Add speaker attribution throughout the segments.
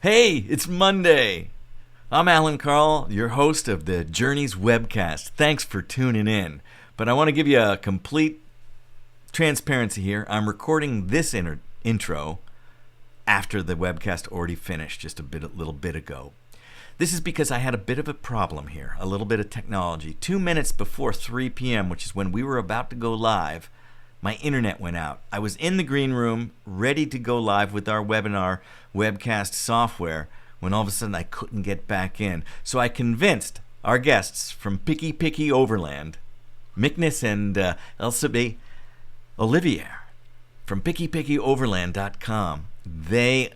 Speaker 1: Hey, it's Monday. I'm Allan Karl, your host of the JOURNEYS Webcast. Thanks for tuning in. But I want to give you a complete transparency here. I'm recording this intro after the webcast already finished just a little bit ago. This is because I had a bit of a problem here, a little bit of technology. 2 minutes before 3 p.m., which is when we were about to go live, my internet went out. I was in the green room, ready to go live with our webinar webcast software, when all of a sudden I couldn't get back in. So I convinced our guests from Piki Piki Overland, Michnus and Elsebie Olivier from PikiPikiOverland.com. They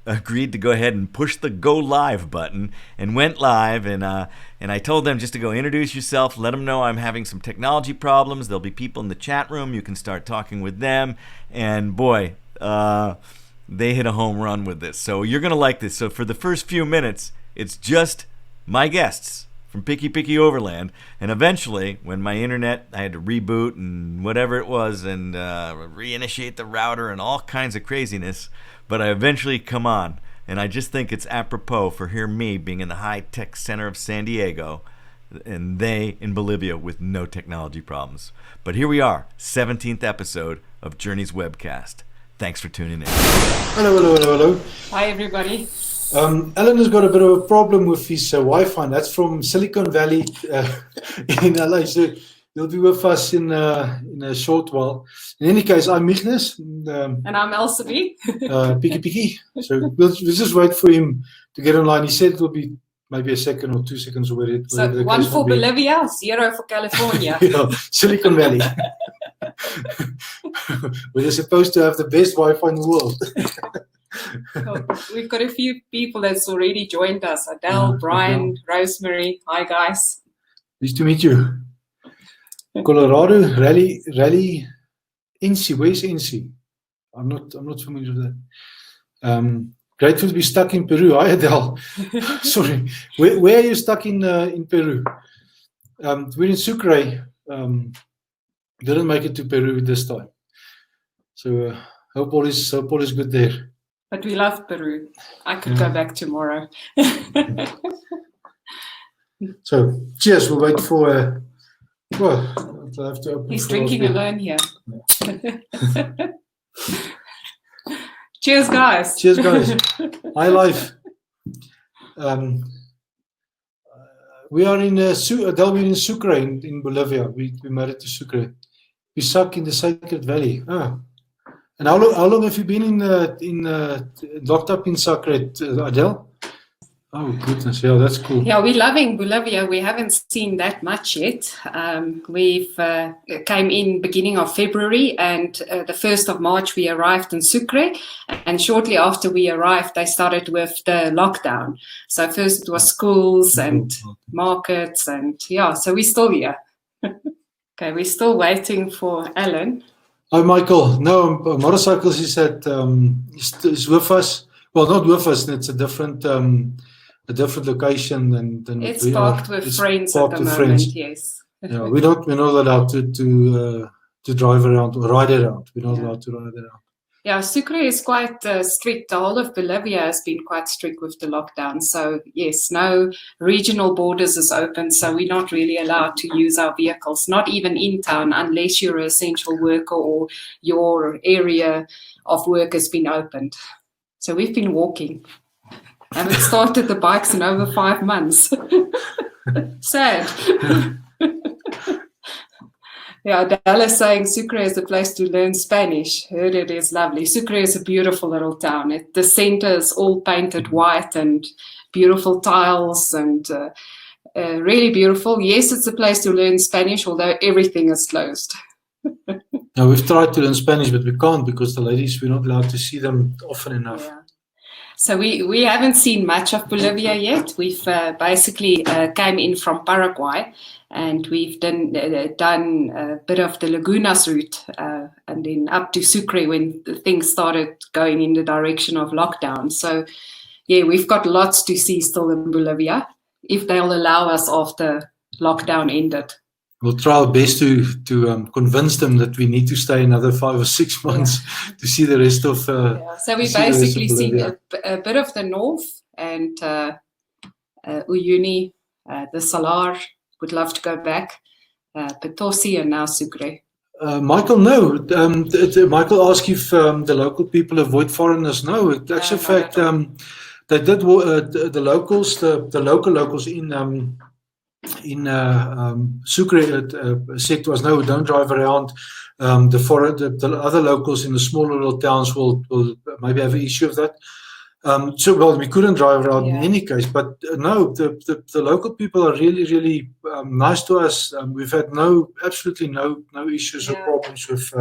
Speaker 1: agreed to go ahead and push the go live button and went live, and I told them just to go introduce yourself, let them know I'm having some technology problems. There'll be people in the chat room. You can start talking with them, and boy, they hit a home run with this. So you're going to like this. So for the first few minutes, it's just my guests from Piki Piki Overland, and eventually, when my internet, I had to reboot and whatever it was and reinitiate the router and all kinds of craziness, but I eventually come on, and I just think it's apropos for me being in the high-tech center of San Diego, and they in Bolivia with no technology problems. But here we are, 17th episode of JOURNEYS Webcast. Thanks for tuning in.
Speaker 2: Hello.
Speaker 3: Hi, everybody.
Speaker 2: Allan has got a bit of a problem with his Wi-Fi. That's from Silicon Valley in LA. So he'll be with us in a short while. In any case, I'm Michnus.
Speaker 3: And I'm Elsebie.
Speaker 2: Piki Piki. So we'll just wait for him to get online. He said it will be maybe a second or 2 seconds.
Speaker 3: So 1 for Bolivia, 0 for California.
Speaker 2: Yeah, Silicon Valley. We're supposed to have the best Wi-Fi in the world.
Speaker 3: We've got a few people that's already joined us. Adele, Brian, Rosemary. Hi, guys.
Speaker 2: Nice to meet you. Colorado, Rally, NC. Where's NC? I'm not familiar with that. Grateful to be stuck in Peru. Hi, Adele. Sorry. Where are you stuck in Peru? We're in Sucre. Didn't make it to Peru this time. So hope all is good there.
Speaker 3: But we love Peru. I could go back tomorrow.
Speaker 2: So cheers. We'll wait for. Well, I'll have to open.
Speaker 3: He's drinking alone here. Cheers, guys.
Speaker 2: Cheers, guys. Hi, life. We are in Sucre in Bolivia. We made it to Sucre. We suck in the Sacred Valley. And how long have you been locked up in Sucre, Adele? Oh, goodness. Yeah, that's cool.
Speaker 3: Yeah, we're loving Bolivia. We haven't seen that much yet. We've came in beginning of February, and the 1st of March we arrived in Sucre. And shortly after we arrived, they started with the lockdown. So first it was schools and markets, and yeah, so we're still here. Okay, we're still waiting for Allan.
Speaker 2: Hi, Michael. No, Motorcycles is is with us. Well, not with us. It's a different location than
Speaker 3: it's
Speaker 2: we
Speaker 3: parked
Speaker 2: are.
Speaker 3: with friends at the moment.
Speaker 2: Friends.
Speaker 3: Yes.
Speaker 2: Yeah, we're not allowed to drive around or ride around. We're not allowed to ride around.
Speaker 3: Yeah, Sucre is quite strict. The whole of Bolivia has been quite strict with the lockdown. So yes, no regional borders is open. So we're not really allowed to use our vehicles, not even in town, unless you're an essential worker or your area of work has been opened. So we've been walking. Haven't started the bikes in over 5 months. Sad. Yeah, Adele is saying Sucre is a place to learn Spanish. Heard it is lovely. Sucre is a beautiful little town. The center is all painted white and beautiful tiles and really beautiful. Yes, it's a place to learn Spanish, although everything is closed.
Speaker 2: Now, we've tried to learn Spanish, but we can't because the ladies, we're not allowed to see them often enough.
Speaker 3: Yeah. So we haven't seen much of Bolivia yet. We've basically came in from Paraguay, and we've done a bit of the Lagunas route and then up to Sucre when things started going in the direction of lockdown. So, yeah, we've got lots to see still in Bolivia, if they'll allow us after lockdown ended.
Speaker 2: we'll try our best to convince them that we need to stay another 5 or 6 months to see the rest of.
Speaker 3: So we basically seen a bit of the north and Uyuni, the Salar. Would love to go back. Potosi and now Sucre.
Speaker 2: Michael, no. Michael asked if the local people avoid foreigners. No, in actual fact, they did. The locals, the local locals in Sucre said to us, no, don't drive around. The other locals in the smaller little towns will maybe have an issue of that. So well, we couldn't drive around in any case, but no, the local people are really nice to us. We've had absolutely no issues or problems with.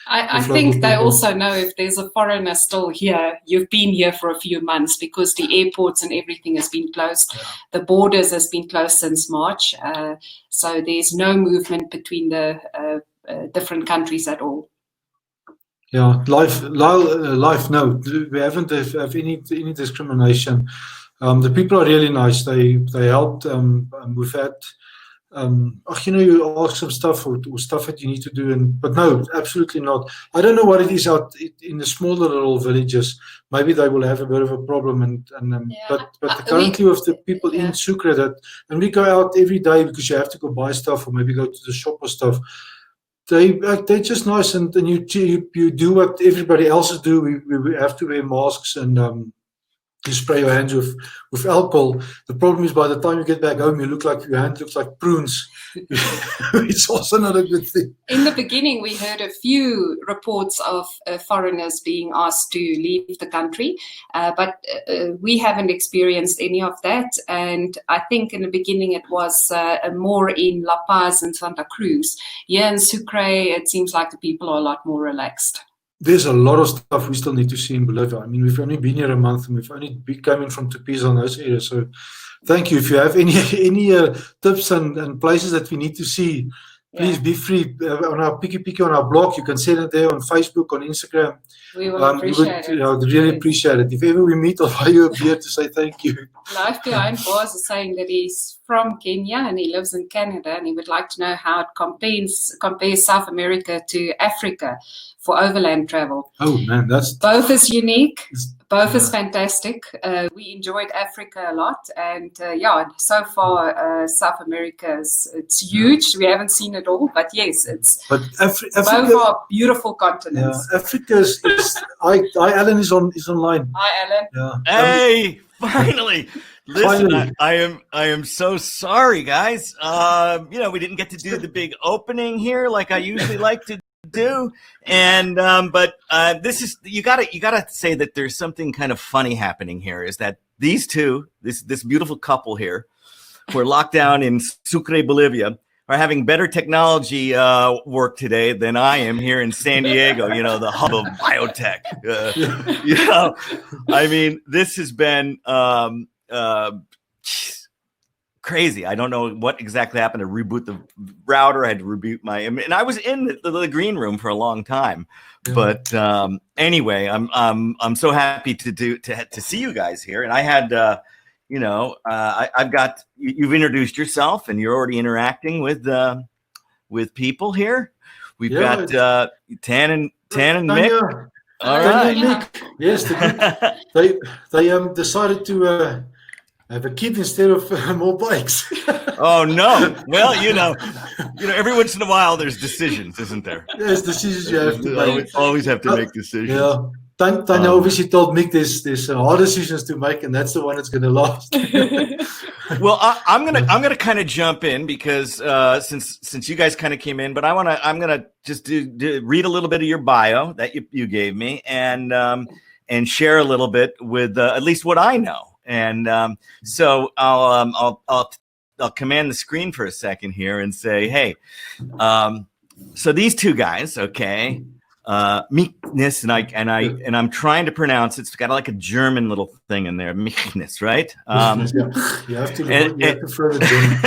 Speaker 3: I think they also know if there's a foreigner still here, you've been here for a few months because the airports and everything has been closed. The borders has been closed since March, so there's no movement between the different countries at all.
Speaker 2: Yeah, life. No, we haven't have any discrimination. The people are really nice. They helped. We've had, you ask some stuff or stuff that you need to do, but no, absolutely not. I don't know what it is out in the smaller little villages. Maybe they will have a bit of a problem, but currently with the people in Sucre and we go out every day because you have to go buy stuff or maybe go to the shop or stuff. They're just nice, and you do what everybody else do. We have to wear masks and you spray your hands with alcohol. The problem is by the time you get back home, your hand looks like prunes. It's also not a good thing.
Speaker 3: In the beginning, we heard a few reports of foreigners being asked to leave the country, but we haven't experienced any of that. And I think in the beginning it was more in La Paz and Santa Cruz. Here in Sucre, it seems like the people are a lot more relaxed.
Speaker 2: There's a lot of stuff we still need to see in Bolivia. I mean, we've only been here a month and we've only been coming from Tupiza and those areas. So thank you. If you have any tips and places that we need to see, please be free. On our Piki Piki on our blog, you can send it there on Facebook, on Instagram.
Speaker 3: We will appreciate it.
Speaker 2: Really appreciate it. If ever we meet, I'll buy you a beer to say thank you.
Speaker 3: Life Behind Bars is saying that he's from Kenya and he lives in Canada and he would like to know how it compares South America to Africa for overland travel.
Speaker 2: Oh man,
Speaker 3: both is unique, both is fantastic. We enjoyed Africa a lot, and so far South America it's huge. We haven't seen it all, but yes, Africa, both are beautiful continents.
Speaker 2: Yeah, Africa is. Allan is online.
Speaker 3: Hi, Allan.
Speaker 2: Yeah.
Speaker 1: Hey, finally. Listen, I am so sorry, guys. We didn't get to do the big opening here like I usually like to do, and but this is you gotta say that there's something kind of funny happening here. Is that these two, this beautiful couple here, who are locked down in Sucre, Bolivia, are having better technology work today than I am here in San Diego. The hub of biotech. I mean, this has been crazy. I don't know what exactly happened to reboot the router. I had to reboot and I was in the green room for a long time. Yeah. But anyway, I'm so happy to see you guys here. And I had I've got you've introduced yourself and you're already interacting with people here. We've got Tan and Mick. All right.
Speaker 2: Mick. Yes, they decided to have a kid instead of more bikes.
Speaker 1: Oh no! Well, every once in a while there's decisions, isn't there?
Speaker 2: There's decisions you have to make.
Speaker 1: Always have to make decisions.
Speaker 2: Yeah. Tanya obviously told Mick there's hard decisions to make, and that's the one that's going to last.
Speaker 1: Well, I'm gonna kind of jump in because since you guys kind of came in, but I'm gonna just read a little bit of your bio that you gave me and share a little bit with at least what I know. And so I'll command the screen for a second here and say, hey, so these two guys, okay, Michnus and I'm trying to pronounce it. It's got like a German little thing in there, Michnus, right?
Speaker 2: You have to further German.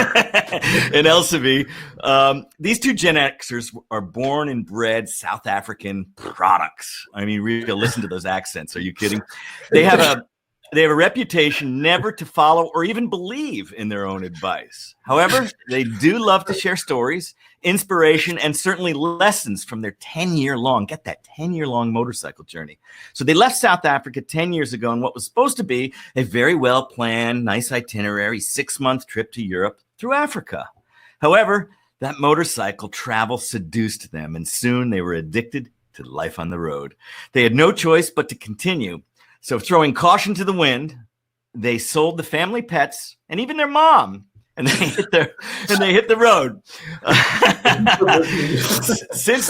Speaker 1: And Elsebie, these two GenX'ers are born and bred South African products. I mean, really listen to those accents. Are you kidding? They have They have a reputation never to follow or even believe in their own advice. However, they do love to share stories, inspiration, and certainly lessons from their 10-year-long, get that, 10-year-long motorcycle journey. So they left South Africa 10 years ago on what was supposed to be a very well-planned, nice itinerary, 6-month trip to Europe through Africa. However, that motorcycle travel seduced them, and soon they were addicted to life on the road. They had no choice but to continue. So throwing caution to the wind, they sold the family pets and even their mom, and they hit the road. Since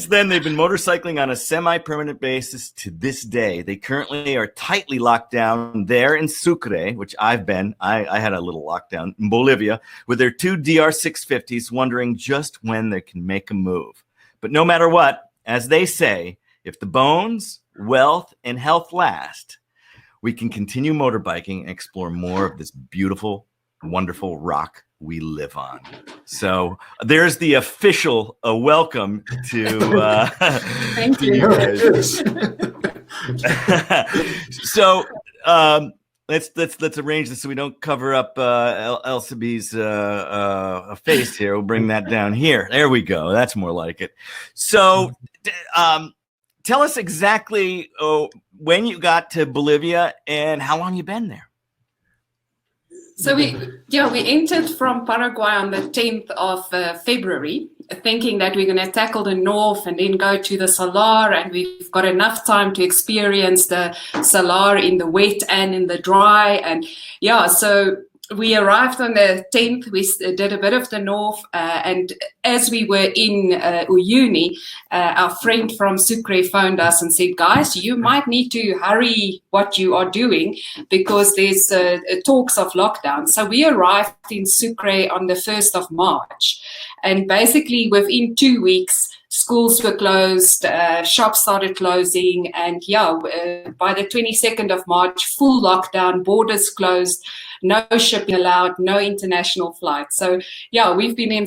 Speaker 1: then, they've been motorcycling on a semi-permanent basis to this day. They currently are tightly locked down there in Sucre, which I've been. I had a little lockdown in Bolivia with their 2 DR650s, wondering just when they can make a move. But no matter what, as they say, if the bones, wealth, and health last, we can continue motorbiking and explore more of this beautiful, wonderful rock we live on. So there's the official welcome to.
Speaker 3: Thank you.
Speaker 1: So let's arrange this so we don't cover up Elsebie's face here. We'll bring that down here. There we go. That's more like it. So. Tell us exactly when you got to Bolivia and how long you've been there.
Speaker 3: So we entered from Paraguay on the 10th of February, thinking that we're going to tackle the north and then go to the Salar, and we've got enough time to experience the Salar in the wet and in the dry. And so we arrived on the 10th. We did a bit of the north, and as we were in Uyuni, our friend from Sucre phoned us and said, guys, you might need to hurry what you are doing because there's talks of lockdown. So we arrived in Sucre on the 1st of March, and basically within 2 weeks, schools were closed, shops started closing, and by the 22nd of March, full lockdown, borders closed, no shipping allowed, no international flights. So we've been in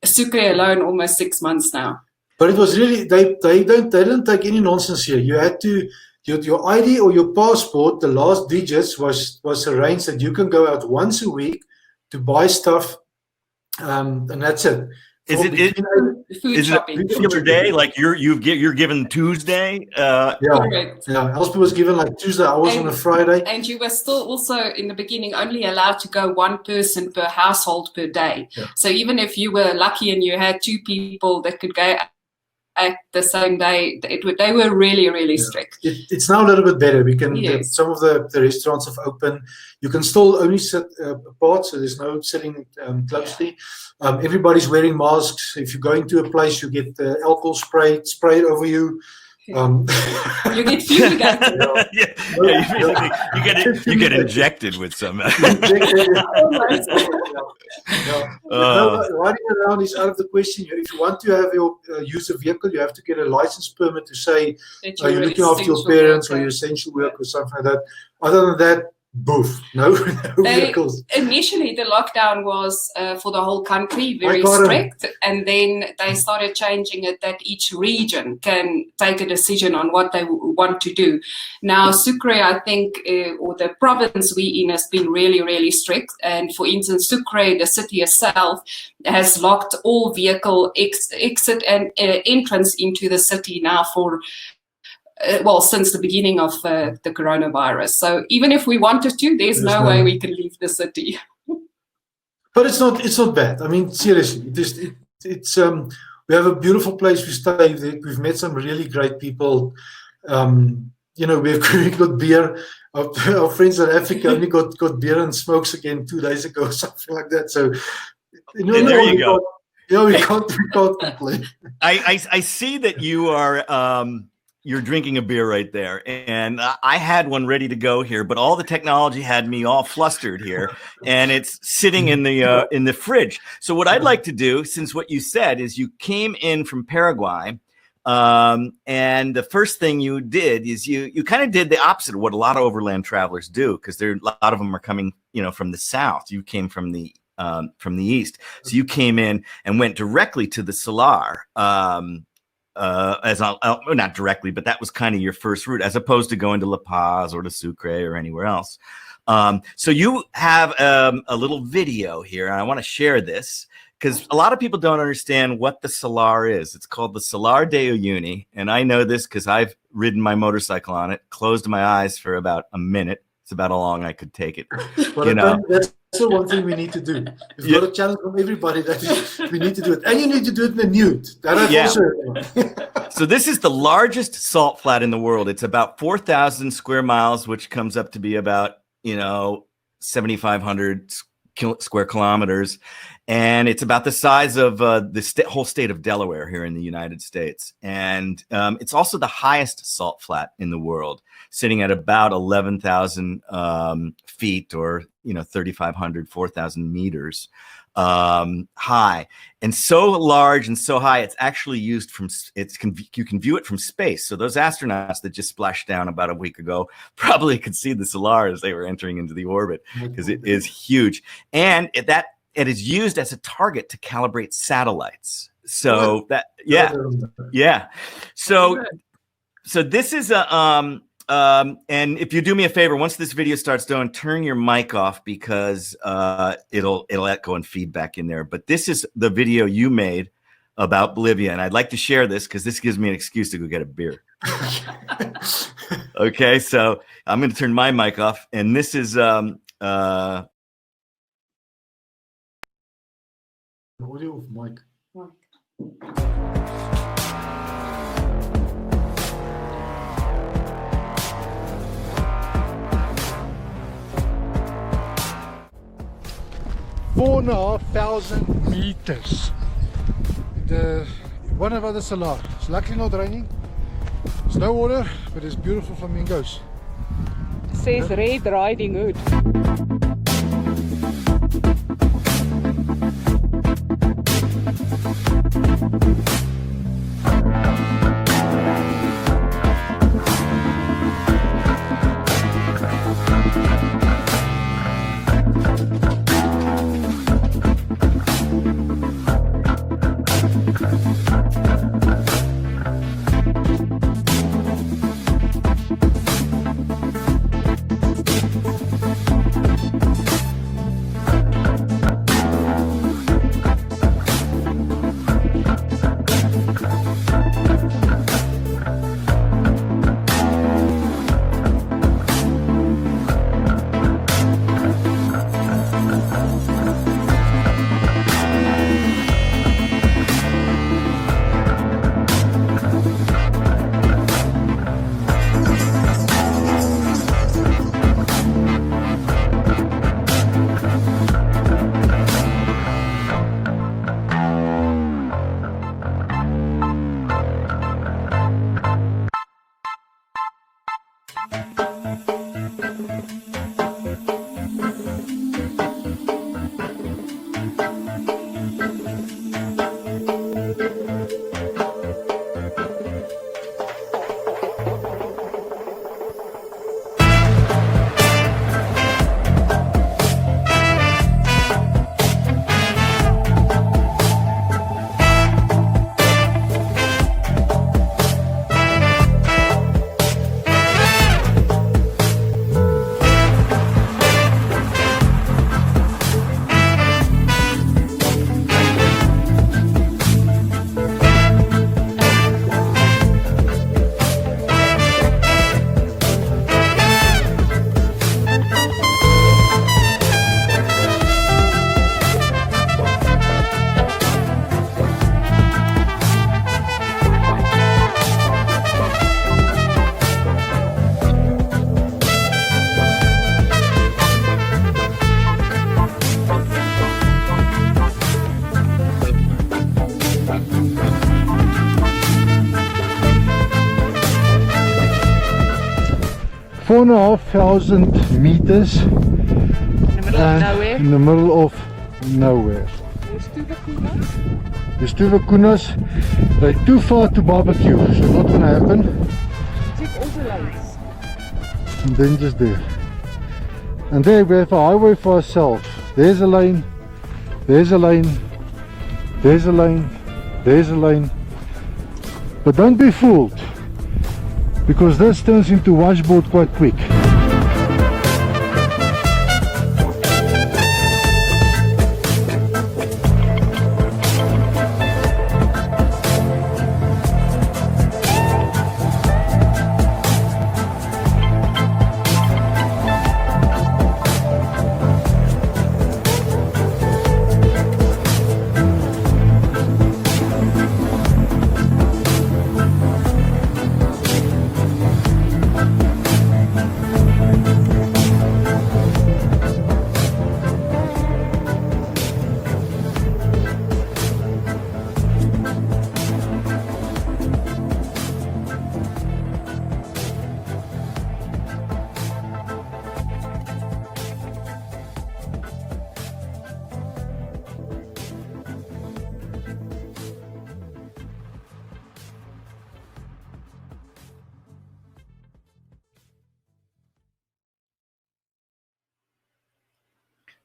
Speaker 3: Sucre alone almost 6 months now.
Speaker 2: But it was really, they didn't take any nonsense here. You had to, your ID or your passport, the last digits was arranged that you can go out once a week to buy stuff, and that's it.
Speaker 1: Is it a particular day? Like you're given Tuesday?
Speaker 3: Correct.
Speaker 2: Elsebie was given like Tuesday. I was on a Friday.
Speaker 3: And you were still also in the beginning only allowed to go one person per household per day. Yeah. So even if you were lucky and you had 2 people that could go at the same day, they were really, really strict.
Speaker 2: It's now a little bit better. We can some of the restaurants have opened. You can still only sit apart, so there's no sitting closely. Everybody's wearing masks. If you go into a place, you get alcohol sprayed over you.
Speaker 3: You get fumigated.
Speaker 1: You get injected with some.
Speaker 2: Riding around is out of the question. If you want to have your use a vehicle, you have to get a license permit to say you're looking after your parents or your essential work or something like that. Other than that, boof, no vehicles.
Speaker 3: Initially, the lockdown was for the whole country, very strict, and then they started changing it that each region can take a decision on what they want to do. Now, Sucre, I think, or the province we in has been really, really strict. And for instance, Sucre, the city itself, has locked all vehicle exit and entrance into the city now for since the beginning of the coronavirus. So even if we wanted to, there's no way we can leave the city.
Speaker 2: But it's not bad. I mean, seriously, it's we have a beautiful place we stay. We've met some really great people. We've got beer. Our friends in Africa only got beer and smokes again 2 days ago, something like that. So
Speaker 1: there you go.
Speaker 2: We can't complain.
Speaker 1: I see that you are. You're drinking a beer right there, and I had one ready to go here, but all the technology had me all flustered here, and it's sitting in the fridge. So what I'd like to do, since what you said is you came in from Paraguay, and the first thing you did is you kind of did the opposite of what a lot of overland travelers do, because a lot of them are coming, from the south. You came from the east, so you came in and went directly to the Salar. not directly, but that was kind of your first route, as opposed to going to La Paz or to Sucre or anywhere else. So you have a little video here, and I want to share this because a lot of people don't understand what the Salar is. It's called the Salar de Uyuni, and I know this because I've ridden my motorcycle on it, closed my eyes for about a minute. It's about how long I could take it.
Speaker 2: Well, that's the one thing we need to do. We've got a challenge from everybody that we need to do it. And you need to do it in the nude.
Speaker 1: So this is the largest salt flat in the world. It's about 4,000 square miles, which comes up to be about, 7,500 square kilometers. And it's about the size of the whole state of Delaware here in the United States. And it's also the highest salt flat in the world, sitting at about 11,000 feet or, 3,500, 4,000 meters high. And so large and so high, it's actually used you can view it from space. So those astronauts that just splashed down about a week ago probably could see the Salar as they were entering into the orbit because it is huge. And it is used as a target to calibrate satellites. So So this is and if you do me a favor, once this video starts going, turn your mic off because it'll echo and feedback in there. But this is the video you made about Bolivia, and I'd like to share this because this gives me an excuse to go get a beer. Okay, so I'm going to turn my mic off, and this is
Speaker 2: Audio of mic.
Speaker 4: Four and a half thousand meters. One of the Salar. It's luckily not raining. There's no water, but there's beautiful flamingos.
Speaker 5: It says Red Riding Hood.
Speaker 4: Four and a half thousand meters in the middle of nowhere. There's two vacunas. They're too far to barbecue, so it's not gonna happen.
Speaker 5: Check all the lights.
Speaker 4: And then just there. And there we have a highway for ourselves. There's a lane, there's a lane, there's a lane, there's a lane. But don't be fooled, because this turns into washboard quite quick.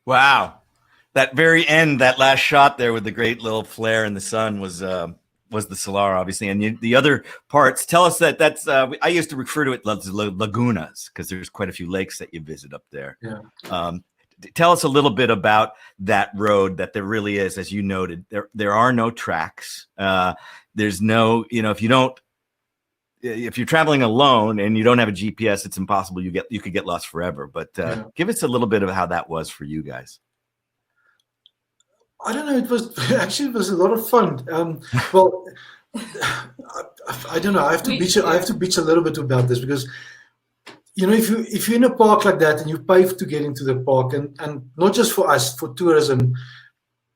Speaker 1: Wow. That very end, that last shot there with the great little flare in the sun was the Salar, obviously. And the other parts, tell us that's, I used to refer to it as lagunas, because there's quite a few lakes that you visit up there.
Speaker 2: Yeah.
Speaker 1: Tell us a little bit about that road that there really is, as you noted. There are no tracks. There's no, if you're traveling alone and you don't have a GPS, it's impossible. You could get lost forever. But give us a little bit of how that was for you guys.
Speaker 2: I don't know. It was a lot of fun. Well, I don't know. I have to bitch a little bit about this, because if you're in a park like that and you pay to get into the park, and not just for us, for tourism,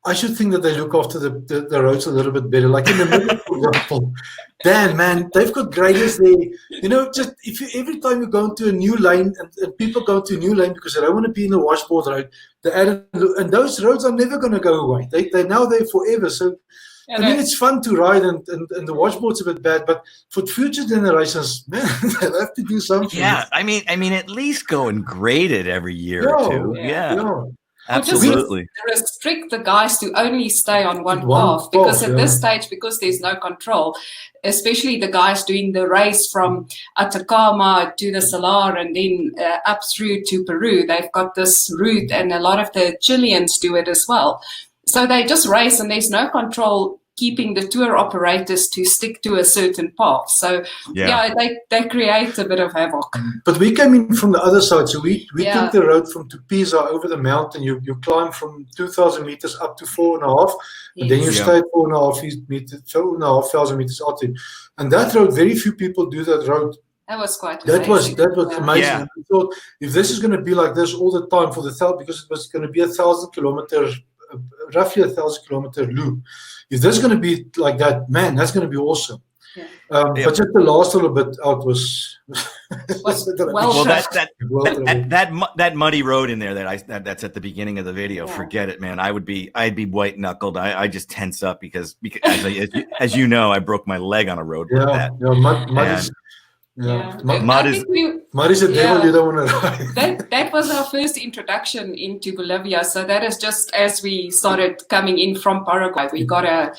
Speaker 2: I should think that they look after the roads a little bit better. Like in the middle, for example, Dan, man, they've got graders there. Just every time you go into a new lane, and people go into a new lane because they don't want to be in the washboard road, they add and those roads are never going to go away. They're now there forever. So I mean, it's fun to ride, and the washboard's a bit bad, but for future generations, man, they'll have to do something.
Speaker 1: Yeah, I mean, at least go and grade it every year or two. Yeah. Absolutely.
Speaker 3: Just restrict the guys to only stay on one path, because at this stage, because there's no control, especially the guys doing the race from Atacama to the Salar and then up through to Peru, they've got this route, and a lot of the Chileans do it as well. So they just race, and there's no control keeping the tour operators to stick to a certain path. So they create a bit of havoc.
Speaker 2: But we came in from the other side, so we took the road from Tupiza over the mountain. You climb from 2,000 meters up to 4.5, and then you stay at 4,500 meters altitude. And that road, very few people do that road.
Speaker 3: That was quite amazing.
Speaker 2: That was amazing. Yeah. We thought, if this is going to be like this all the time for because it was going to be 1,000 kilometers, roughly 1,000 kilometer loop. If that's going to be like that, man, that's going to be awesome. Yeah. But just the last little bit out was
Speaker 1: that muddy road in there that's at the beginning of the video. Yeah. Forget it, man. I'd be white knuckled. I just tense up because as you know, I broke my leg on a road like that.
Speaker 2: Mud is a devil you don't want to ride.
Speaker 3: That was our first introduction into Bolivia. So that is just as we started coming in from Paraguay, we got a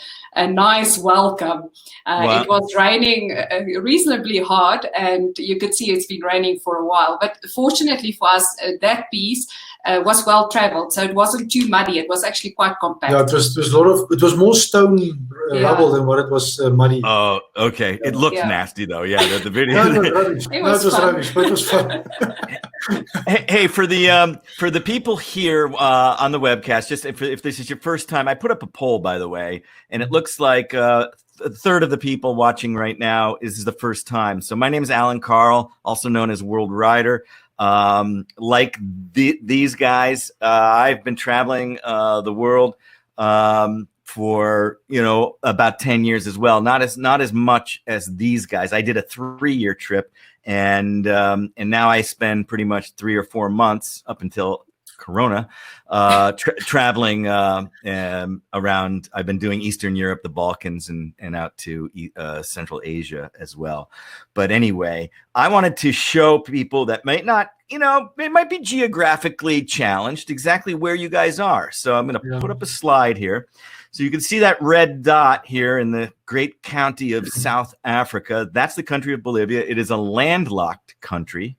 Speaker 3: nice welcome. It was raining reasonably hard, and you could see it's been raining for a while. But fortunately for us, that piece was well traveled, so it wasn't too muddy. It was actually quite compact.
Speaker 2: Yeah, it was more stone rubble than what it was muddy.
Speaker 1: Oh, okay. It looked nasty though. Yeah, the video.
Speaker 2: It was rubbish, but it was fun.
Speaker 1: Hey, for the people here on the webcast, just if this is your first time, I put up a poll, by the way, and it looks like a third of the people watching right now is the first time. So my name is Allan Karl, also known as WorldRider. Like these guys, I've been traveling the world for about 10 years as well. Not as much as these guys. I did a 3-year trip, and now I spend pretty much 3 or 4 months up until Corona, traveling around. I've been doing Eastern Europe, the Balkans, and out to Central Asia as well. But anyway, I wanted to show people that might not, it might be geographically challenged exactly where you guys are. So I'm going to put up a slide here. So you can see that red dot here in the great county of South Africa. That's the country of Bolivia. It is a landlocked country,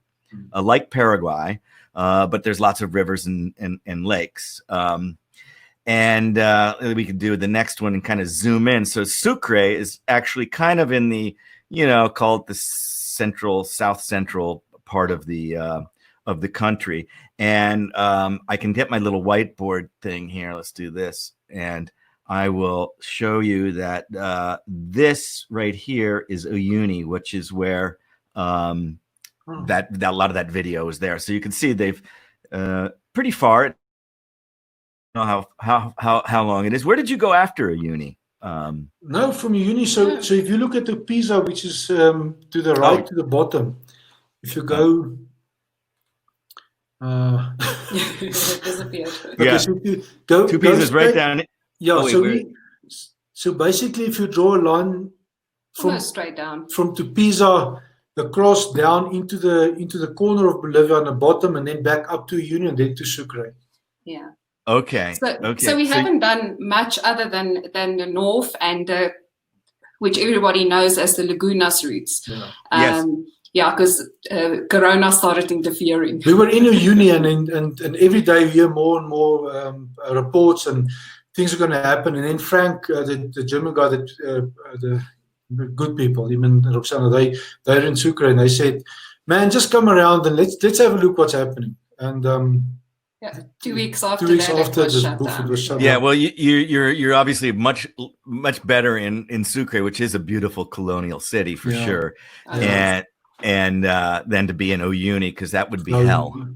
Speaker 1: like Paraguay, but there's lots of rivers and lakes. And we could do the next one and kind of zoom in. So Sucre is actually kind of in the, call it the south central part of the country. And I can get my little whiteboard thing here. Let's do this. And I will show you that this right here is Uyuni, which is where that a lot of that video is there. So you can see they've pretty far. I don't know how long it is. Where did you go after Uyuni?
Speaker 2: No, from Uyuni. So if you look at the Pisa, which is to the right, to the bottom, if you go.
Speaker 3: It disappeared.
Speaker 1: Yeah,
Speaker 2: so if you go,
Speaker 1: two pieces right down.
Speaker 2: Yeah, so basically, if you draw a line from
Speaker 3: straight down
Speaker 2: from Pisa across down into the corner of Bolivia on the bottom, and then back up to Uyuni and then to Sucre.
Speaker 3: Yeah.
Speaker 1: Okay.
Speaker 3: So we haven't done much other than the north and which everybody knows as the Lagunas routes.
Speaker 2: Yeah.
Speaker 1: Yes.
Speaker 3: Yeah, because Corona started interfering.
Speaker 2: We were in Uyuni, and every day we hear more and more reports and things are going to happen. And then Frank, the German guy, the good people, even Roxana, they're in Sucre, and they said, "Man, just come around and let's have a look what's happening." And
Speaker 3: 2 weeks after
Speaker 2: it
Speaker 3: was shut
Speaker 2: down.
Speaker 1: Yeah, well, you're obviously much better in Sucre, which is a beautiful colonial city for sure, and then to be in Uyuni, because that would be hell.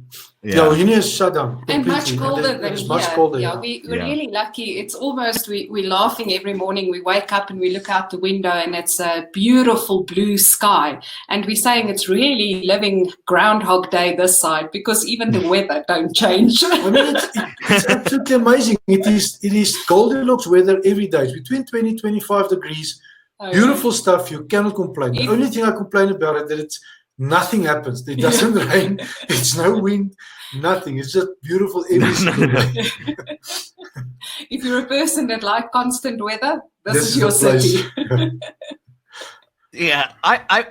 Speaker 2: Yeah, Uyuni is shut down
Speaker 3: and much colder than
Speaker 2: it's
Speaker 3: here.
Speaker 2: much colder.
Speaker 3: Yeah, we're really lucky. It's almost we're laughing every morning. We wake up and we look out the window, and it's a beautiful blue sky. And we're saying it's really living Groundhog Day this side, because even the weather don't change.
Speaker 2: I mean, it's absolutely amazing. It is Goldilocks weather every day. It's between 20-25 degrees. Beautiful stuff. You cannot complain. The only thing I complain about is that nothing happens. It doesn't rain. It's no wind. Nothing. It's just beautiful every single day.
Speaker 3: If you're a person that like constant weather, this is your city.
Speaker 1: Yeah, I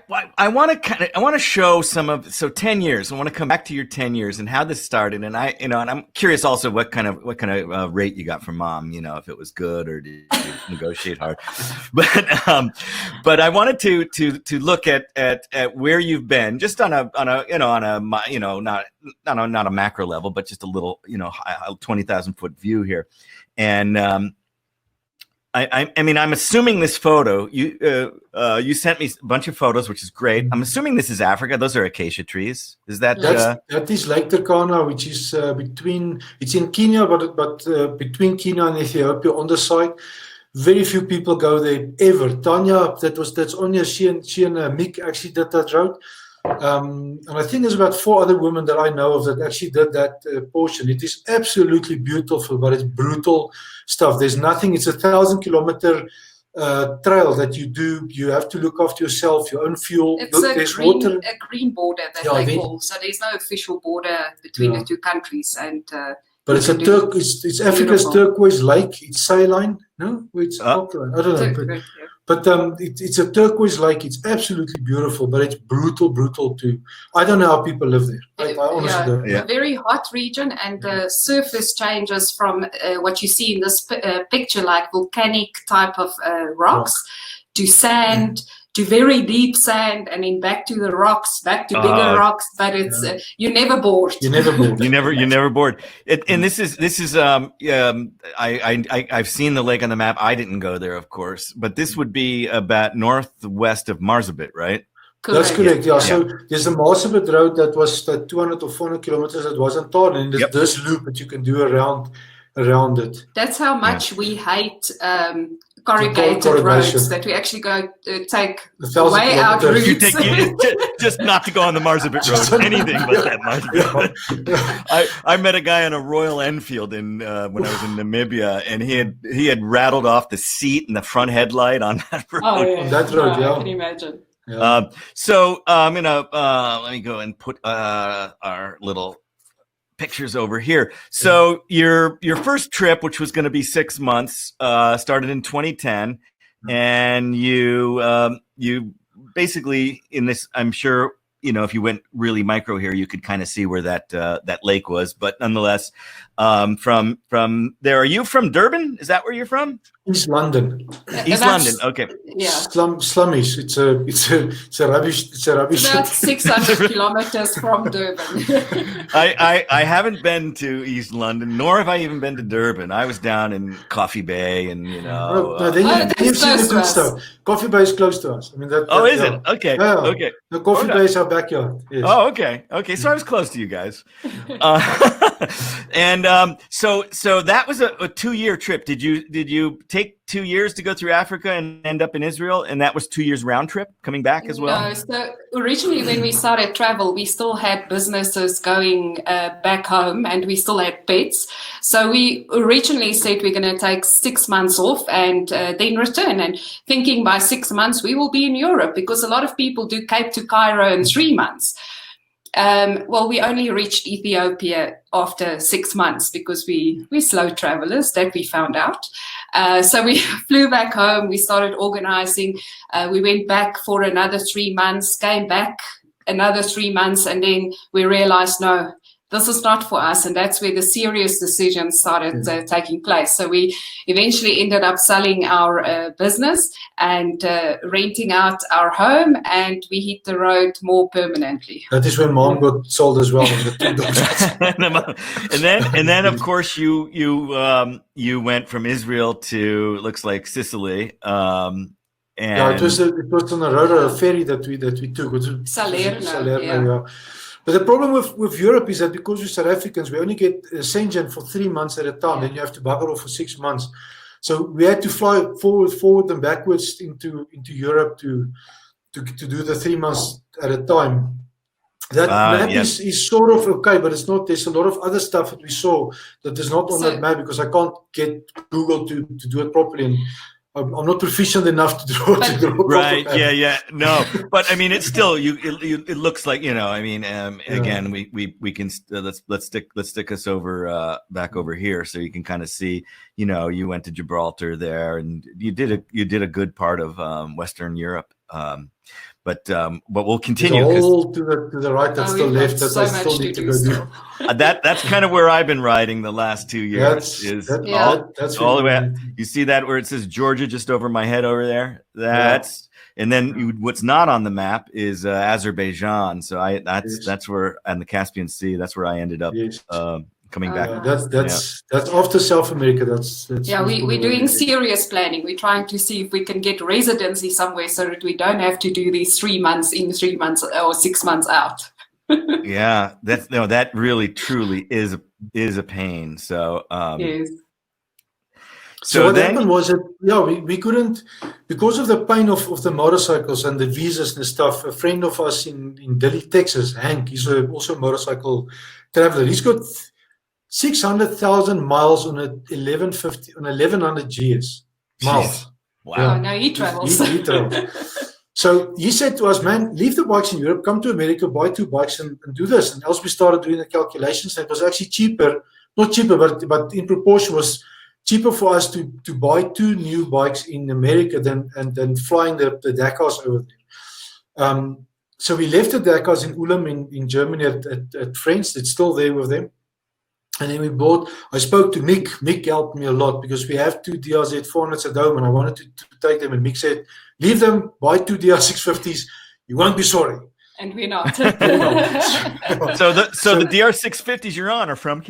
Speaker 1: want to show some of 10 years. I want to come back to your 10 years and how this started, and and I'm curious also what kind of rate you got from Mom. If it was good or did you negotiate hard. But I wanted to look at where you've been, just on a not a macro level, but just a little 20,000 foot view here, and. I mean, I'm assuming this photo, you sent me a bunch of photos, which is great. I'm assuming this is Africa. Those are acacia trees. Is that?
Speaker 2: That is Lake Turkana, which is it's in Kenya, but between Kenya and Ethiopia on the side. Very few people go there ever. Tanya, that's Anya, she and Mick actually did that route. And I think there's about 4 other women that I know of that actually did that portion. It is absolutely beautiful, but it's brutal stuff. There's nothing. It's a 1,000-kilometer trail that you do. You have to look after yourself, your own fuel.
Speaker 3: It's a green border that they call. So there's no official border between the two countries. And
Speaker 2: but it's it's Africa's turquoise lake. It's saline, no? It's I don't know. But it's a turquoise lake. It's absolutely beautiful, but it's brutal too. I don't know how people live there. I honestly don't.
Speaker 3: A very hot region, and the surface changes from what you see in this picture, like volcanic type of rocks, to sand, to very deep sand, and then back to the rocks, back to bigger rocks. But it's you're never bored.
Speaker 2: You're never bored.
Speaker 1: You're never bored. And this is I've seen the lake on the map. I didn't go there, of course, but this would be about northwest of Marsabit, right?
Speaker 2: That's correct. Yeah. So there's a Marsabit road that was 200 or 400 kilometers that wasn't tarred, and there's this loop that you can do around it.
Speaker 3: That's how much we hate corrugated
Speaker 2: corrugation.
Speaker 3: roads that we actually go take
Speaker 2: 1,000
Speaker 3: way out
Speaker 2: kilometers.
Speaker 1: You
Speaker 3: routes.
Speaker 1: take just not to go on the Marsabit Road, anything but that Marsabit. I met a guy on a Royal Enfield when I was in Namibia, and he had rattled off the seat and the front headlight on that road.
Speaker 3: Oh, yeah.
Speaker 2: On that road,
Speaker 3: I can imagine.
Speaker 2: Yeah.
Speaker 1: So I'm gonna let me go and put our little pictures over here. So your first trip, which was going to be 6 months, started in 2010, and you basically in this. I'm sure if you went really micro here, you could kind of see where that lake was. But nonetheless, from there, are you from Durban? Is that where you're from?
Speaker 2: East London.
Speaker 1: East London. Okay.
Speaker 3: Yeah.
Speaker 2: Slummish. It's a rubbish.
Speaker 3: About 600 kilometers from Durban.
Speaker 1: I haven't been to East London, nor have I even been to Durban. I was down in Coffee Bay, and
Speaker 2: No, then you've seen the good stuff. Coffee Bay is close to us. I mean,
Speaker 1: is it? Okay.
Speaker 2: Yeah.
Speaker 1: Okay.
Speaker 2: The Coffee Bay is our backyard. Yes.
Speaker 1: Oh, okay. Okay. So I was close to you guys. And so that was a 2-year trip. Did you take 2 years to go through Africa and end up in Israel? And that was 2 years round trip coming back as well?
Speaker 3: No, so originally when we started travel, we still had businesses going back home, and we still had pets. So we originally said we're going to take 6 months off and then return, and thinking by 6 months we will be in Europe, because a lot of people do Cape to Cairo in 3 months. Well, we only reached Ethiopia after 6 months, because we're slow travelers, that we found out. So we flew back home, we started organizing, we went back for another 3 months, came back another 3 months, and then we realized, no, this is not for us. And that's where the serious decisions started taking place. So we eventually ended up selling our business and renting out our home, and we hit the road more permanently.
Speaker 2: That is when Mom got sold as well. The 2 dogs.
Speaker 1: and then of course you went from Israel to, looks like, Sicily. And
Speaker 2: it was on a road, a ferry that we took.
Speaker 3: Salerno,
Speaker 2: yeah. But the problem with Europe is that because we're South Africans, we only get Schengen for 3 months at a time. Then you have to bugger off for 6 months. So we had to fly forward and backwards into Europe to do the 3 months at a time. That map is sort of okay, but it's not. There's a lot of other stuff that we saw that is not on that map, because I can't get Google to do it properly. And I'm not proficient enough to draw.
Speaker 1: Right? Yeah. No, but I mean, it's still it looks like again, we can let's stick us over back over here, so you can kind of see. You went to Gibraltar there, and you did a good part of Western Europe. But we'll continue.
Speaker 2: All to the right that's still left that I still need to go do.
Speaker 1: That's kind of where I've been riding the last 2 years. That's all the way. You see that where it says Georgia just over my head over there? And then what's not on the map is Azerbaijan. So that's where, and the Caspian Sea. That's where I ended up. Coming back.
Speaker 2: That's after South America. That's
Speaker 3: we're doing serious planning. We're trying to see if we can get residency somewhere so that we don't have to do these 3 months in, 3 months or 6 months out.
Speaker 1: Yeah, that really truly is a pain. So
Speaker 3: yes.
Speaker 2: So what happened was that we couldn't, because of the pain of the motorcycles and the visas and stuff. A friend of us in Dilley, Texas, Hank, he's also a motorcycle traveler. He's got 600,000 miles on a 1100 GS miles.
Speaker 1: Wow!
Speaker 3: Oh, no, he travels.
Speaker 2: He travels. So he said to us, man, leave the bikes in Europe, come to America, buy 2 bikes and do this. And Elsebie started doing the calculations. And it was actually cheaper, not cheaper, but in proportion was cheaper for us to buy 2 new bikes in America than flying the Dakars over there. So we left the Dakars in Ulm in Germany at friends that's still there with them. And then I spoke to Mick. Mick helped me a lot, because we have 2 DRZ 400s at home, and I wanted to take them. And Mick said, leave them, buy 2 DR650s. You won't be sorry.
Speaker 3: And we're not.
Speaker 1: So the DR650s you're on are from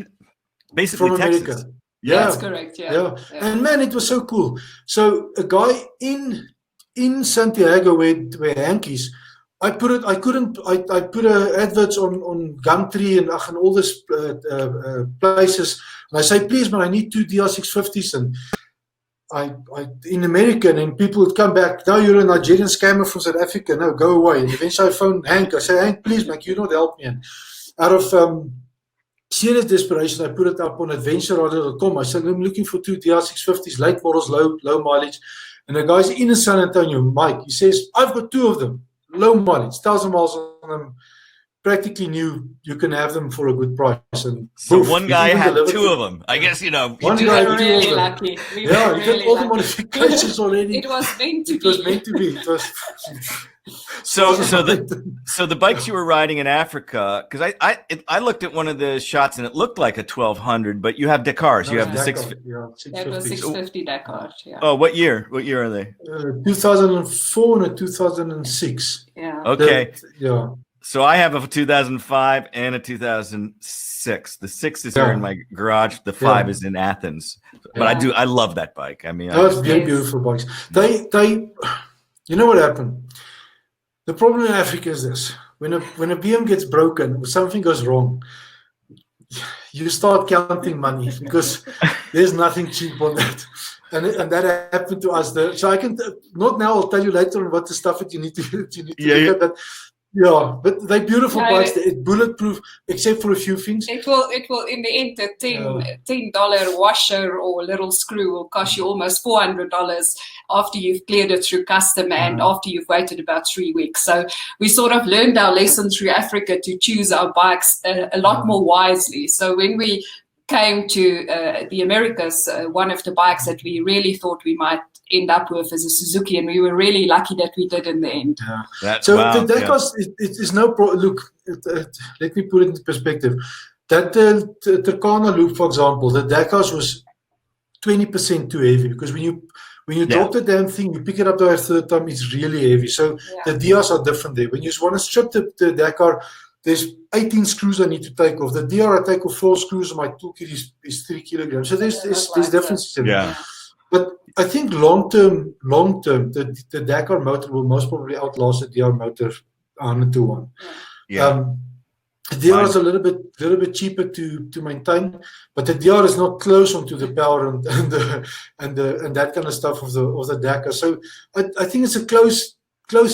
Speaker 1: basically
Speaker 2: from
Speaker 1: Texas.
Speaker 2: America.
Speaker 3: Yeah, that's correct. Yeah.
Speaker 2: And man, it was so cool. So a guy in Santiago where Hank is, I put adverts on Gumtree and all these places, and I say, please, man, I need 2 DR650s, and in America, and then people would come back. Now you're a Nigerian scammer from South Africa. No, go away. And eventually I phoned Hank. I said, Hank, please, man, can you not help me? And out of serious desperation, I put it up on adventurous.com. I said, I'm looking for 2 DR650s, late models, low mileage. And the guy's in San Antonio, Mike. He says, I've got 2 of them, low mileage, 1,000 miles on them. Practically new, you can have them for a good price. And
Speaker 1: so poof, one guy had 2 of them. I guess,
Speaker 2: one guy had 2
Speaker 3: really
Speaker 2: of them.
Speaker 3: Lucky.
Speaker 2: We yeah, he did all the modifications already.
Speaker 3: It was meant to be.
Speaker 2: It was meant to be. It was.
Speaker 1: So the bikes you were riding in Africa, because I looked at one of the shots and it looked like a 1200, but you have Dakars. You have the 650.
Speaker 2: Yeah, 650.
Speaker 3: That was 650 Dakar. Yeah.
Speaker 1: Oh, what year? What year are they?
Speaker 2: 2004 and 2006.
Speaker 3: Yeah.
Speaker 1: Okay.
Speaker 2: Yeah.
Speaker 1: So I have a 2005 and a 2006. The 6 is here in my garage. The 5 is in Athens. But I love that bike. I mean,
Speaker 2: that's beautiful bikes. They, you know what happened? The problem in Africa is this: when a BM gets broken, or something goes wrong, you start counting money because there's nothing cheap on that. And that happened to us. So I can not now. I'll tell you later on what the stuff that you need to look at. But yeah, but they're beautiful bikes. It's bulletproof, except for a few things.
Speaker 3: It will in the end, a $10 washer or little screw will cost you almost $400 after you've cleared it through custom and after you've waited about 3 weeks. So we sort of learned our lesson through Africa to choose our bikes a lot more wisely. So when we came to the Americas, one of the bikes that we really thought we might end up with is a Suzuki, and we were really lucky that we did in the end.
Speaker 2: Yeah. So that Dakars, it's no problem. Look, let me put it into perspective. That Turkana loop, for example, the Dakars was 20% too heavy, because when you drop the damn thing, you pick it up the third time, it's really heavy. So the DRs are different there. When you want to strip the Dakar, there's 18 screws I need to take off. The DR I take off 4 screws, and my toolkit is 3 kilograms. So there's differences.
Speaker 1: Yeah.
Speaker 2: But I think long term, the Dakar motor will most probably outlast the DR motor 100 to 1.
Speaker 1: Yeah.
Speaker 2: The DR is a little bit cheaper to maintain, but the DR is not close onto the power and that kind of stuff of the Dakar. So I think it's a close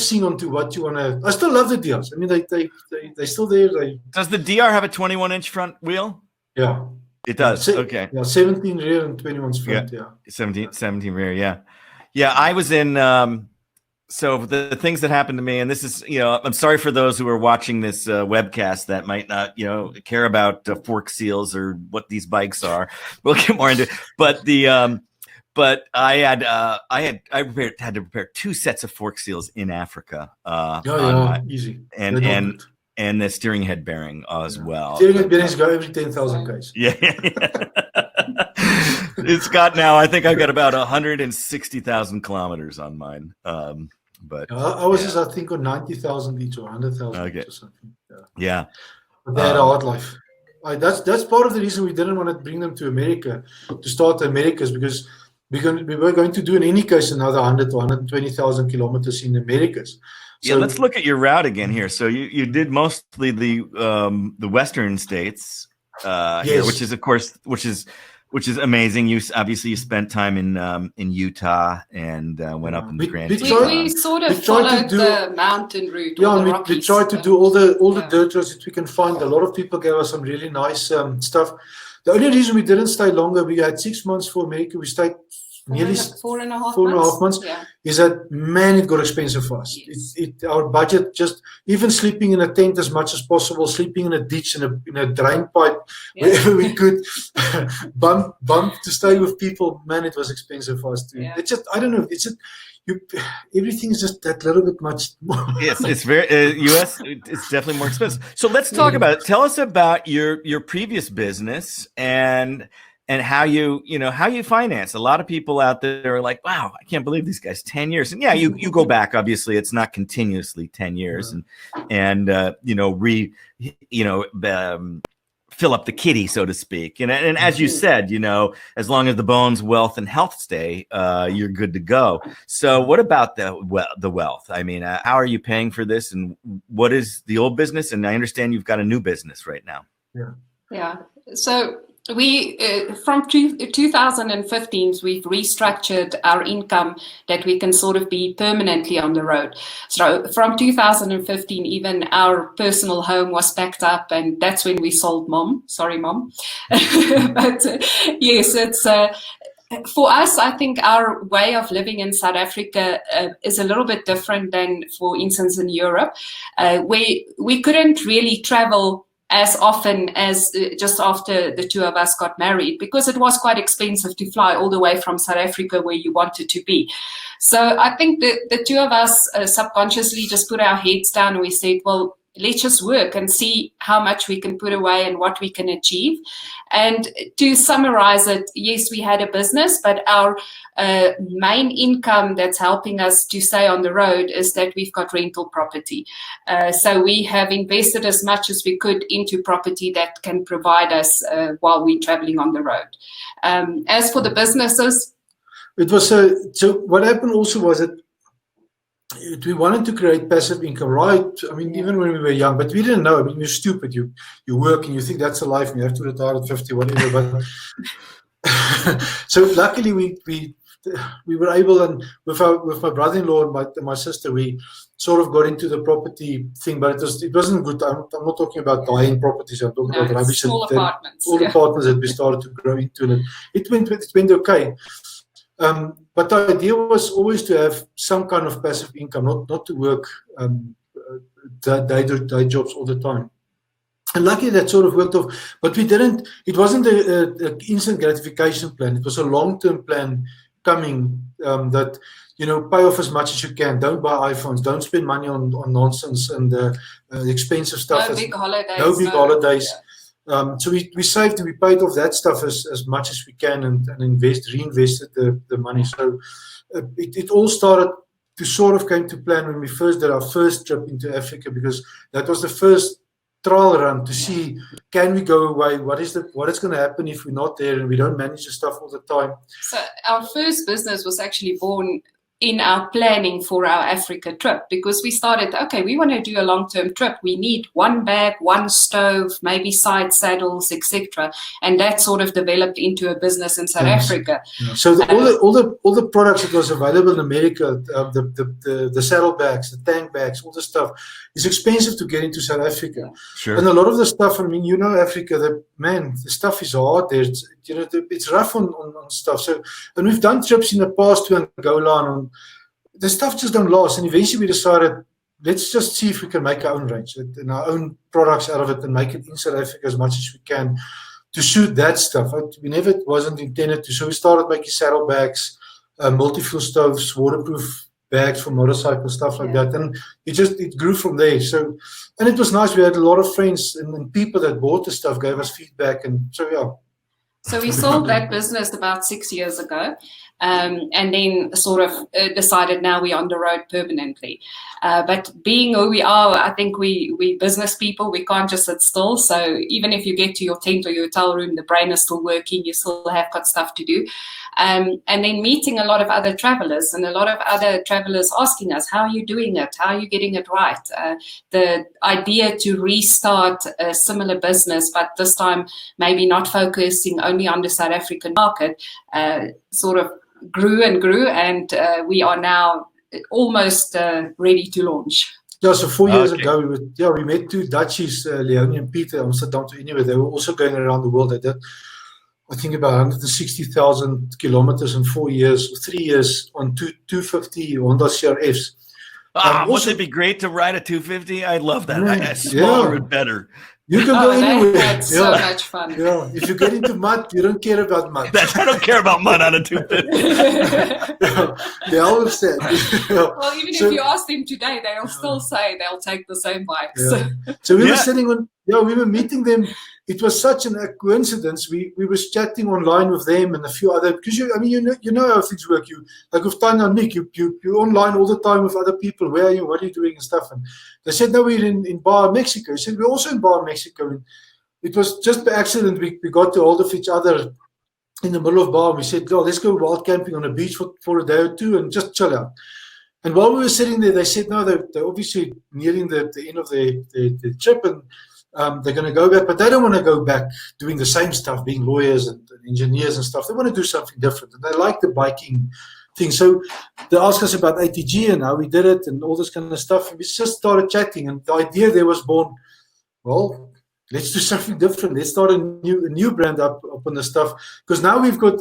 Speaker 2: scene onto what you want to. I still love the DRs. I mean, they're still there.
Speaker 1: Does the DR have a 21-inch front wheel?
Speaker 2: Yeah.
Speaker 1: It does. Okay.
Speaker 2: Yeah, 17 rear and 21 front. Yeah.
Speaker 1: 17 rear. Yeah. Yeah. I was in. So the things that happened to me, and this is, I'm sorry for those who are watching this webcast that might not, care about fork seals or what these bikes are. We'll get more into it. But I had to prepare 2 sets of fork seals in Africa.
Speaker 2: Easy.
Speaker 1: And the steering head bearing as well.
Speaker 2: Steering head bearings go every 10,000 k's.
Speaker 1: Yeah. It's got now, I think I've got about 160,000 kilometers on mine. But
Speaker 2: I was just, I think, on 90,000 each or 100,000 each or something.
Speaker 1: Yeah.
Speaker 2: But they had a hard life. That's part of the reason we didn't want to bring them to America, to start the Americas, because we were going to do in any case another 100 to 120,000 kilometers in the Americas.
Speaker 1: So, let's look at your route again here. So you did mostly the western states, here, which is amazing. You spent time in Utah and went up in the Grand Teton.
Speaker 3: We sort of followed the mountain route.
Speaker 2: Yeah, we tried to do all the dirt roads that we can find. A lot of people gave us some really nice stuff. The only reason we didn't stay longer, we had 6 months for America. We stayed nearly 4.5 months. Yeah. Is that, man, it got expensive for us. Yes. Our budget, just even sleeping in a tent as much as possible, sleeping in a ditch, in a drain pipe, wherever we could, bump to stay with people, man, it was expensive for us too. Yeah. It's just, I don't know, it's just, everything is just that little bit much more.
Speaker 1: Yes, it's very US. It's definitely more expensive. So let's talk about it. Tell us about your previous business and how you finance. A lot of people out there are like, wow, I can't believe these guys 10 years. And yeah, you go back. Obviously, it's not continuously 10 years, and fill up the kitty, so to speak. And as you said, as long as the bones, wealth, and health stay, you're good to go. So what about the wealth? I mean, how are you paying for this, and what is the old business? And I understand you've got a new business right now.
Speaker 3: Yeah. So We from 2015 we've restructured our income that we can sort of be permanently on the road. So from 2015 even our personal home was packed up, and that's when we sold Mom. Sorry, Mom. But yes, it's for us, I think our way of living in South Africa is a little bit different than, for instance, in Europe. We couldn't really travel as often as just after the two of us got married, because it was quite expensive to fly all the way from South Africa where you wanted to be. So I think the two of us subconsciously just put our heads down and we said, well, let's just work and see how much we can put away and what we can achieve. And to summarize it, yes, we had a business, but our main income that's helping us to stay on the road is that we've got rental property. So we have invested as much as we could into property that can provide us while we're traveling on the road. As for the businesses,
Speaker 2: it was so what happened also was that we wanted to create passive income, right? I mean, even when we were young, but we didn't know. I mean, you're stupid. You work and you think that's a life, and you have to retire at 50, whatever. But so luckily we were able, and with my brother-in-law and my sister, we sort of got into the property thing, but it wasn't good. I'm not talking about buying properties. I'm talking about rubbish,
Speaker 3: small apartments.
Speaker 2: All apartments that we started to grow into, and it went okay. But the idea was always to have some kind of passive income, not to work day jobs all the time. And luckily that sort of worked off. But we didn't. It wasn't an instant gratification plan. It was a long-term plan coming that, you know, pay off as much as you can. Don't buy iPhones. Don't spend money on nonsense and expensive stuff.
Speaker 3: No big holidays.
Speaker 2: No big holidays. Yeah. So we saved and we paid off that stuff as much as we can, and reinvested the money. So it all started to sort of came to plan when we first did our first trip into Africa, because that was the first trial run to see, can we go away? What is going to happen if we're not there and we don't manage the stuff all the time?
Speaker 3: So our first business was actually born in our planning for our Africa trip, because we started, okay, we want to do a long-term trip. We need one bag, one stove, maybe side saddles, etc. And that sort of developed into a business in South Africa.
Speaker 2: Yeah. So all the products that was available in America, the saddlebags, the tank bags, all the stuff, is expensive to get into South Africa.
Speaker 1: Sure.
Speaker 2: And a lot of the stuff, I mean, you know, Africa, the stuff is hard there. It's rough on stuff. So, and we've done trips in the past to Angola, and the stuff just don't last. And eventually we decided, let's just see if we can make our own range and our own products out of it, and make it in South Africa as much as we can to suit that stuff. It wasn't intended to. So we started making saddlebags, multi-fuel stoves, waterproof bags for motorcycles, stuff like that. And it grew from there. So, and it was nice. We had a lot of friends and people that bought the stuff, gave us feedback. And so, yeah.
Speaker 3: So we sold that business about 6 years ago, and then sort of decided now we're on the road permanently. But being who we are, I think we business people, we can't just sit still. So even if you get to your tent or your hotel room, the brain is still working, you still have got stuff to do. And then meeting a lot of other travelers, and a lot of other travelers asking us, how are you doing it? How are you getting it right? The idea to restart a similar business, but this time maybe not focusing only on the South African market, sort of grew and grew, and we are now almost ready to launch.
Speaker 2: Yeah, so 4 years ago, we met two Dutchies, Leonie and Peter, Amsterdam to anyway. They were also going around the world. They did, I think, about 160,000 kilometers in 4 years, 3 years on 250 Honda CRFs.
Speaker 1: Wouldn't it be great to ride a 250? I love that. Smaller and better.
Speaker 2: You can go anywhere.
Speaker 3: That's so much fun.
Speaker 2: Yeah, if you get into mud, you don't care about mud.
Speaker 1: I don't care about mud on a 250.
Speaker 2: They always said.
Speaker 3: Well, even if you ask them today, they'll still say they'll take the same bikes.
Speaker 2: Yeah. So we were sitting on, we were meeting them. It was such a coincidence. We were chatting online with them and a few other, because you know how things work. You, like with Tanya and Nick, you're online all the time with other people. Where are you? What are you doing and stuff? And they said, no, we're in Bar, Mexico. I said, we're also in Bar, Mexico. And it was just by accident we got to hold of each other in the middle of Bar. We said, let's go wild camping on a beach for a day or two and just chill out. And while we were sitting there, they said, no, they're obviously nearing the end of the trip, and They're going to go back, but they don't want to go back doing the same stuff, being lawyers and engineers and stuff. They want to do something different, and they like the biking thing. So they asked us about ATG and how we did it and all this kind of stuff. And we just started chatting, and the idea there was born, well, let's do something different. Let's start a new brand up on the stuff, because now we've got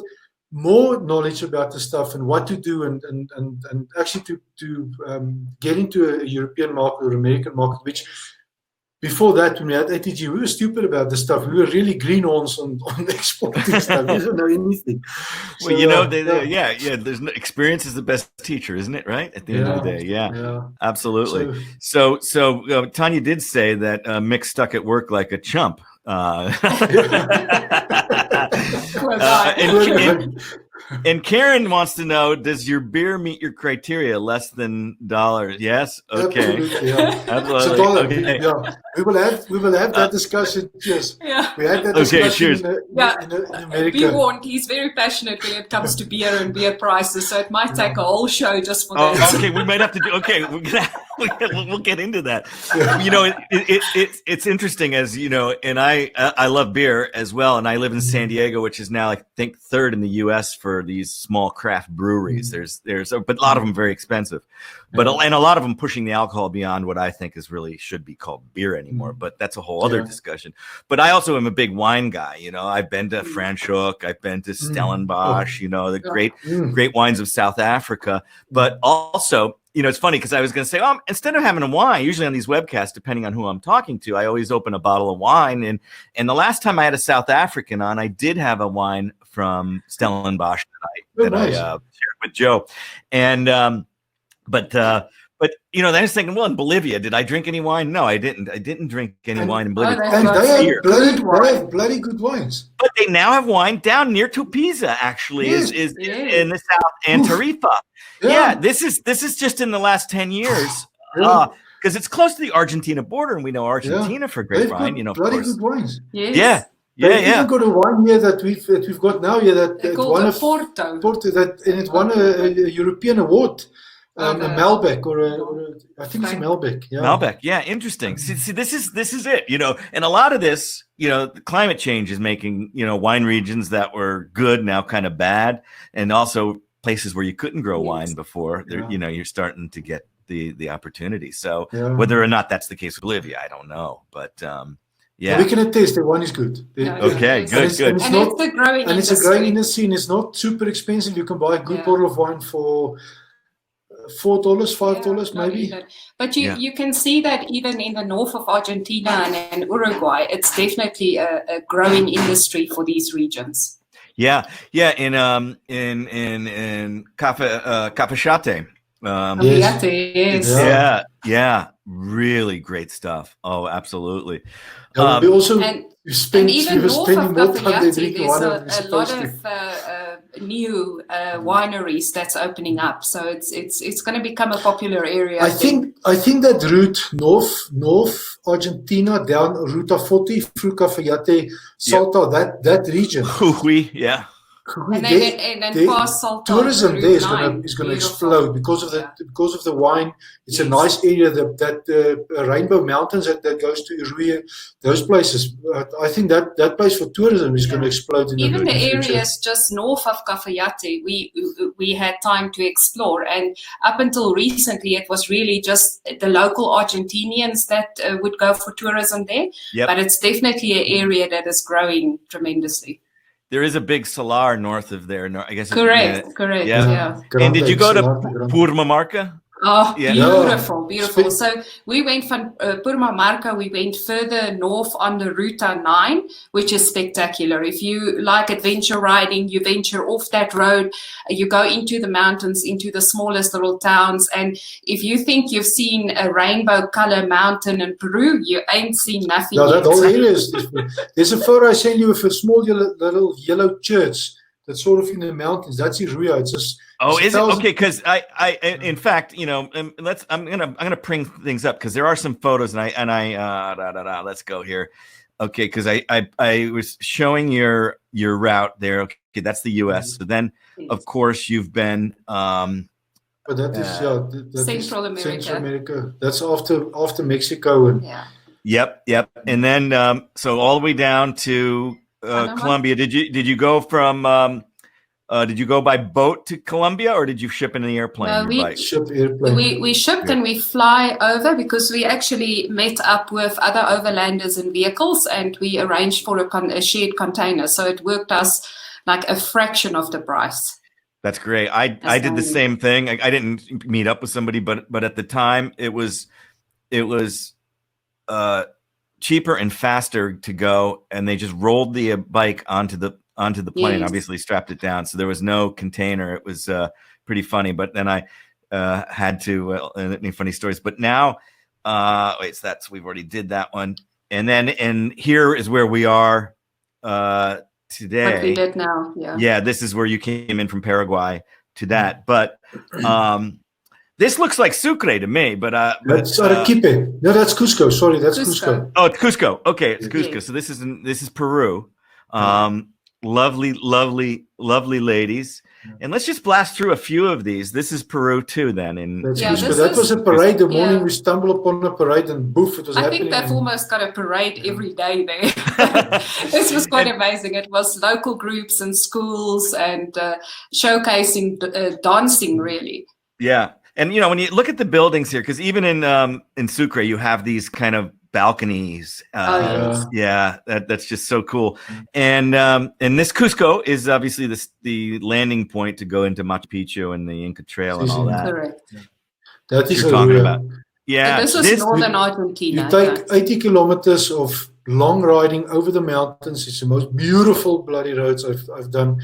Speaker 2: more knowledge about the stuff and what to do, and actually to get into a European market or American market, which before that, when we had ATG, we were stupid about this stuff. We were really greenhorns on exporting stuff. We didn't know anything.
Speaker 1: Well,
Speaker 2: so,
Speaker 1: there's experience is the best teacher, isn't it? Right at the end of the day, absolutely. So Tanya did say that Mick stuck at work like a chump. And Karen wants to know, does your beer meet your criteria? Less than $? Yes. Okay.
Speaker 2: Absolutely, yeah.
Speaker 1: Absolutely. Okay.
Speaker 2: Yeah. We will have that discussion. Cheers.
Speaker 3: Yeah.
Speaker 2: We had that discussion
Speaker 1: cheers.
Speaker 2: in America.
Speaker 3: Be warned, he's very passionate when it comes to beer and beer prices, so it might take a whole show just for that.
Speaker 1: Okay, we might have to do. Okay, we'll get into that. You know, it's interesting, as you know, and I love beer as well, and I live in San Diego, which is now I think third in the U.S. for these small craft breweries. There's but a lot of them very expensive, and a lot of them pushing the alcohol beyond what I think is really should be called beer anymore. But that's a whole other discussion. But I also am a big wine guy. You know, I've been to Franschhoek, I've been to Stellenbosch. You know, the great wines of South Africa. But also, you know, it's funny because I was going to say, instead of having a wine, usually on these webcasts, depending on who I'm talking to, I always open a bottle of wine. And the last time I had a South African on, I did have a wine from Stellenbosch that I shared with Joe. And but you know, then I was thinking, well, in Bolivia, did I drink any wine? No, I didn't. I didn't drink any wine in Bolivia.
Speaker 2: And they have bloody good wines.
Speaker 1: But they now have wine down near Tupiza, actually, is in the south, and Tarifa. Yeah, this is just in the last 10 years. Because it's close to the Argentina border, and we know Argentina for great wine. You know,
Speaker 2: bloody
Speaker 1: of course.
Speaker 2: good wines.
Speaker 3: Yes.
Speaker 2: They've even got a wine here that we've got now here that
Speaker 3: They're
Speaker 2: it
Speaker 3: called
Speaker 2: won
Speaker 3: a Porto.
Speaker 2: And it won a European award. A Malbec or I think it's a Malbec. Yeah.
Speaker 1: Malbec, yeah, interesting. See, this is it, you know, and a lot of this, you know, the climate change is making, you know, wine regions that were good now kind of bad, and also places where you couldn't grow wine before. You know, you're starting to get the opportunity. So whether or not that's the case with Bolivia, I don't know, but yeah,
Speaker 2: we can attest the wine is good.
Speaker 1: Okay, good.
Speaker 3: And it's a growing industry.
Speaker 2: It's a growing industry, and it's not super expensive. You can buy a good bottle of wine for $4, $5 maybe.
Speaker 3: But you can see that even in the north of Argentina and Uruguay, it's definitely a growing industry for these regions.
Speaker 1: Yeah. In Cafayate.
Speaker 3: Yes.
Speaker 1: Yeah, really great stuff. Oh, absolutely.
Speaker 2: We also
Speaker 3: and even north of Cafayate, there's a lot of new wineries that's opening up. So it's going to become a popular area.
Speaker 2: I think that route north Argentina down Ruta 40 through Cafayate, Salta, that region.
Speaker 3: And then past Salta,
Speaker 2: tourism there is going to explode because of the wine. It's a nice area. That Rainbow Mountains that goes to Uruguay, those places. I think that place for tourism is going to explode.
Speaker 3: Even the areas just north of Cafayate, we had time to explore, and up until recently, it was really just the local Argentinians that would go for tourism there. But it's definitely an area that is growing tremendously.
Speaker 1: There is a big salar north of there. I guess.
Speaker 3: Correct. Yeah.
Speaker 1: And did you go to Purmamarca?
Speaker 3: Oh, beautiful. So we went from Purmamarca, we went further north on the Ruta 9, which is spectacular. If you like adventure riding, you venture off that road, you go into the mountains, into the smallest little towns, and if you think you've seen a rainbow color mountain in Peru, you ain't seen nothing yet.
Speaker 2: That whole area is there's a photo I sent you of a small little yellow church that's sort of in the mountains. That's Iruya. It's just
Speaker 1: is it okay? Because I in fact, you know, I'm gonna bring things up because there are some photos, and I let's go here. Okay, because I was showing your route there. Okay, that's the U.S. So then, of course, you've been.
Speaker 2: But that is
Speaker 3: Central America.
Speaker 2: Central America. That's after Mexico and.
Speaker 3: Yeah.
Speaker 1: Yep. And then so all the way down to Colombia. Did you go from? Did you go by boat to Colombia, or did you ship in the airplane?
Speaker 3: No, we shipped and we fly over because we actually met up with other overlanders and vehicles, and we arranged for a shared container. So it worked us like a fraction of the price.
Speaker 1: That's great. I did the same thing. I didn't meet up with somebody, but at the time it was cheaper and faster to go, and they just rolled the bike onto the plane.
Speaker 3: Yes.
Speaker 1: Obviously strapped it down, so there was no container. It was pretty funny. But then I had to any funny stories. But now, we've already did that one, and here is where we are today.
Speaker 3: What we did now,
Speaker 1: yeah. This is where you came in from Paraguay to that, but this looks like Sucre to me. But
Speaker 2: that's Arequipe. No, that's Cusco. Sorry, that's Cusco.
Speaker 1: Oh, it's Cusco. Okay, it's Cusco. Yes. So this is Peru. Lovely ladies. And let's just blast through a few of these. This is Peru too, then.
Speaker 2: That was a parade. The morning we stumbled upon a parade, and boof, it was happening.
Speaker 3: I think they've almost got a parade every day there. This was quite amazing. It was local groups and schools and showcasing dancing, really.
Speaker 1: Yeah. And, when you look at the buildings here, because even in Sucre, you have these kind of balconies. That's just so cool. And this Cusco is obviously the landing point to go into Machu Picchu and the Inca Trail and all that.
Speaker 3: Correct.
Speaker 2: That is
Speaker 1: you're talking about. Yeah.
Speaker 3: This was northern Argentina.
Speaker 2: You take 80 kilometers of long riding over the mountains. It's the most beautiful bloody roads I've done.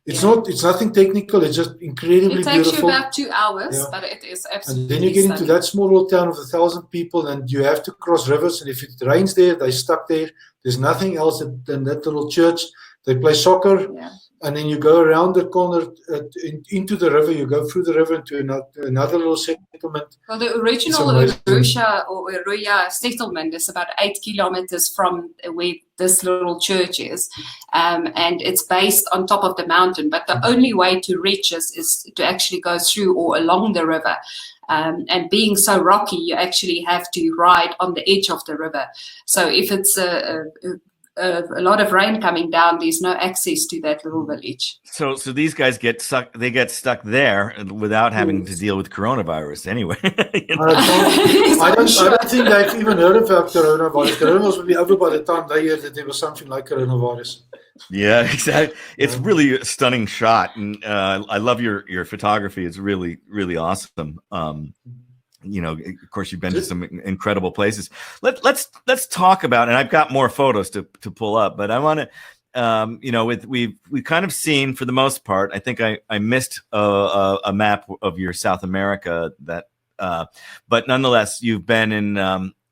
Speaker 2: It's nothing technical. It's just incredibly beautiful.
Speaker 3: It takes you about 2 hours, but it is absolutely
Speaker 2: And then you get into that small little town of 1,000 people, and you have to cross rivers. And if it rains there, they're stuck there. There's nothing else than that little church. They play soccer, and then you go around the corner into the river. You go through the river into another little settlement.
Speaker 3: Well, the original Uruya settlement is about 8 kilometers from where this little church is, and it's based on top of the mountain. But the only way to reach us is to actually go through or along the river. And being so rocky, you actually have to ride on the edge of the river. So if it's a lot of rain coming down, there's no access to that little village.
Speaker 1: So these guys get stuck. They get stuck there without having to deal with coronavirus anyway.
Speaker 2: I don't think they've even heard about coronavirus. Coronavirus will be over by the time they hear that there was something like coronavirus.
Speaker 1: Yeah, exactly. It's really a stunning shot, and I love your photography. It's really, really awesome. Of course, you've been to some incredible places. Let's talk about, and I've got more photos to pull up, but I want to, we've kind of seen for the most part. I think I missed a map of your South America but nonetheless, you've been in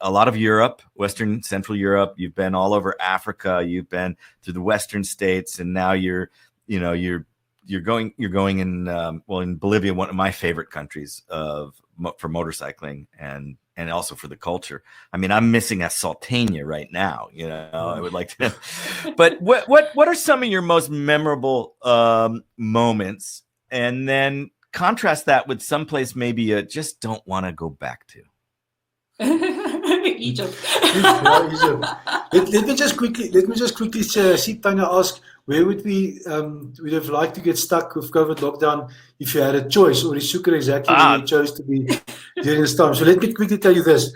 Speaker 1: a lot of Europe, Western Central Europe. You've been all over Africa. You've been through the Western states, and now you're going in in Bolivia, one of my favorite countries for motorcycling and also for the culture. I mean, I'm missing a Saltania right now. I would like to. But what are some of your most memorable moments? And then contrast that with someplace maybe you just don't want to go back to.
Speaker 3: Egypt.
Speaker 2: Egypt. Let me just quickly see Tanya ask, where would we have liked to get stuck with COVID lockdown if you had a choice, or is Sucre exactly where you chose to be during this time? So let me quickly tell you this.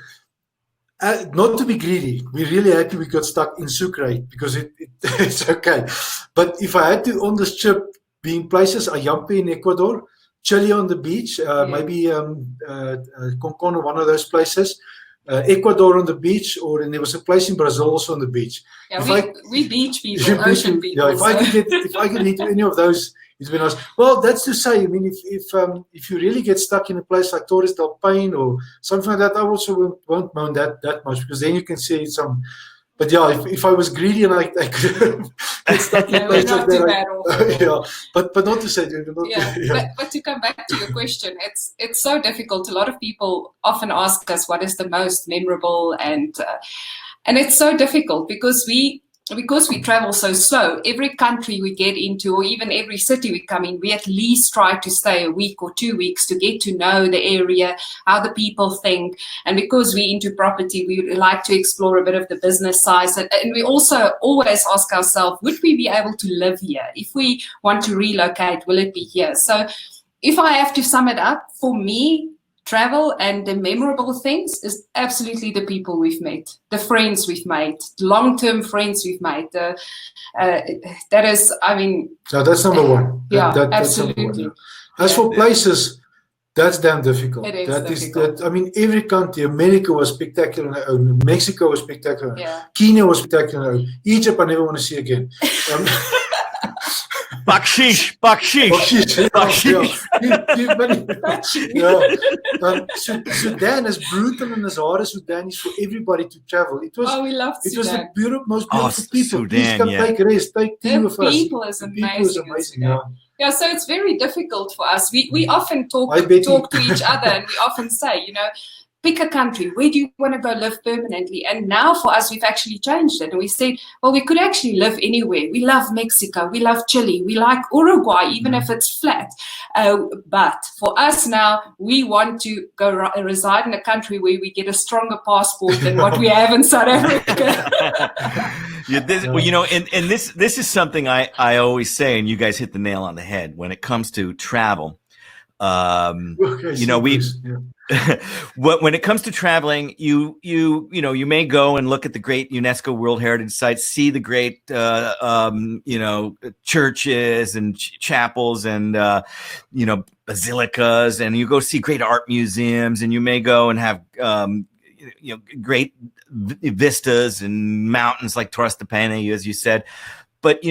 Speaker 2: Not to be greedy, we're really happy we got stuck in Sucre because it's okay. But if I had to on this trip be in places, Ayampe in Ecuador, Chile on the beach, maybe Concon or one of those places, Ecuador on the beach, and there was a place in Brazil also on the beach.
Speaker 3: Yeah, we beach people, ocean people.
Speaker 2: Yeah, if I could eat any of those, it's been nice. Well, that's to say, I mean, if you really get stuck in a place like Torres del Paine or something like that, I also won't mind that much, because then you can see some. But yeah, if I was greedy and I could get stuck in a place like that, but not to say,
Speaker 3: But to come back to your question, it's so difficult. A lot of people often ask us what is the most memorable, and it's so difficult because we because we travel so slow, every country we get into, or even every city we come in, we at least try to stay a week or 2 weeks to get to know the area, how the people think. And because we're into property, we like to explore a bit of the business side. And we also always ask ourselves, would we be able to live here? If we want to relocate, will it be here? So if I have to sum it up, for me, travel and the memorable things is absolutely the people we've met, the friends we've made, long-term friends we've made. That is, I mean...
Speaker 2: So that's number one.
Speaker 3: Yeah,
Speaker 2: that's
Speaker 3: absolutely.
Speaker 2: Number one. As for places, that's damn difficult.
Speaker 3: It is difficult.
Speaker 2: I mean, every country, America was spectacular on their own. Mexico was spectacular.
Speaker 3: Yeah.
Speaker 2: Kenya was spectacular on their own. Egypt, I never want to see again.
Speaker 1: Bakshish.
Speaker 2: Sudan, as brutal and as hard as Sudan is for everybody to travel. It was.
Speaker 3: We loved
Speaker 2: It was
Speaker 3: Sudan.
Speaker 2: the most beautiful people.
Speaker 1: Sudan,
Speaker 2: Please come take rest. Take tea with us.
Speaker 3: People is amazing.
Speaker 2: Yeah.
Speaker 3: Yeah, so it's very difficult for us. We often talk
Speaker 2: I bet you-
Speaker 3: to each other, and we often say, pick a country. Where do you want to go live permanently? And now for us, we've actually changed it. And we said, well, we could actually live anywhere. We love Mexico. We love Chile. We like Uruguay, even if it's flat. But for us now, we want to go reside in a country where we get a stronger passport than what we have in South Africa.
Speaker 1: And this is something I always say, and you guys hit the nail on the head when it comes to travel. When it comes to traveling, you may go and look at the great UNESCO World Heritage Sites, see the great churches and chapels and basilicas, and you go see great art museums, and you may go and have great vistas and mountains like Torres de Paine, as you said. But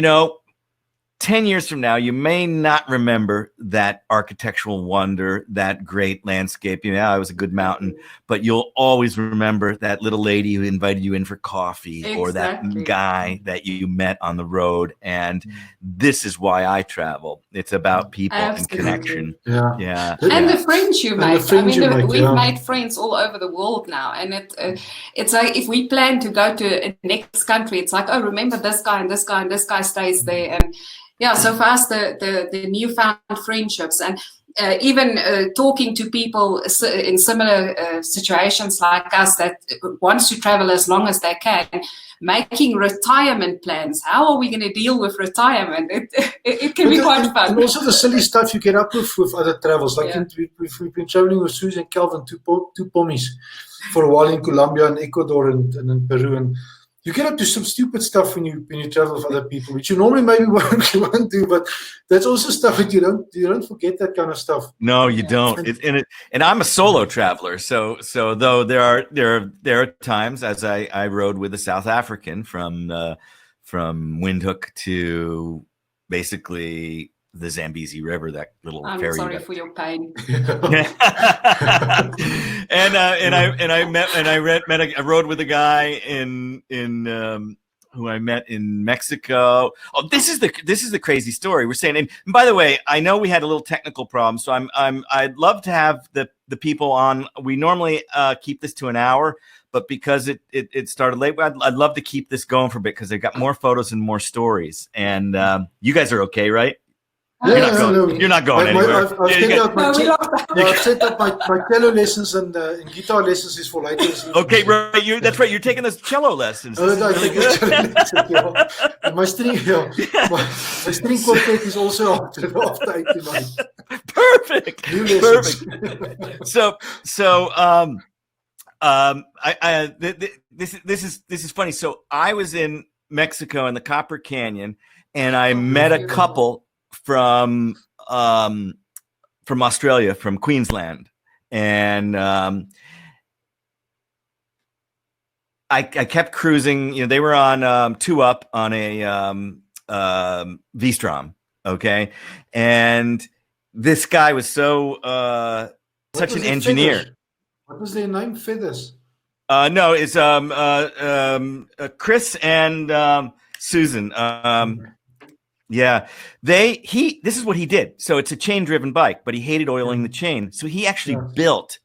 Speaker 1: 10 years from now, you may not remember that architectural wonder, that great landscape. It was a good mountain, but you'll always remember that little lady who invited you in for coffee, or that guy that you met on the road. And this is why I travel. It's about people and connection. Yeah.
Speaker 3: And the friends you make. We've made friends all over the world now. And it's like, if we plan to go to a next country, it's like, oh, remember this guy and this guy and this guy stays there. And yeah, so for us, the newfound friendships, and even talking to people in similar situations like us that wants to travel as long as they can, making retirement plans. How are we going to deal with retirement? It can be quite fun.
Speaker 2: And also the silly stuff you get up with other travels. Like we've been traveling with Susan and Calvin, two pommies, for a while in Colombia and Ecuador and in Peru. And you get up to some stupid stuff when you travel with other people, which you normally maybe won't do, but that's also stuff that you don't forget that kind of stuff.
Speaker 1: No, you don't. And I'm a solo traveler, so though there are times, as I rode with a South African from Windhoek to basically the Zambezi River, that little ferry.
Speaker 3: I'm sorry for your pain.
Speaker 1: I rode with a guy who I met in Mexico. Oh, this is the crazy story we're saying. And by the way, I know we had a little technical problem, so I'd love to have the people on. We normally keep this to an hour, but because it started late, I'd love to keep this going for a bit because they've got more photos and more stories. And you guys are okay, right? You're not going anywhere.
Speaker 2: I've set up my cello lessons and guitar lessons is for later.
Speaker 1: Okay, right. That's right. You're taking those cello lessons.
Speaker 2: I take cello lessons. And my string quartet is also after 89.
Speaker 1: Perfect. This is funny. So I was in Mexico in the Copper Canyon, and I met a couple from Australia, from Queensland, and I kept cruising. They were on 2 Up on a V-Strom, okay, and this guy was so such an engineer.
Speaker 2: Feathers? What was their name? Feathers?
Speaker 1: No, it's Chris and Susan. Yeah, this is what he did. So it's a chain driven bike, but he hated oiling the chain. So he actually built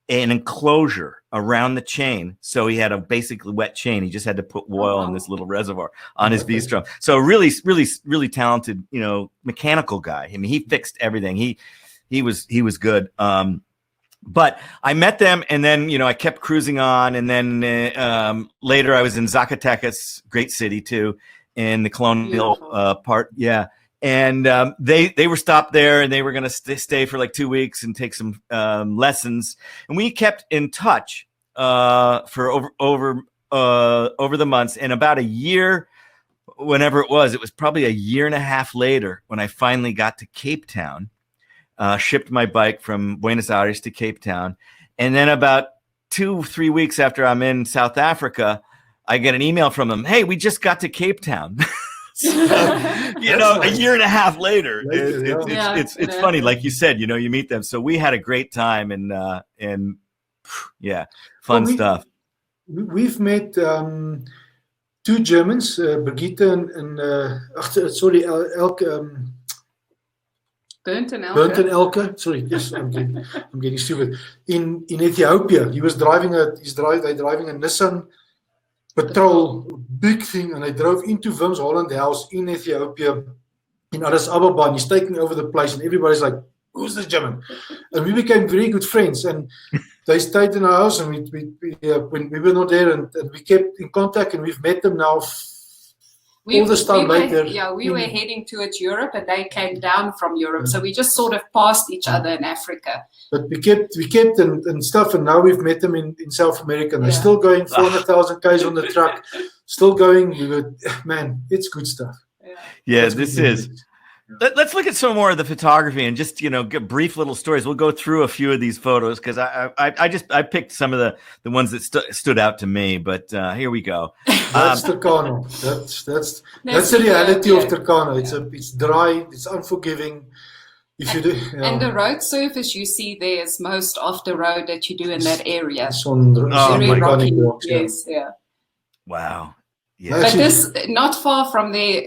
Speaker 1: an enclosure around the chain. So he had a basically wet chain. He just had to put oil in this little reservoir on his V-strum. So really, really, really talented, you know, mechanical guy. I mean, he fixed everything. He was good. But I met them, and then, you know, I kept cruising on, and then later I was in Zacatecas, great city too, in the colonial part. Yeah. And they were stopped there, and they were going to stay for like 2 weeks and take some lessons. And we kept in touch for over the months. And about a year, whenever it was probably a year and a half later when I finally got to Cape Town, shipped my bike from Buenos Aires to Cape Town. And then about 2-3 weeks after I'm in South Africa, I get an email from them. Hey, we just got to Cape Town. So, you know, a year and a half later, it's funny. Like you said, you know, you meet them. So we had a great time, and yeah, fun stuff.
Speaker 2: We've met 2 Germans, Brigitte and Elke.
Speaker 3: Burnt and
Speaker 2: Elke. Sorry, yes, I'm getting stupid. In Ethiopia, he was driving they're driving a Nissan Patrol, big thing, and they drove into Wim's Holland house in Ethiopia, in Addis Ababa, and he's taking over the place, and everybody's like, who's this German? And we became very good friends, and they stayed in our house, and when we were not there, and we kept in contact, and we've met them now all this time later.
Speaker 3: Yeah, we were heading towards Europe, and they came down from Europe, so we just sort of passed each other in Africa.
Speaker 2: But we kept and stuff, and now we've met them in South America, and they're still going 400,000 k's on the truck, still going. Man, it's good stuff.
Speaker 1: Yeah, this is. Let's look at some more of the photography and just, you know, get brief little stories. We'll go through a few of these photos because I picked some of the ones that stood out to me. But here we go.
Speaker 2: That's Turkana. That's the reality of Turkana. It's dry. It's unforgiving. If you do,
Speaker 3: and the road surface you see there is most of the road that you do in that area.
Speaker 2: It's on
Speaker 3: very rocky.
Speaker 2: Rocks,
Speaker 3: yes, yeah.
Speaker 1: Wow. Yeah.
Speaker 3: But this, not far from there,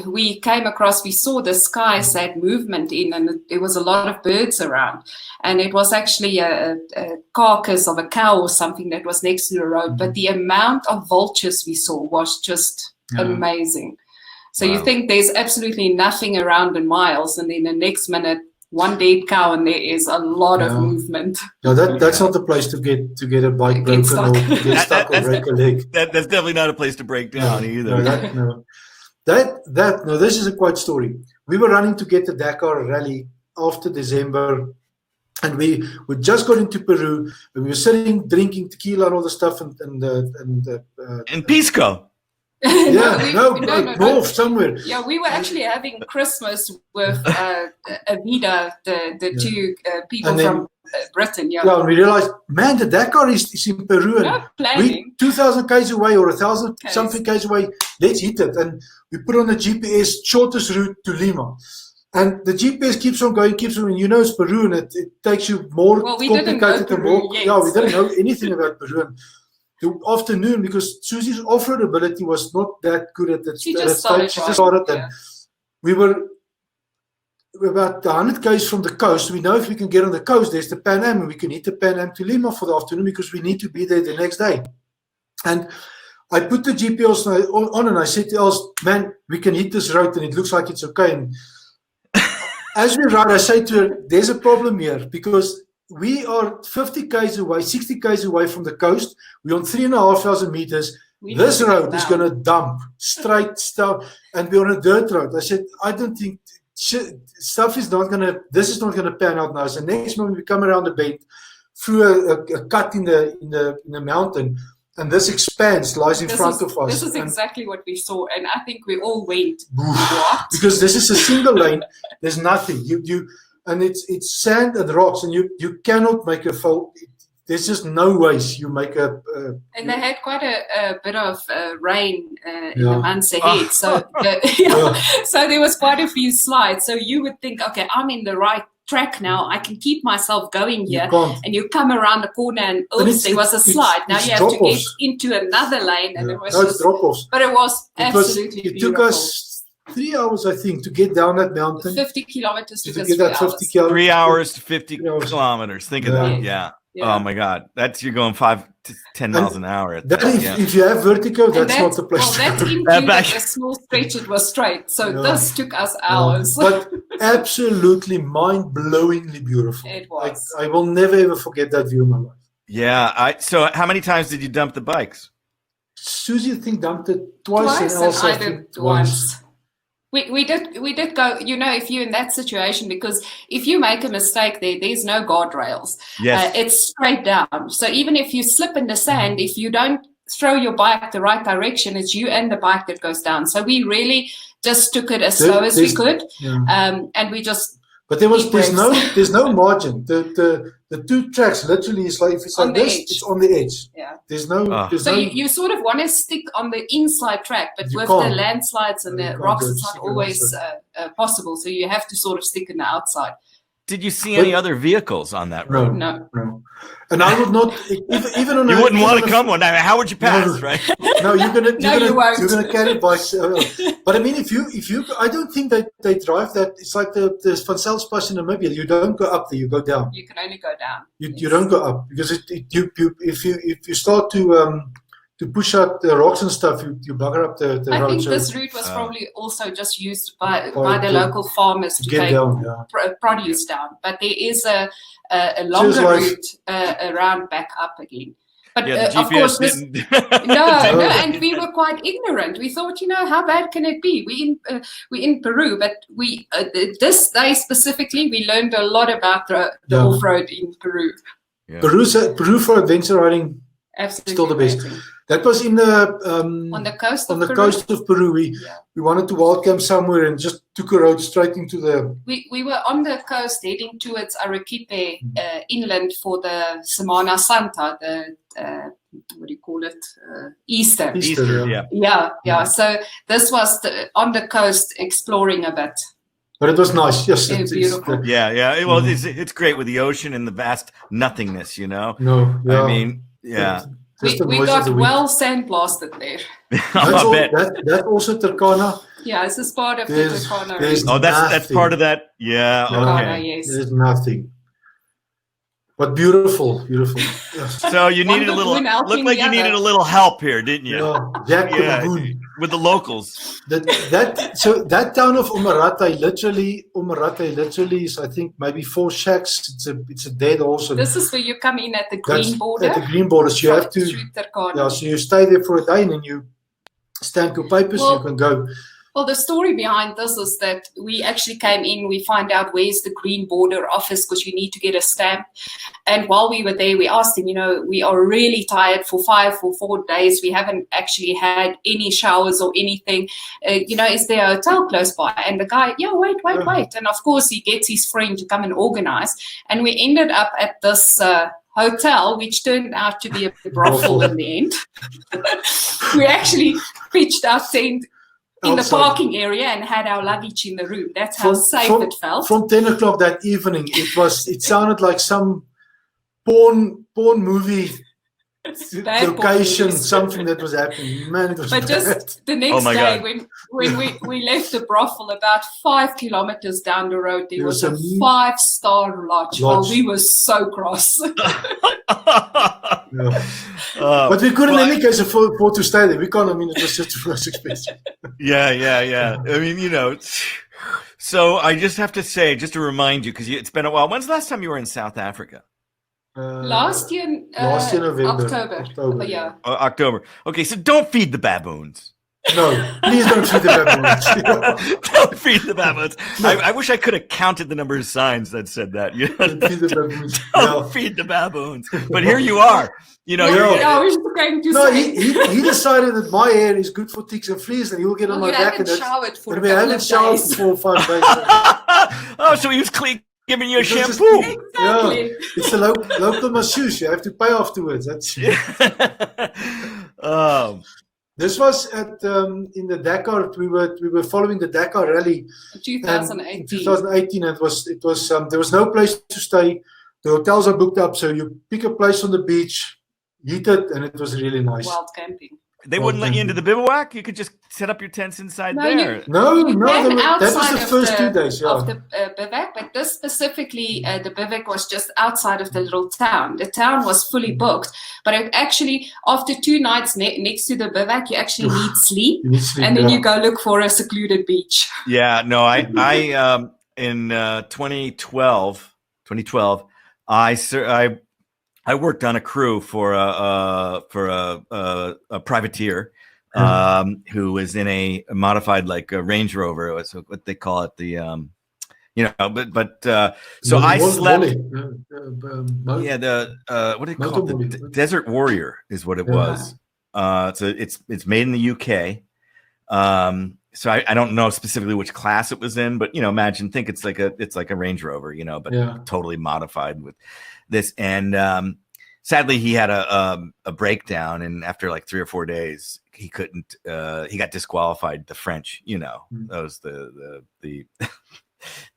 Speaker 3: we saw the skies had movement in, and there was a lot of birds around. And it was actually a carcass of a cow or something that was next to the road. But the amount of vultures we saw was just amazing. So you think there's absolutely nothing around in miles, and then the next minute, one dead cow, and there is a lot of movement.
Speaker 2: No, that's not the place to get a bike broken or get stuck or break a leg.
Speaker 1: That's definitely not a place to break down either.
Speaker 2: No, this is a quite story. We were running to get the Dakar rally after December, and we just got into Peru, and we were sitting drinking tequila and all the stuff,
Speaker 1: in Pisco.
Speaker 2: North somewhere.
Speaker 3: Yeah, we were actually having Christmas with Avida, the two people from Britain. Yeah,
Speaker 2: and we realized, man, the Dakar is in Peru, and we 2,000 k's away or 1,000 something k's away. Let's hit it, and we put on the GPS shortest route to Lima. And the GPS keeps on going, and you know it's Peru, and it takes you more complicated and more.
Speaker 3: Yet.
Speaker 2: Yeah, we didn't know anything about Peru. And the afternoon, because Susie's off-road ability was not that good at that stage. She just started, and we were about 100 k's from the coast. We know if we can get on the coast, there's the Pan Am, and we can hit the Pan Am to Lima for the afternoon because we need to be there the next day. And I put the GPS on, and I said to Els, man, we can hit this road, and it looks like it's okay. And as we ride, I say to her, there's a problem here because we are 50 k's away, 60 k's away from the coast. We're on 3,500 meters. This road is going to dump straight stuff, and we're on a dirt road. I said, I don't think stuff is not going to. This is not going to pan out now. So next moment we come around the bend through a cut in the mountain, and this expanse lies in front of us.
Speaker 3: This is exactly what we saw, and I think we all went, what?
Speaker 2: Because this is a single lane. There's nothing. And it's sand and rocks, and you cannot make a fall. There's just no ways you make a.
Speaker 3: And they had quite a bit of rain in the months ahead, so so there was quite a few slides. So you would think, okay, I'm in the right track now. I can keep myself going here. And you come around the corner, and there was a slide. Now you have to get into another lane, and it was just
Speaker 2: drop-offs.
Speaker 3: But it was absolutely
Speaker 2: beautiful. It took us 3 hours, I think, to get down that mountain.
Speaker 3: 50 kilometers to
Speaker 2: get that 50 kilometers.
Speaker 1: 3 hours to 50 kilometers. Think of that. Yeah.
Speaker 3: Yeah.
Speaker 1: Oh my God, you're going 5 to 10 miles an hour. At
Speaker 2: That
Speaker 1: that,
Speaker 2: if you have vertigo,
Speaker 3: And
Speaker 2: that's not the place
Speaker 3: well,
Speaker 2: to
Speaker 3: that
Speaker 2: go.
Speaker 3: included a small stretch. It was straight, so
Speaker 2: Yeah.
Speaker 3: this took us hours.
Speaker 2: But absolutely mind-blowingly beautiful.
Speaker 3: It was.
Speaker 2: I will never ever forget that view in my life.
Speaker 1: yeah. So how many times did you dump the bikes?
Speaker 2: Susie, I think, dumped it twice
Speaker 3: Twice,
Speaker 2: and Elsa,
Speaker 3: and
Speaker 2: I
Speaker 3: I
Speaker 2: think,
Speaker 3: did once. We did go, if you're in that situation, because if you make a mistake there's no guardrails.
Speaker 1: Yes.
Speaker 3: It's straight down. So even if you slip in the sand, if you don't throw your bike the right direction, it's you and the bike that goes down. So we really just took it as slow as we could.
Speaker 2: Yeah.
Speaker 3: And we just
Speaker 2: But there's no margin. The two tracks literally is like, if it's
Speaker 3: On
Speaker 2: like
Speaker 3: the
Speaker 2: this,
Speaker 3: edge.
Speaker 2: it's on the edge.
Speaker 3: Yeah.
Speaker 2: There's no.
Speaker 3: So you sort of want to stick on the inside track, but
Speaker 2: You
Speaker 3: with
Speaker 2: can't.
Speaker 3: the landslides and
Speaker 2: You
Speaker 3: the
Speaker 2: can't
Speaker 3: rocks,
Speaker 2: go
Speaker 3: it's
Speaker 2: stick
Speaker 3: not
Speaker 2: on the
Speaker 3: always possible. So you have to sort of stick in the outside.
Speaker 1: Did you see any other vehicles on that road?
Speaker 3: No.
Speaker 2: And I would not even on.
Speaker 1: You wouldn't want to come one. How would you pass, right?
Speaker 2: No, you're gonna
Speaker 3: you won't.
Speaker 2: You're gonna carry bikes. But I mean, if you, I don't think that they drive that. It's like the Van Zelspas in Namibia. You don't go up there. You go down.
Speaker 3: You can only go down.
Speaker 2: You don't go up because if you start to push out the rocks and stuff, you bugger up the road.
Speaker 3: I think
Speaker 2: So
Speaker 3: this route was probably also just used by the local farmers to
Speaker 2: get
Speaker 3: take
Speaker 2: down, yeah.
Speaker 3: produce down. But there is a longer route around back up again. But
Speaker 1: Yeah, the
Speaker 3: of
Speaker 1: GPS
Speaker 3: course,
Speaker 1: didn't.
Speaker 3: no, and we were quite ignorant. We thought, how bad can it be? We in Peru, but we this day specifically, we learned a lot about the off-road in Peru.
Speaker 1: Yeah.
Speaker 2: Peru for adventure riding,
Speaker 3: Absolutely
Speaker 2: still the best.
Speaker 3: amazing.
Speaker 2: That was in the
Speaker 3: On the coast
Speaker 2: on
Speaker 3: of
Speaker 2: the
Speaker 3: Peru.
Speaker 2: coast of Peru. We wanted to wild camp somewhere and just took a road straight into the.
Speaker 3: We were on the coast heading towards Arequipe inland for the Semana Santa, the what do you call it? Easter.
Speaker 1: Easter,
Speaker 3: Yeah. So this was on the coast exploring a bit.
Speaker 2: But it was nice. Yes,
Speaker 3: It's beautiful.
Speaker 1: Yeah. Well, it's great with the ocean and the vast nothingness,
Speaker 2: No,
Speaker 1: I mean, yeah.
Speaker 3: We got well sandblasted there.
Speaker 1: I bet.
Speaker 2: That's also Turkana.
Speaker 3: Yeah, it's a part of the Turkana.
Speaker 1: Oh, that's part of that. Yeah.
Speaker 3: Turkana,
Speaker 1: Okay.
Speaker 3: yes.
Speaker 2: There's nothing. But beautiful. Yes.
Speaker 1: So you needed a little. Looked like you needed a little help here, didn't you?
Speaker 2: Jack the Baboon.
Speaker 1: With the locals.
Speaker 2: That town of Umarate literally is, I think, maybe 4 shacks. It's a dead horse.
Speaker 3: This is where you come in at the green border.
Speaker 2: At the green border, so you have to. So you stay there for a day and then you stamp your papers and you can go.
Speaker 3: Well, the story behind this is that we actually came in, we find out where's the green border office because you need to get a stamp. And while we were there, we asked him, we are really tired for 4 days. We haven't actually had any showers or anything. Is there a hotel close by? And the guy, wait. And of course, he gets his friend to come and organize. And we ended up at this hotel, which turned out to be a brothel in the end. We actually pitched our tent in the parking area and had our luggage in the room. That's how safe it felt.
Speaker 2: From 10 o'clock that evening, it sounded like some porn movie location, something that was happening. Man, it was bad.
Speaker 3: Just the next day, when we left the brothel, about 5 kilometers down the road, there was a 5-star lodge. Well, we were so cross.
Speaker 2: But we couldn't, in any case, afford to stay there. We can't. I mean, it was just too much expensive.
Speaker 1: Yeah. I mean, So I just have to say, just to remind you, because it's been a while. When's the last time you were in South Africa?
Speaker 3: Last year,
Speaker 2: November.
Speaker 3: October. Yeah.
Speaker 1: October. Okay, so don't feed the baboons.
Speaker 2: No, please don't feed the baboons.
Speaker 1: Don't feed the baboons. I wish I could have counted the number of signs that said that.
Speaker 2: Don't feed the baboons.
Speaker 1: Don't feed the baboons. But here you are.
Speaker 3: I was going to say.
Speaker 2: He decided that my hair is good for ticks and fleas, and he will get on my back. And we haven't showered for 4 or 5 days.
Speaker 1: Oh, so he was giving you a shampoo.
Speaker 3: Exactly.
Speaker 2: Yeah, it's a local masseuse. You have to pay afterwards. That's. This was at in the Dakar. We were following the Dakar rally.
Speaker 3: 2018.
Speaker 2: In 2018, it was there was no place to stay. The hotels are booked up, so you pick a place on the beach, heat it, and it was really nice.
Speaker 3: Wild camping.
Speaker 1: They wouldn't let you into the bivouac? You could just set up your tents inside
Speaker 3: No,
Speaker 1: there.
Speaker 2: No,
Speaker 3: You
Speaker 2: no,
Speaker 3: came
Speaker 2: that was
Speaker 3: outside
Speaker 2: the
Speaker 3: of
Speaker 2: first 2 days.
Speaker 3: of
Speaker 2: Yeah,
Speaker 3: the bivouac, but this specifically, the bivouac was just outside of the little town. The town was fully booked, but it actually, after 2 nights next to the bivouac, you actually need sleep,
Speaker 2: you need sleep,
Speaker 3: and then
Speaker 2: yeah.
Speaker 3: you go look for a secluded beach.
Speaker 1: Yeah, no, I in 2012, I worked on a crew for a privateer who was in a modified like a Range Rover. It was what they call it, the so I slept. Yeah, the what do they call it? The Desert Warrior is what it was. So it's made in the UK. So I don't know specifically which class it was in, but think it's like a Range Rover, but totally modified with this. And sadly, he had a breakdown, and after like 3 or 4 days, he couldn't. He got disqualified. The French, that was the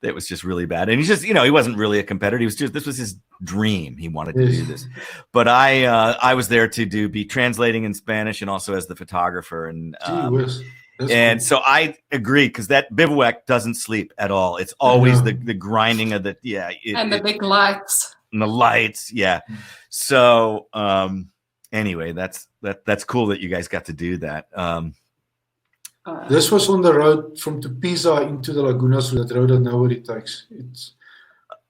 Speaker 1: that was just really bad. And he's just, he wasn't really a competitor. This was his dream. He wanted to do this. But I was there to be translating in Spanish and also as the photographer. And
Speaker 2: cool.
Speaker 1: So I agree, because that bivouac doesn't sleep at all. It's always the grinding of the
Speaker 3: the big lights.
Speaker 1: And the lights, yeah. So anyway, that's cool that you guys got to do that.
Speaker 2: This was on the road from Tupiza into the Lagunas, that road that nobody takes.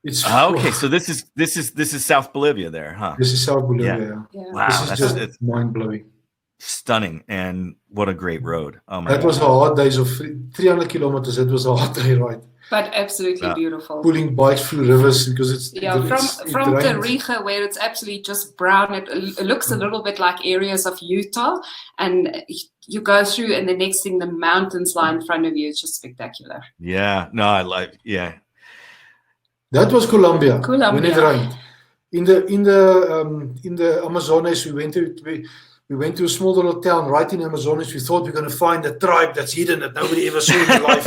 Speaker 2: It's
Speaker 1: okay. So this is South Bolivia there, huh?
Speaker 2: This is South Bolivia.
Speaker 3: Yeah.
Speaker 1: Wow,
Speaker 2: this is just mind blowing.
Speaker 1: Stunning, and what a great road. Oh my!
Speaker 2: That was a hard days of 300 kilometers. It was a hard day ride.
Speaker 3: But absolutely beautiful.
Speaker 2: Pulling bikes through rivers because it's
Speaker 3: from Tarija, where it's absolutely just brown. It looks a little bit like areas of Utah, and you go through, and the next thing, the mountains lie in front of you. It's just spectacular.
Speaker 1: Yeah, no, I like. Yeah,
Speaker 2: that was Colombia.
Speaker 3: When
Speaker 2: it rained. In the Amazonas, we went to a small little town right in Amazonas. We thought we were going to find a tribe that's hidden that nobody ever saw in their life.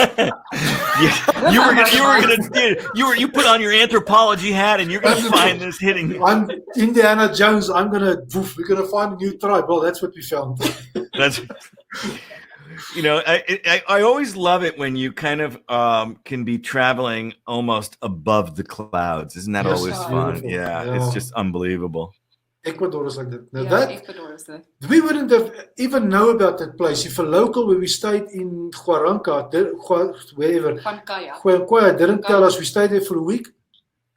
Speaker 1: You put on your anthropology hat and you're going to find this hidden.
Speaker 2: I'm Indiana Jones. We're going to find a new tribe. Well, that's what we found.
Speaker 1: That's, I always love it when you kind of can be traveling almost above the clouds. Isn't that always fun? Yeah, it's just unbelievable.
Speaker 2: Ecuador is like that. Now
Speaker 3: Ecuador is that.
Speaker 2: We wouldn't have even know about that place if a local where we stayed in Huaranca, wherever, Huancaya didn't tell us. We stayed there for a week,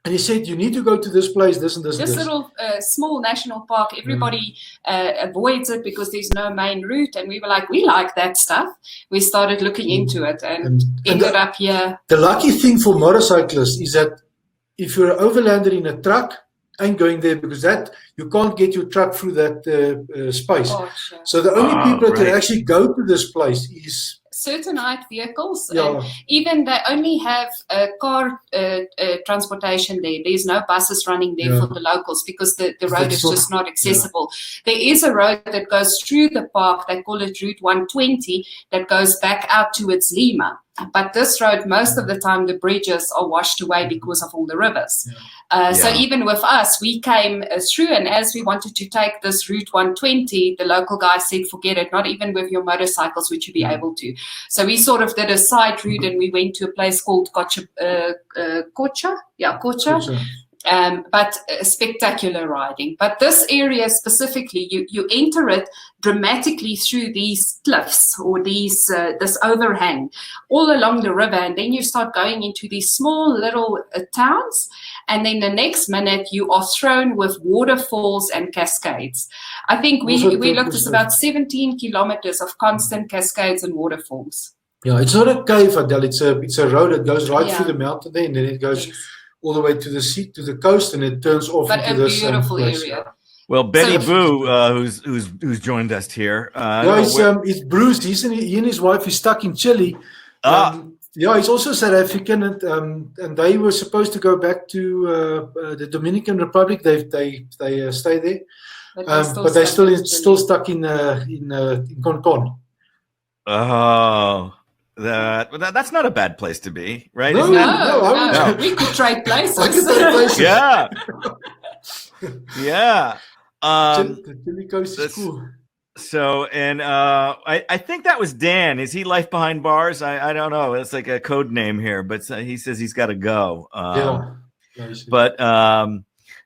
Speaker 2: and he said, "You need to go to this place, this and this."
Speaker 3: This little small national park. Everybody avoids it because there's no main route, and we were like, "We like that stuff." We started looking into it, and ended up here.
Speaker 2: The lucky thing for motorcyclists is that if you're an overlander in a truck, ain't going there, because that you can't get your truck through that space.
Speaker 3: Oh, sure.
Speaker 2: So the only people that can actually go to this place is
Speaker 3: certain vehicles. Even they only have car transportation there. There's no buses running there for the locals because the road is just not accessible. There is a road that goes through the park. They call it Route 120 that goes back out towards Lima. But this road, most of the time, the bridges are washed away because of all the rivers. So even with us, we came through, and as we wanted to take this Route 120, the local guy said, forget it, not even with your motorcycles would you be able to. So we sort of did a side route, and we went to a place called Cocha. But spectacular riding. But this area specifically, you enter it dramatically through these cliffs or these this overhang all along the river, and then you start going into these small little towns, and then the next minute you are thrown with waterfalls and cascades. I think we looked at about 17 kilometers of constant cascades and waterfalls.
Speaker 2: Yeah, it's not a cave, Adele. It's a road that goes right through the mountain there, and then it goes all the way to the sea, to the coast, and it turns off into this
Speaker 3: beautiful
Speaker 2: place.
Speaker 3: area.
Speaker 1: Well, Benny Boo, who's joined us here.
Speaker 2: It's Bruce. He and his wife is stuck in Chile. He's also South African, and they were supposed to go back to the Dominican Republic. They stay there, but they're still stuck in Concon.
Speaker 1: Oh. That's not a bad place to be, right?
Speaker 3: No. We could trade places.
Speaker 1: Yeah. Yeah.
Speaker 2: The Chile coast is cool.
Speaker 1: So, and I think that was Dan. Is he Life Behind Bars? I don't know. It's like a code name here, but he says he's got to go. But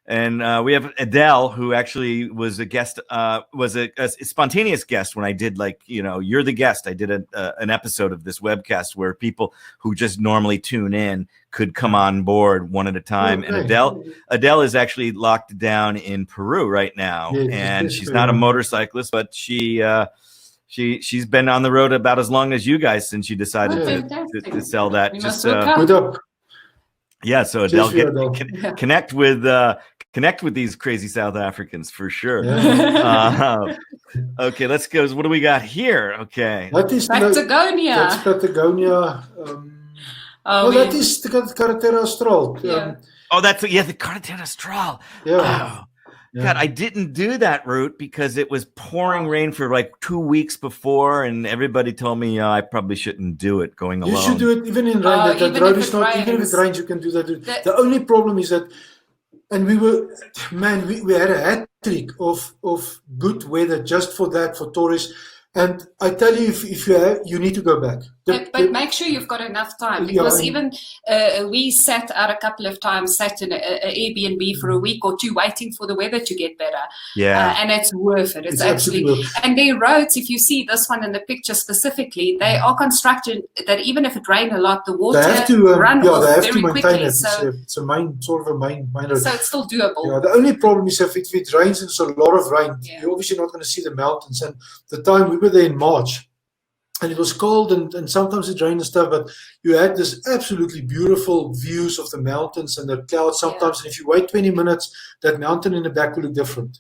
Speaker 1: and we have Adele, who actually was a guest, was a spontaneous guest when I did, like, you're the guest. I did an episode of this webcast where people who just normally tune in could come on board one at a time. And Adele is actually locked down in Peru right now, and she's not a motorcyclist, but she's been on the road about as long as you guys since she decided to sell that. So Adele, connect with these crazy South Africans for sure. Okay, let's go. What do we got here? Okay,
Speaker 3: Patagonia.
Speaker 2: That's Patagonia. That is the Carretera Austral.
Speaker 1: That's the Carretera Austral. God, I didn't do that route because it was pouring rain for like 2 weeks before, and everybody told me I probably shouldn't do it going alone.
Speaker 2: You should do it even in rain. That road is not, even if it rains, you can do that. The only problem is that, and we had a hat trick of good weather just for that, for tourists. And I tell you, if you need to go back.
Speaker 3: But make sure you've got enough time, because even we sat out a couple of times, sat in an Airbnb for a week or two, waiting for the weather to get better. And it's worth it. It's absolutely worth it. And their roads, if you see this one in the picture specifically, they are constructed that even if it rains a lot, the water runs off very quickly. So
Speaker 2: it's a main road.
Speaker 3: So it's still doable.
Speaker 2: Yeah, the only problem is if it rains, it's a lot of rain. You're obviously not going to see the mountains. And the time we were there in March, and it was cold, and sometimes it rained and stuff, but you had this absolutely beautiful views of the mountains and the clouds sometimes. And if you wait 20 minutes, that mountain in the back will look different.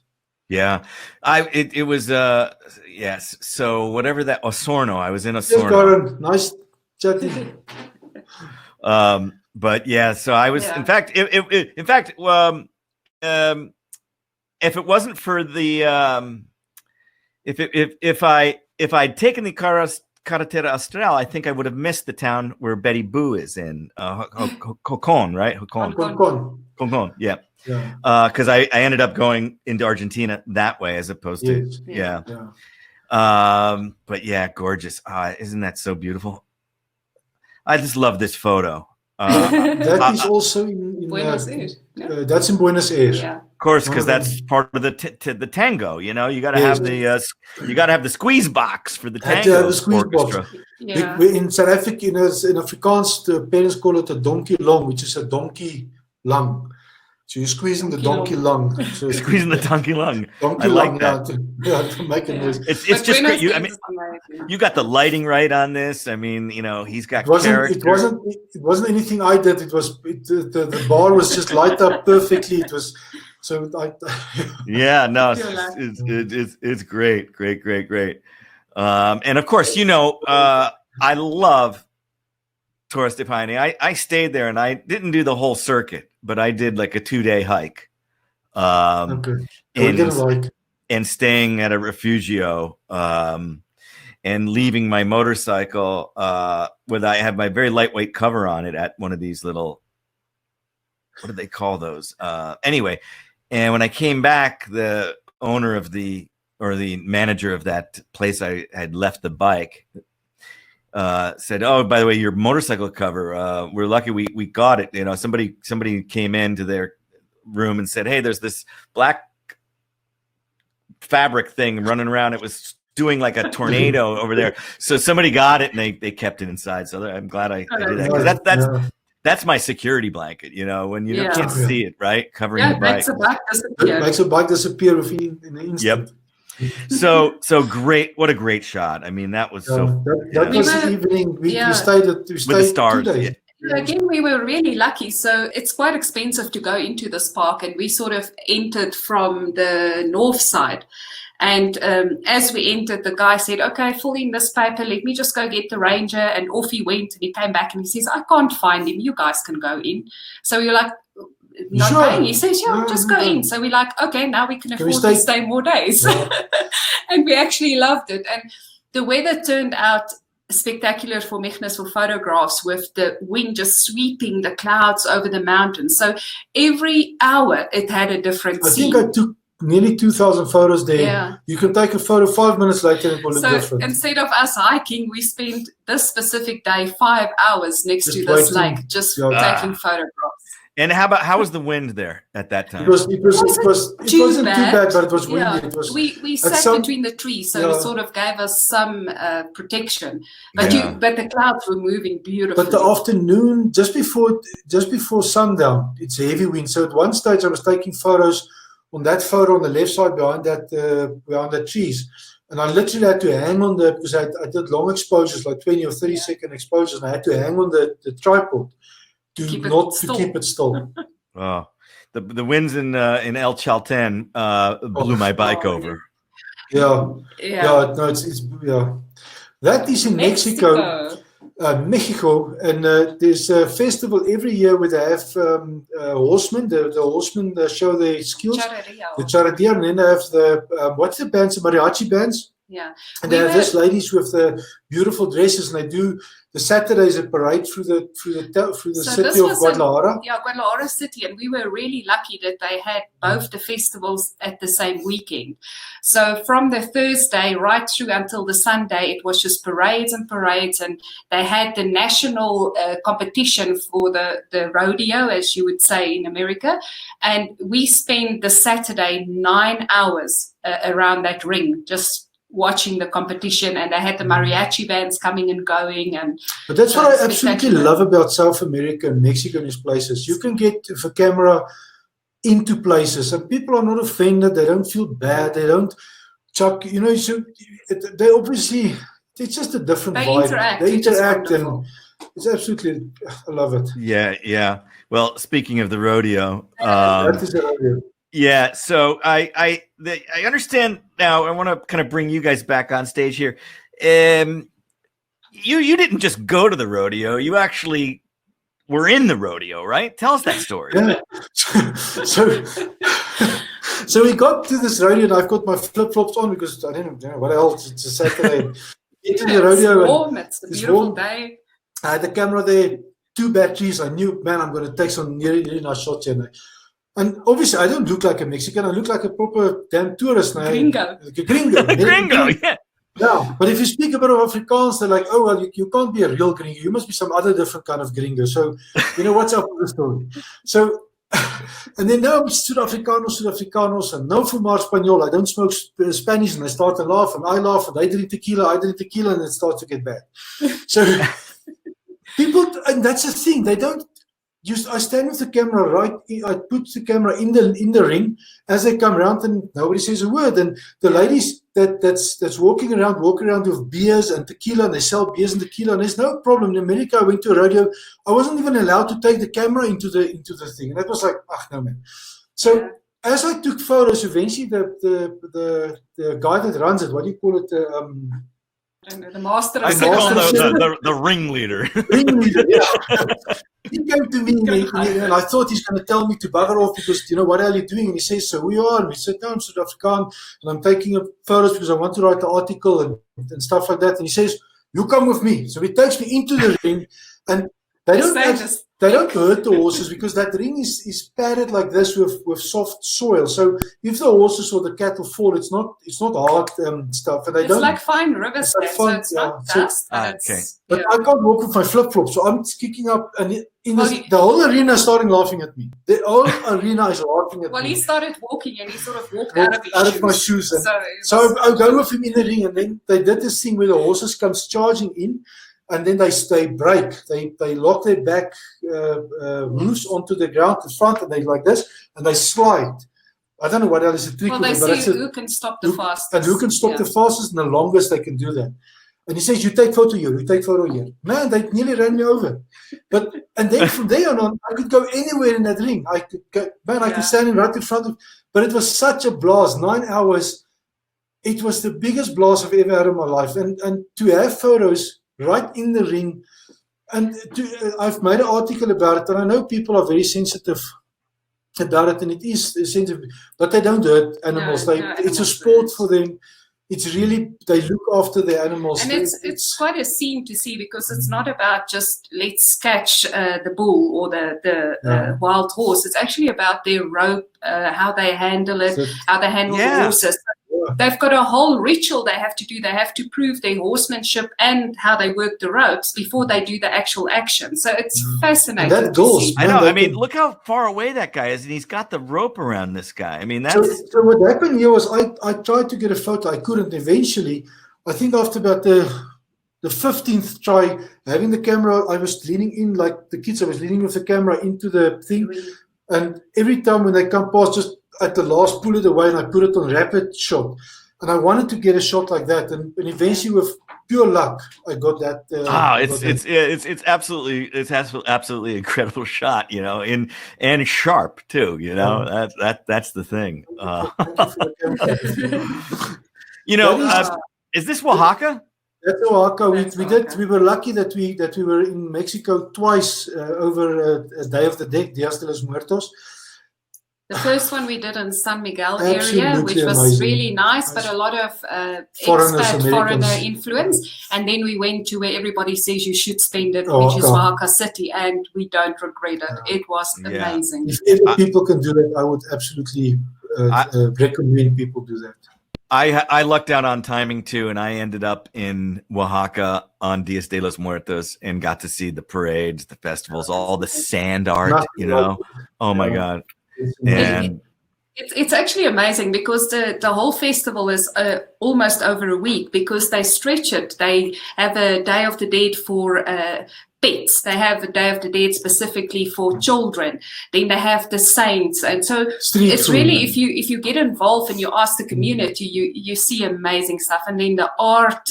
Speaker 1: Yeah, it was yes. So whatever that Osorno, I was in Osorno.
Speaker 2: Yes, nice chatting.
Speaker 1: But yeah, so I was in fact, if it wasn't for the if I'd taken the Carretera Austral, I think I would have missed the town where Betty Boo is in, Concon, right? Concon, yeah. Because I ended up going into Argentina that way as opposed to, but yeah, gorgeous. Isn't that so beautiful? I just love this photo.
Speaker 2: That is also in
Speaker 3: Buenos Aires.
Speaker 2: That's in Buenos Aires.
Speaker 3: Yeah.
Speaker 1: Of course, because that's part of the tango. You got to have the squeeze box for the tango orchestra.
Speaker 3: Yeah.
Speaker 2: In South Africa, in Afrikaans, the parents call it a donkey long, which is a donkey lung. So you're squeezing the donkey lung. So
Speaker 1: squeezing the donkey lung.
Speaker 2: Donkey lung, to make a noise.
Speaker 1: It's just great. You got the lighting right on this. I mean, he's got character.
Speaker 2: It wasn't anything I did. It was the bar was just light up perfectly. It was so.
Speaker 1: Yeah, no, it's great. And of course, I love Torres de Paine. I stayed there and I didn't do the whole circuit, but I did like a 2-day hike. And staying at a refugio, and leaving my motorcycle with I had my very lightweight cover on it at one of these little, what do they call those? Anyway, and when I came back, the owner of the manager of that place I had left the bike said, "Oh, by the way, your motorcycle cover, we're lucky we got it. Somebody came into their room and said, hey, there's this black fabric thing running around. It was doing like a tornado over there. So somebody got it and they kept it inside. So I'm glad I did that, because that's my security blanket, when you can't see it, right? Covering the bike.
Speaker 2: Makes a bike disappear within an instant.
Speaker 1: Yep. So great. What a great shot. I mean, that was
Speaker 2: that was the evening. We stayed with the
Speaker 1: stars.
Speaker 2: 2 days.
Speaker 3: Again, we were really lucky. So it's quite expensive to go into this park, and we sort of entered from the north side. And as we entered, the guy said, okay, fill in this paper. Let me just go get the ranger. And off he went, and he came back and he says, I can't find him. You guys can go in. So we were like, not paying. He says, just go in. So we're like, okay, now we can afford to stay more days. And we actually loved it. And the weather turned out spectacular for Michnus for photographs, with the wind just sweeping the clouds over the mountains. So every hour it had a different scene.
Speaker 2: I think nearly 2,000 photos there.
Speaker 3: Yeah.
Speaker 2: You can take a photo 5 minutes later and it will look
Speaker 3: So
Speaker 2: different.
Speaker 3: instead of us hiking, we spent this specific day 5 hours next
Speaker 2: Just
Speaker 3: to this
Speaker 2: waiting.
Speaker 3: lake, just
Speaker 2: Yeah.
Speaker 3: taking photographs.
Speaker 1: And how was the wind there at that time?
Speaker 2: It wasn't too bad, but it was windy.
Speaker 3: Yeah.
Speaker 2: It was,
Speaker 3: we sat between the trees, so it sort of gave us some protection. But but the clouds were moving beautifully.
Speaker 2: But the afternoon, just before sundown, it's heavy wind. So at one stage, I was taking photos. On that photo on the left side behind the trees, and I literally had to hang on because I did long exposures, like 20 or 30-second exposures, and I had to hang on the tripod to keep it still.
Speaker 1: Oh, the winds in El Chalten blew my bike over.
Speaker 2: Yeah. No, it's That is in Mexico. Mexico, and there's a festival every year where they have horsemen. The horsemen show their skills. The charreria, and then they have the what's the bands? The mariachi bands.
Speaker 3: Yeah,
Speaker 2: and they have these ladies with the beautiful dresses, and they do the Saturdays a parade through the city of Guadalajara.
Speaker 3: Guadalajara city, and we were really lucky that they had both the festivals at the same weekend. So from the Thursday right through until the Sunday, it was just parades and parades, and they had the national competition for the rodeo, as you would say in America, and we spent the Saturday 9 hours around that ring, just watching the competition, and they had the mariachi bands coming and going.
Speaker 2: But that's what I absolutely love about South America and Mexico and these places. You can get the camera into places, and people are not offended. They don't feel bad. They don't chuck. So they obviously, it's just a different vibe. They interact, and it's absolutely, I love it.
Speaker 1: Yeah. Well, speaking of the rodeo,
Speaker 2: that is a rodeo.
Speaker 1: Yeah, so I understand now. I want to kind of bring you guys back on stage here. You didn't just go to the rodeo; you actually were in the rodeo, right? Tell us that story.
Speaker 2: Yeah. So we got to this rodeo, and I've got my flip-flops on because I don't know what else. It's a Saturday. Into the rodeo.
Speaker 3: It's warm. It's a beautiful day.
Speaker 2: I had the camera there, 2 batteries. I knew, man, I'm going to take some really nice shots here. And obviously, I don't look like a Mexican. I look like a proper damn tourist now.
Speaker 3: Gringo.
Speaker 1: Gringo, yeah.
Speaker 2: Yeah, but if you speak a bit of Afrikaans, they're like, oh, well, you can't be a real gringo. You must be some other different kind of gringo. So, what's up with the story? So, and then now I'm Suid-Afrikanos, and no fumar Spaniel. I don't smoke Spanish, and they start to laugh, and I laugh, and I drink tequila, and it starts to get bad. So, people, and that's the thing, they don't. I stand with the camera I put the camera in the ring as they come around, and nobody says a word. And the ladies that's walking around with beers and tequila, and they sell beers and tequila, and there's no problem. In America, I went to a rodeo. I wasn't even allowed to take the camera into the thing, and that was like, no man. So as I took photos, eventually the guy that runs it, what do you call it?
Speaker 3: The master of
Speaker 1: the ringleader.
Speaker 2: Ringleader, yeah. He came to me and I thought he's going to tell me to bugger off because, what are you doing? And he says, so we are. And we said, no, I'm South African and I'm taking photos because I want to write the article and stuff like that. And he says, you come with me. So he takes me into the ring, and they don't hurt the horses because that ring is padded like this with soft soil. So if the horses or the cattle fall, it's not hard stuff. And
Speaker 3: it's like fine river sand, so it's not dust.
Speaker 2: But I can't walk with my flip-flops, so I'm kicking up, and the whole arena is starting laughing at me. The whole arena is laughing at me.
Speaker 3: Well, he started walking, and he sort of walked out of
Speaker 2: my shoes. So I go with him in the ring, and then they did this thing where the horses comes charging in, and then they break. They lock their back hooves onto the ground in front, and they like this, and they slide. I don't know what else is a trick.
Speaker 3: Well, they see who can stop the fastest.
Speaker 2: And who can stop the fastest and the longest they can do that. And he says, you take photo here, you take photo here. Man, they nearly ran me over. And then from there on, I could go anywhere in that ring. I could stand right in front of. But it was such a blast. 9 hours. It was the biggest blast I've ever had in my life. And to have photos right in the ring, and I've made an article about it, and I know people are very sensitive about it, and it is sensitive, but they don't hurt animals. It's a sport for them. it's really, they look after the animals.
Speaker 3: And it's quite a scene to see, because it's not about just let's catch the bull or the wild horse. It's actually about their rope, how they handle it, how they handle the horses. They've got a whole ritual they have to do. They have to prove their horsemanship and how they work the ropes before they do the actual action. So it's fascinating.
Speaker 2: And that goes.
Speaker 1: I know. I mean, look how far away that guy is, and he's got the rope around this guy. I mean, that's.
Speaker 2: So what happened here was I tried to get a photo. I couldn't. Eventually, I think after about the 15th try, having the camera, I was leaning in like the kids. I was leaning with the camera into the thing, and every time when they come past, just at the last, pull it away, and I put it on rapid shot. And I wanted to get a shot like that, and eventually, with pure luck, I got that.
Speaker 1: It's absolutely incredible shot, you know, and sharp too, you know. That's the thing. You know, is this Oaxaca?
Speaker 2: That's Oaxaca. We were lucky that we were in Mexico twice over a Day of the Dead, Días de los Muertos.
Speaker 3: The first one we did in San Miguel area, which was amazing. Really nice, but a lot of foreigner influence. And then we went to where everybody says you should spend it, which is Oaxaca City, and we don't regret it. It was amazing.
Speaker 2: If people can do that, I would absolutely recommend people do that.
Speaker 1: I lucked out on timing too, and I ended up in Oaxaca on Días de los Muertos and got to see the parades, the festivals, all the sand art, you know. Oh my God. And
Speaker 3: it's actually amazing, because the whole festival is almost over a week, because they stretch it. They have a Day of the Dead for pets. They have a Day of the Dead specifically for children. Then they have the saints, and so it's really, if you get involved and you ask the community, you see amazing stuff. And then the art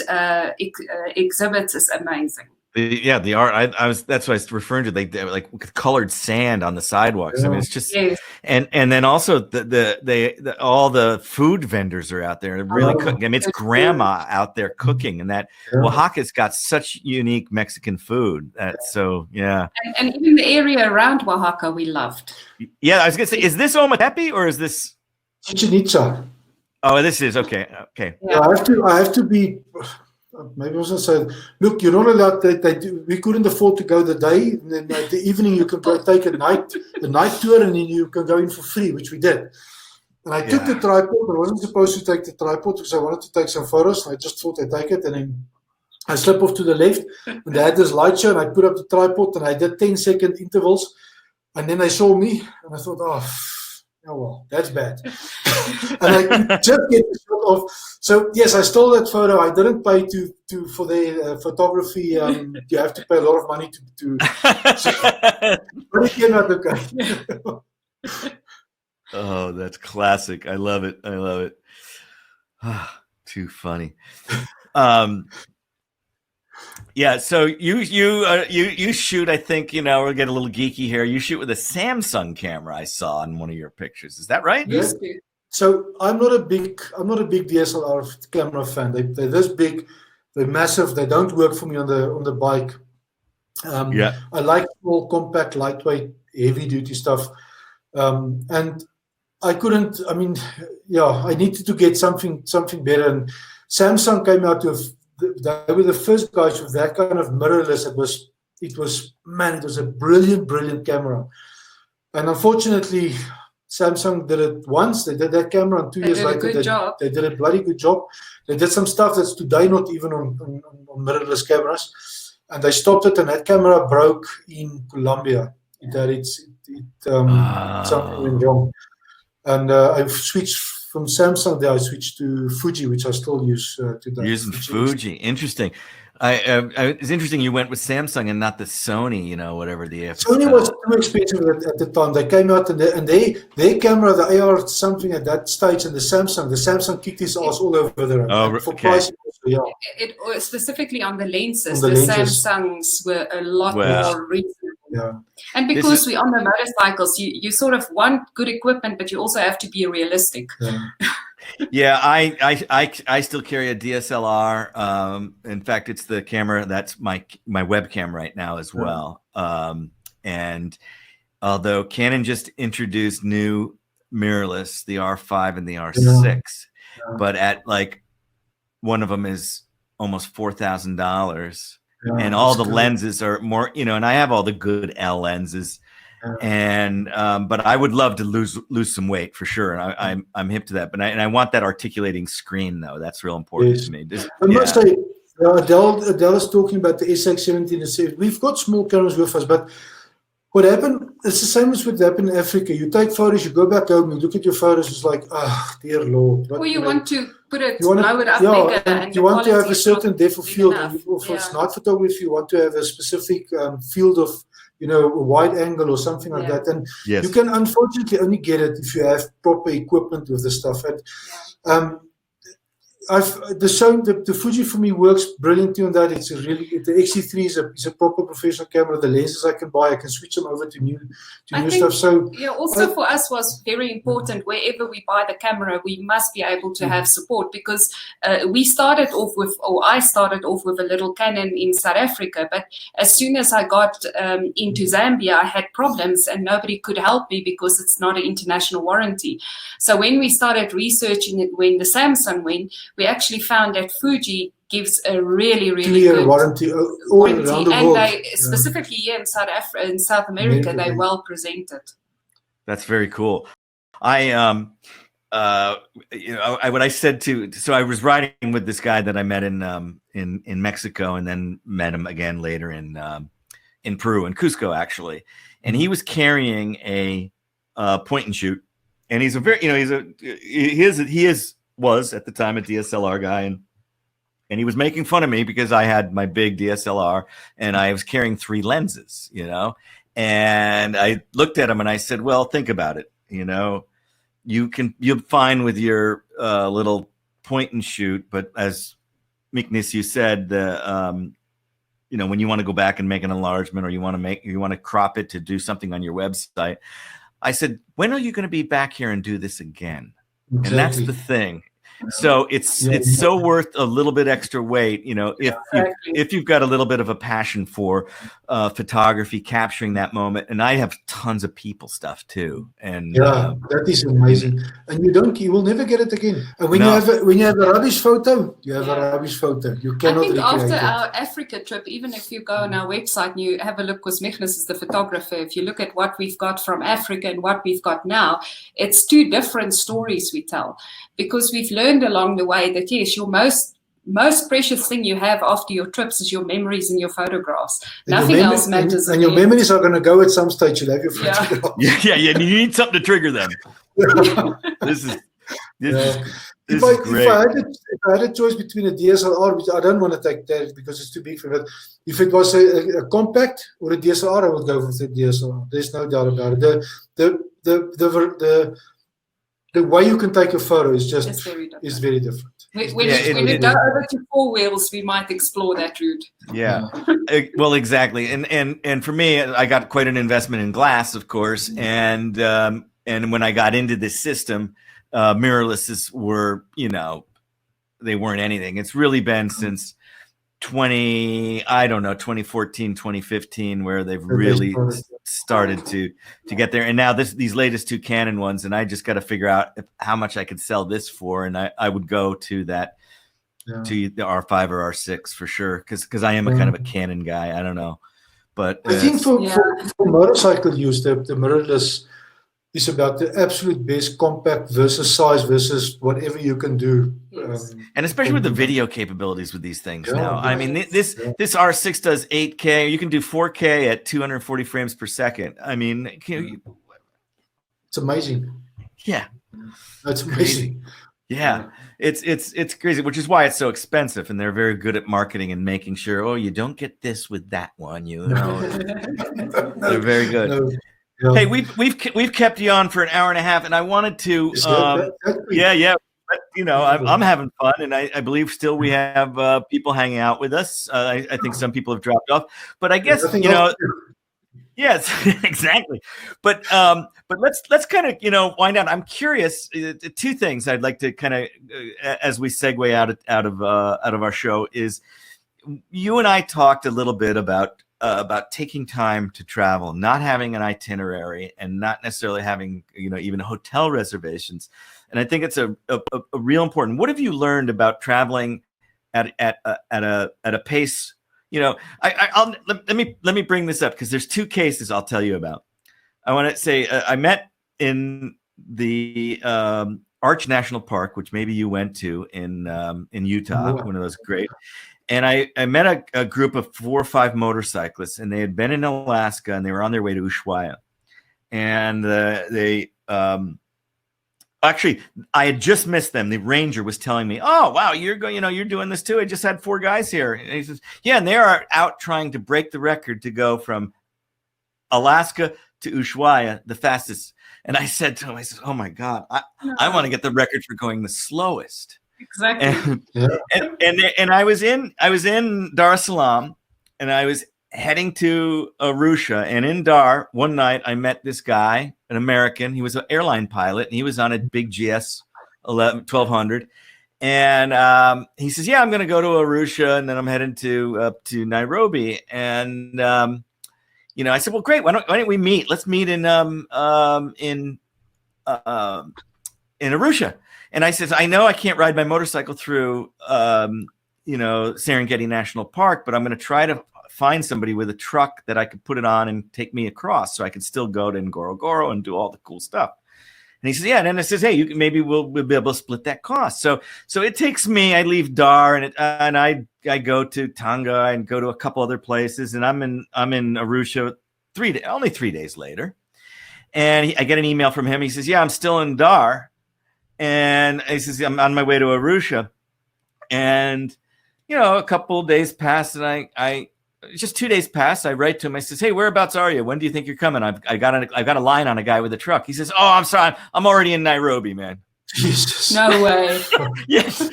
Speaker 3: exhibits is amazing.
Speaker 1: The art. That's what I was referring to. They like colored sand on the sidewalks. Yeah. I mean, it's just, and then also all the food vendors are out there really cooking. I mean, it's grandma out there cooking, and that Oaxaca's got such unique Mexican food. And
Speaker 3: even the area around Oaxaca we loved.
Speaker 1: Yeah, I was gonna say, is this Ometepe or is this
Speaker 2: Chichen Itza? Oh,
Speaker 1: this is okay.
Speaker 2: Yeah, I have to be. Maybe I was going to say, look, you're not allowed. We couldn't afford to go the day. And then the evening you can go take the night tour, and then you can go in for free, which we did. And I took the tripod. I wasn't supposed to take the tripod because I wanted to take some photos. And I just thought I'd take it, and then I slip off to the left. And they had this light show, and I put up the tripod, and I did 10-second intervals. And then they saw me, and I thought, oh well, that's bad. And I could just get the shot off. So yes, I stole that photo. I didn't pay for the photography. You have to pay a lot of money to but it came out okay.
Speaker 1: Oh, that's classic. I love it. Too funny. Yeah, so you shoot, I think, we'll get a little geeky here. You shoot with a Samsung camera I saw in one of your pictures. Is that right?
Speaker 2: Yes. So I'm not a big DSLR camera fan. They're this big, they're massive, they don't work for me on the bike. I like small, compact, lightweight, heavy duty stuff. And I couldn't, I needed to get something better, and Samsung came out with they were the first guys with that kind of mirrorless. It was a brilliant camera. And unfortunately, Samsung did it once. They did that camera, and 2 years later, they did a bloody good job. They did some stuff that's today not even on mirrorless cameras. And they stopped it, and that camera broke in Colombia. Something went wrong. And I switched from Samsung there. I switched to Fuji, which I still use today.
Speaker 1: Using Fuji. Interesting. It's interesting you went with Samsung and not the Sony, whatever the
Speaker 2: Sony was too expensive at the time. They came out and their camera, the AR something at that stage, and the Samsung kicked his ass all over the road. For pricing also,
Speaker 3: It specifically on the lenses, the Samsungs were a lot more reasonable.
Speaker 2: Yeah.
Speaker 3: And because we're on the motorcycles, you sort of want good equipment, but you also have to be realistic.
Speaker 1: Yeah, I still carry a DSLR. In fact, it's the camera that's my webcam right now as well. And although Canon just introduced new mirrorless, the R5 and the R6, but at like one of them is almost $4,000, and
Speaker 2: Yeah,
Speaker 1: all
Speaker 2: that's
Speaker 1: the
Speaker 2: good.
Speaker 1: lenses are more, and I have all the good L lenses,
Speaker 2: Yeah.
Speaker 1: and but I would love to lose some weight for sure, and I'm hip to that. But I want that articulating screen though. That's real important
Speaker 2: Yes.
Speaker 1: to me.
Speaker 2: I must say, Adele is talking about the SX17 and said, we've got small cameras with us, but what happened, it's the same as what happened in Africa. You take photos, you go back home, you look at your photos, it's like, dear Lord.
Speaker 3: Or you want to put it,
Speaker 2: you want
Speaker 3: blow it up
Speaker 2: yeah,
Speaker 3: bigger, and
Speaker 2: you want to have a certain
Speaker 3: depth
Speaker 2: depth of field. And if it's night photography, you want to have a specific field of, a wide angle or something like that. And
Speaker 1: Yes.
Speaker 2: you can unfortunately only get it if you have proper equipment with the stuff. And, the Fuji for me works brilliantly on that. It's the XT3 is a proper professional camera. The lenses I can buy, I can switch them over to new stuff. So
Speaker 3: also for us was very important. Wherever we buy the camera, we must be able to have support, because I started off with a little Canon in South Africa, but as soon as I got into Zambia, I had problems and nobody could help me because it's not an international warranty. So when we started researching it, when the Samsung went, we actually found that Fuji gives a really, really
Speaker 2: clear
Speaker 3: good
Speaker 2: warranty all around the world.
Speaker 3: And they, specifically here in South America, they're well presented.
Speaker 1: That's very cool. I was riding with this guy that I met in Mexico, and then met him again later in Peru, in Cusco actually, and he was carrying a point and shoot, and he's a very was at the time a DSLR guy, and he was making fun of me because I had my big DSLR and I was carrying 3 lenses, and I looked at him and I said, well, think about it. You're fine with your little point and shoot, but as Michnus, you said, when you want to go back and make an enlargement, or you want to crop it to do something on your website, I said, when are you going to be back here and do this again? Exactly. And that's the thing. So it's so worth a little bit extra weight, if you've got a little bit of a passion for photography, capturing that moment. And I have tons of people stuff too. And
Speaker 2: that is amazing. And you will never get it again. And when you have a rubbish photo, you have a rubbish photo. You cannot recreate it.
Speaker 3: I think after our Africa trip, even if you go on our website and you have a look, because Michnus is the photographer, if you look at what we've got from Africa and what we've got now, it's 2 different stories we tell. Because we've learned along the way that, yes, your most precious thing you have after your trips is your memories and your photographs. Nothing else matters.
Speaker 2: And your memories are going to go at some stage. You'll have your photographs.
Speaker 1: Yeah. You need something to trigger them. This is great.
Speaker 2: If I had a choice between a DSLR, which I don't want to take that because it's too big for me, but if it was a compact or a DSLR, I would go with the DSLR. There's no doubt about it. The way you can take a photo is very different.
Speaker 3: When we go over to 4 wheels, we might explore that route.
Speaker 1: Yeah. Well, exactly. And for me, I got quite an investment in glass, of course. And when I got into this system, mirrorlesses were, they weren't anything. It's really been since 2014, 2015, where they've really started to get there. And now these latest 2 Canon ones, and I just got to figure out how much I could sell this for. And I would go to that, to the R5 or R6 for sure. Cause I am a kind of a Canon guy. I don't know, but
Speaker 2: I think for motorcycle use, the mirrorless is about the absolute best, compact versus size versus whatever you can do.
Speaker 3: Yes.
Speaker 1: And especially with the video capabilities with these things now. I mean, this R6 does 8K. You can do 4K at 240 frames per second. I mean,
Speaker 2: it's amazing.
Speaker 1: Yeah,
Speaker 2: that's amazing.
Speaker 1: Yeah, it's crazy, which is why it's so expensive. And they're very good at marketing and making sure, you don't get this with that one. They're very good.
Speaker 2: No.
Speaker 1: Hey, we've kept you on for an hour and a half, and I wanted to, but, I'm having fun, and I believe still we have people hanging out with us. I think some people have dropped off, but I guess yes, exactly. But let's kind of wind down. I'm curious. 2 things I'd like to kind of as we segue out of our show is you and I talked a little bit about taking time to travel, not having an itinerary, and not necessarily having, even hotel reservations. And I think it's a real important. What have you learned about traveling at a pace. You know, let me bring this up because there's two cases I'll tell you about. I want to say I met in the Arch National Park, which maybe you went to in Utah, one of those great. And I met a group of 4 or 5 motorcyclists, and they had been in Alaska, and they were on their way to Ushuaia. And actually, I had just missed them. The ranger was telling me, "Oh, wow, you're doing this too. I just had 4 guys here." And he says, "Yeah, and they are out trying to break the record to go from Alaska to Ushuaia the fastest." And I said to him, I said, "Oh my God, I want to get the record for going the slowest."
Speaker 3: Exactly.
Speaker 1: And I was in Dar es Salaam, and I was heading to Arusha, and in Dar one night I met this guy, an American. He was an airline pilot, and he was on a big GS 1200. And he says, "Yeah, I'm going to go to Arusha, and then I'm heading to Nairobi." And I said, "Well, great. Why don't we meet? Let's meet in Arusha." And I said, "I know I can't ride my motorcycle through, Serengeti National Park, but I'm going to try to find somebody with a truck that I could put it on and take me across, so I could still go to Ngorongoro and do all the cool stuff." And he says, "Yeah." And then I says, "Hey, maybe we'll be able to split that cost." So it takes me. I leave Dar and I go to Tonga and go to a couple other places, and I'm in Arusha only 3 days later, and I get an email from him. He says, "Yeah, I'm still in Dar." And he says, "I'm on my way to Arusha." And, a couple of days passed, and I just 2 days passed. I write to him. I says, "Hey, whereabouts are you? When do you think you're coming? I've got a line on a guy with a truck." He says, "Oh, I'm sorry. I'm already in Nairobi, man."
Speaker 2: Jesus.
Speaker 3: No way.
Speaker 1: Yes.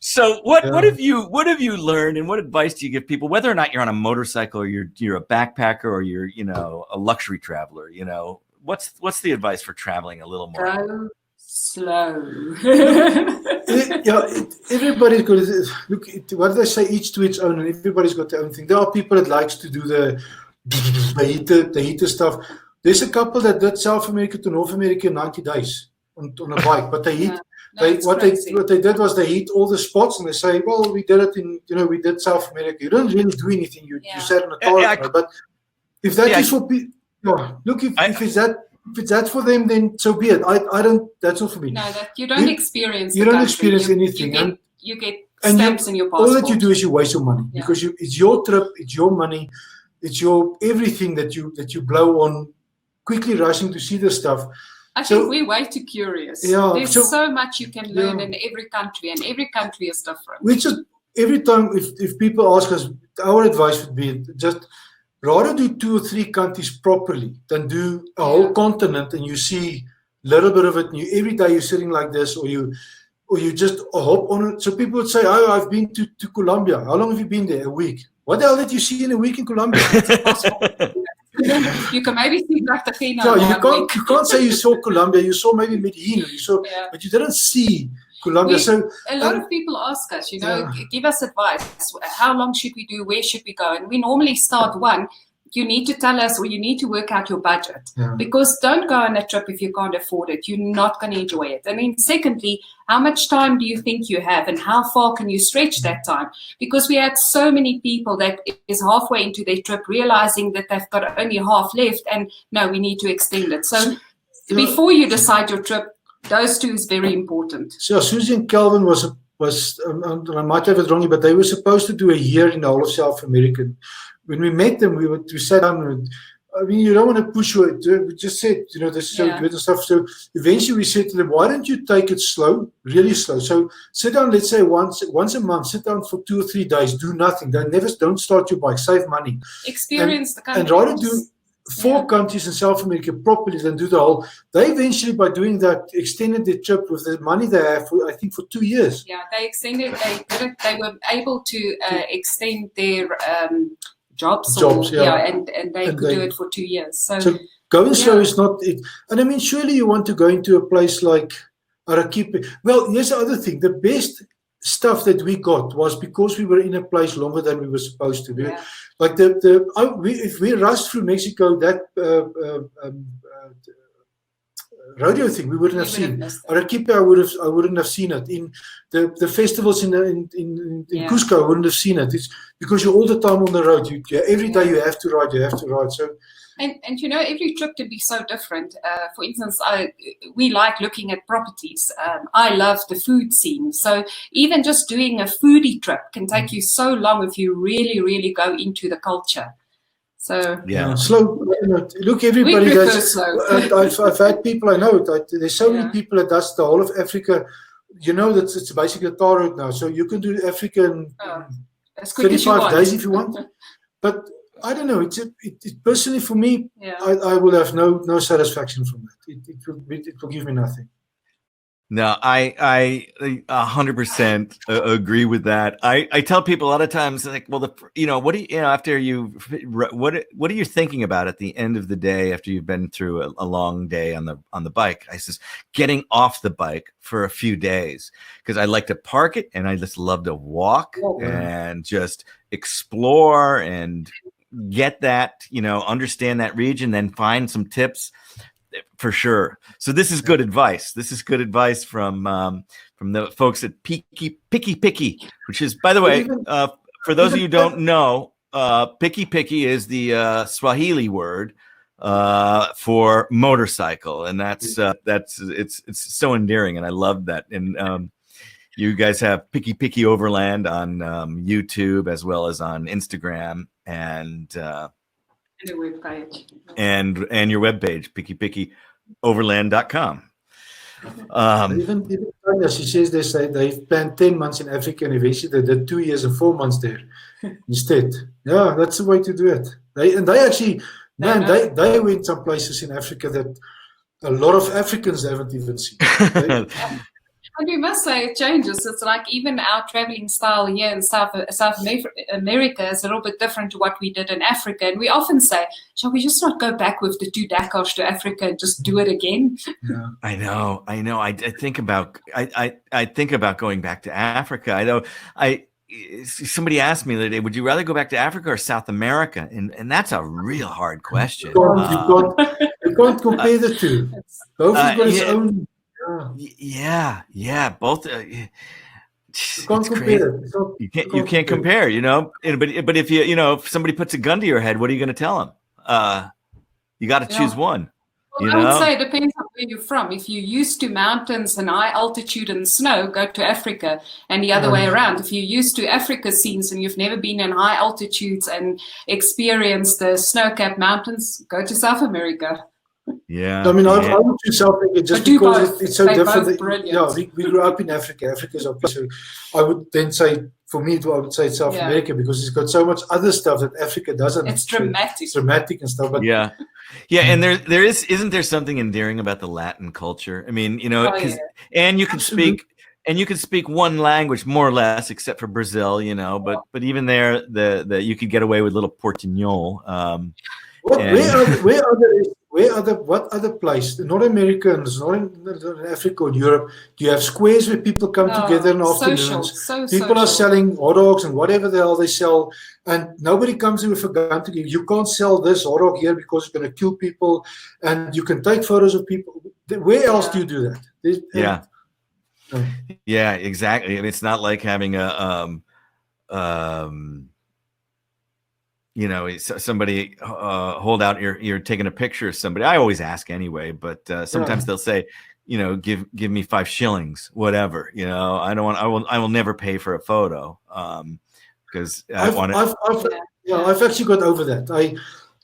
Speaker 1: So what have you learned, and what advice do you give people, whether or not you're on a motorcycle or you're a backpacker or you're, a luxury traveler, what's the advice for traveling a little more?
Speaker 3: Go slow.
Speaker 2: Everybody's got look. What do they say? Each to its own, and everybody's got their own thing. There are people that likes to do the heater stuff. There's a couple that did South America to North America in 90 days on a bike, but they heat. What they did was they heat all the spots, and they say, "Well, we did it in we did South America." You don't really do anything. You sat on a car, but if that is for people, look, if it's that for them, then so be it. I don't. That's not for me.
Speaker 3: No, that you don't experience.
Speaker 2: You don't experience anything.
Speaker 3: You get stamps in your passport.
Speaker 2: All that you do is you waste your money because it's your trip, it's your money, it's your everything that you blow on quickly rushing to see this stuff.
Speaker 3: I think we're way too curious.
Speaker 2: Yeah,
Speaker 3: there's so much you can learn in every country, and every country is different.
Speaker 2: Which is every time if people ask us, our advice would be just rather do 2 or 3 countries properly than do a whole continent and you see a little bit of it, and every day you're sitting like this, or you just hop on it. So people would say, "Oh, I've been to Colombia." "How long have you been there?" "A week." "What the hell did you see in a week in Colombia?" It's impossible.
Speaker 3: You can maybe see Cartagena.
Speaker 2: No, you can't say you saw Colombia. You saw maybe Medellin. But you didn't see Colombia. A
Speaker 3: lot of people ask us, give us advice. How long should we do? Where should we go? And we normally start you need to tell us, or you need to work out your budget, because don't go on a trip if you can't afford it. You're not going to enjoy it. And then secondly, how much time do you think you have, and how far can you stretch that time? Because we had so many people that is halfway into their trip realizing that they've got only half left, and no, we need to extend it. So before you decide your trip, those two is very important. So
Speaker 2: Susie and Calvin was I might have it wrong, but they were supposed to do a year in the whole of South America. When we met them, we sat down. You don't want to push it. We just said, this is so good and stuff. So eventually we said to them, "Why don't you take it slow, really slow? So sit down, let's say once a month, sit down for 2 or 3 days, do nothing. Don't start your bike, save money.
Speaker 3: Experience the country.
Speaker 2: And rather do 4 countries in South America properly than do the whole." They eventually, by doing that, extended their trip with the money they have for 2 years.
Speaker 3: Yeah, they extended. They were able to extend their jobs, and they could do it for 2 years. So
Speaker 2: going slow is not it. And I mean, surely you want to go into a place like Arequipa. Well, here's the other thing. The best stuff that we got was because we were in a place longer than we were supposed to. Like if we rushed through Mexico, that rodeo thing, we wouldn't have
Speaker 3: We would have
Speaker 2: seen.
Speaker 3: missed it.
Speaker 2: Arequipa, I wouldn't have seen it. In the festivals in
Speaker 3: Yeah.
Speaker 2: Cusco, I wouldn't have seen it. It's because you're all the time on the road. Every day you have to ride. So
Speaker 3: And every trip can be so different. For instance, we like looking at properties. I love the food scene. So even just doing a foodie trip can take you so long if you really, really go into the culture. So
Speaker 1: Yeah.
Speaker 2: slow. Look, everybody
Speaker 3: we prefer
Speaker 2: does.
Speaker 3: slow.
Speaker 2: I've had people I know. There's so many
Speaker 3: Yeah.
Speaker 2: people that does the whole of Africa. That it's basically a tar route now. So you can do Africa in
Speaker 3: As quick as you
Speaker 2: 35
Speaker 3: want.
Speaker 2: days if you want. But I don't know. It personally for me,
Speaker 3: Yeah.
Speaker 2: I will have no satisfaction from that. It will give me nothing.
Speaker 1: No, I 100% agree with that. I tell people a lot of times, like, well, what do you, after what are you thinking about at the end of the day after you've been through a long day on the bike? I says, getting off the bike for a few days, because I like to park it and I just love to walk and just explore and get that, understand that region, then find some tips. For sure. So this is good advice. This is good advice from the folks at Piki Piki, which is, by the way, for those of you who don't know, Piki Piki is the Swahili word for motorcycle, and that's it's so endearing, and I love that. And you guys have Piki Piki Overland on YouTube as well as on Instagram, and
Speaker 3: The webpage.
Speaker 1: and your webpage, pikipikioverland.com.
Speaker 2: Even Tanya, she says they've planned 10 months in Africa and eventually they did 2 years and 4 months there instead. Yeah, that's the way to do it. They actually, man, they went some places in Africa that a lot of Africans haven't even seen.
Speaker 3: And you must say it changes. It's like even our traveling style here in South America is a little bit different to what we did in Africa. And we often say, shall we just not go back with the 2 Dakars to Africa and just do it again?
Speaker 2: Yeah.
Speaker 1: I know. I think about going back to Africa. I know. Somebody asked me the other day, would you rather go back to Africa or South America? And that's a real hard question.
Speaker 2: You can't compare the two. Both has got its own.
Speaker 1: Yeah. Both.
Speaker 2: You can't compare it.
Speaker 1: You can't compare. But if if somebody puts a gun to your head, what are you going to tell them? You got to choose one.
Speaker 3: Well, I would say it depends on where you're from. If you're used to mountains and high altitude and snow, go to Africa, and the other way around. If you're used to Africa scenes and you've never been in high altitudes and experienced the snow-capped mountains, go to South America.
Speaker 1: Yeah.
Speaker 2: I mean, I would choose South Africa just because it's so different.
Speaker 3: Brilliant.
Speaker 2: We grew up in Africa. Africa is our place. So I would then say, for me, I would say South America because it's got so much other stuff that Africa doesn't.
Speaker 3: It's dramatic.
Speaker 2: It's dramatic and stuff. But
Speaker 1: and isn't there something endearing about the Latin culture? I mean, and you can speak. And you can speak one language more or less, except for Brazil, But even there, you could get away with little portuñol.
Speaker 2: What other place? Not Americans, not in Africa or Europe. Do you have squares where people come together in afternoons? People are selling hot dogs and whatever the hell they sell, and nobody comes in with a gun to give. You can't sell this hot dog here because it's going to kill people, and you can take photos of people. Where else do you do that?
Speaker 1: Yeah, exactly. I mean, it's not like having somebody hold out you're taking a picture of somebody. I always ask anyway, but sometimes they'll say, give me 5 shillings, whatever. I will never pay for a photo because I want to.
Speaker 2: I've actually got over that.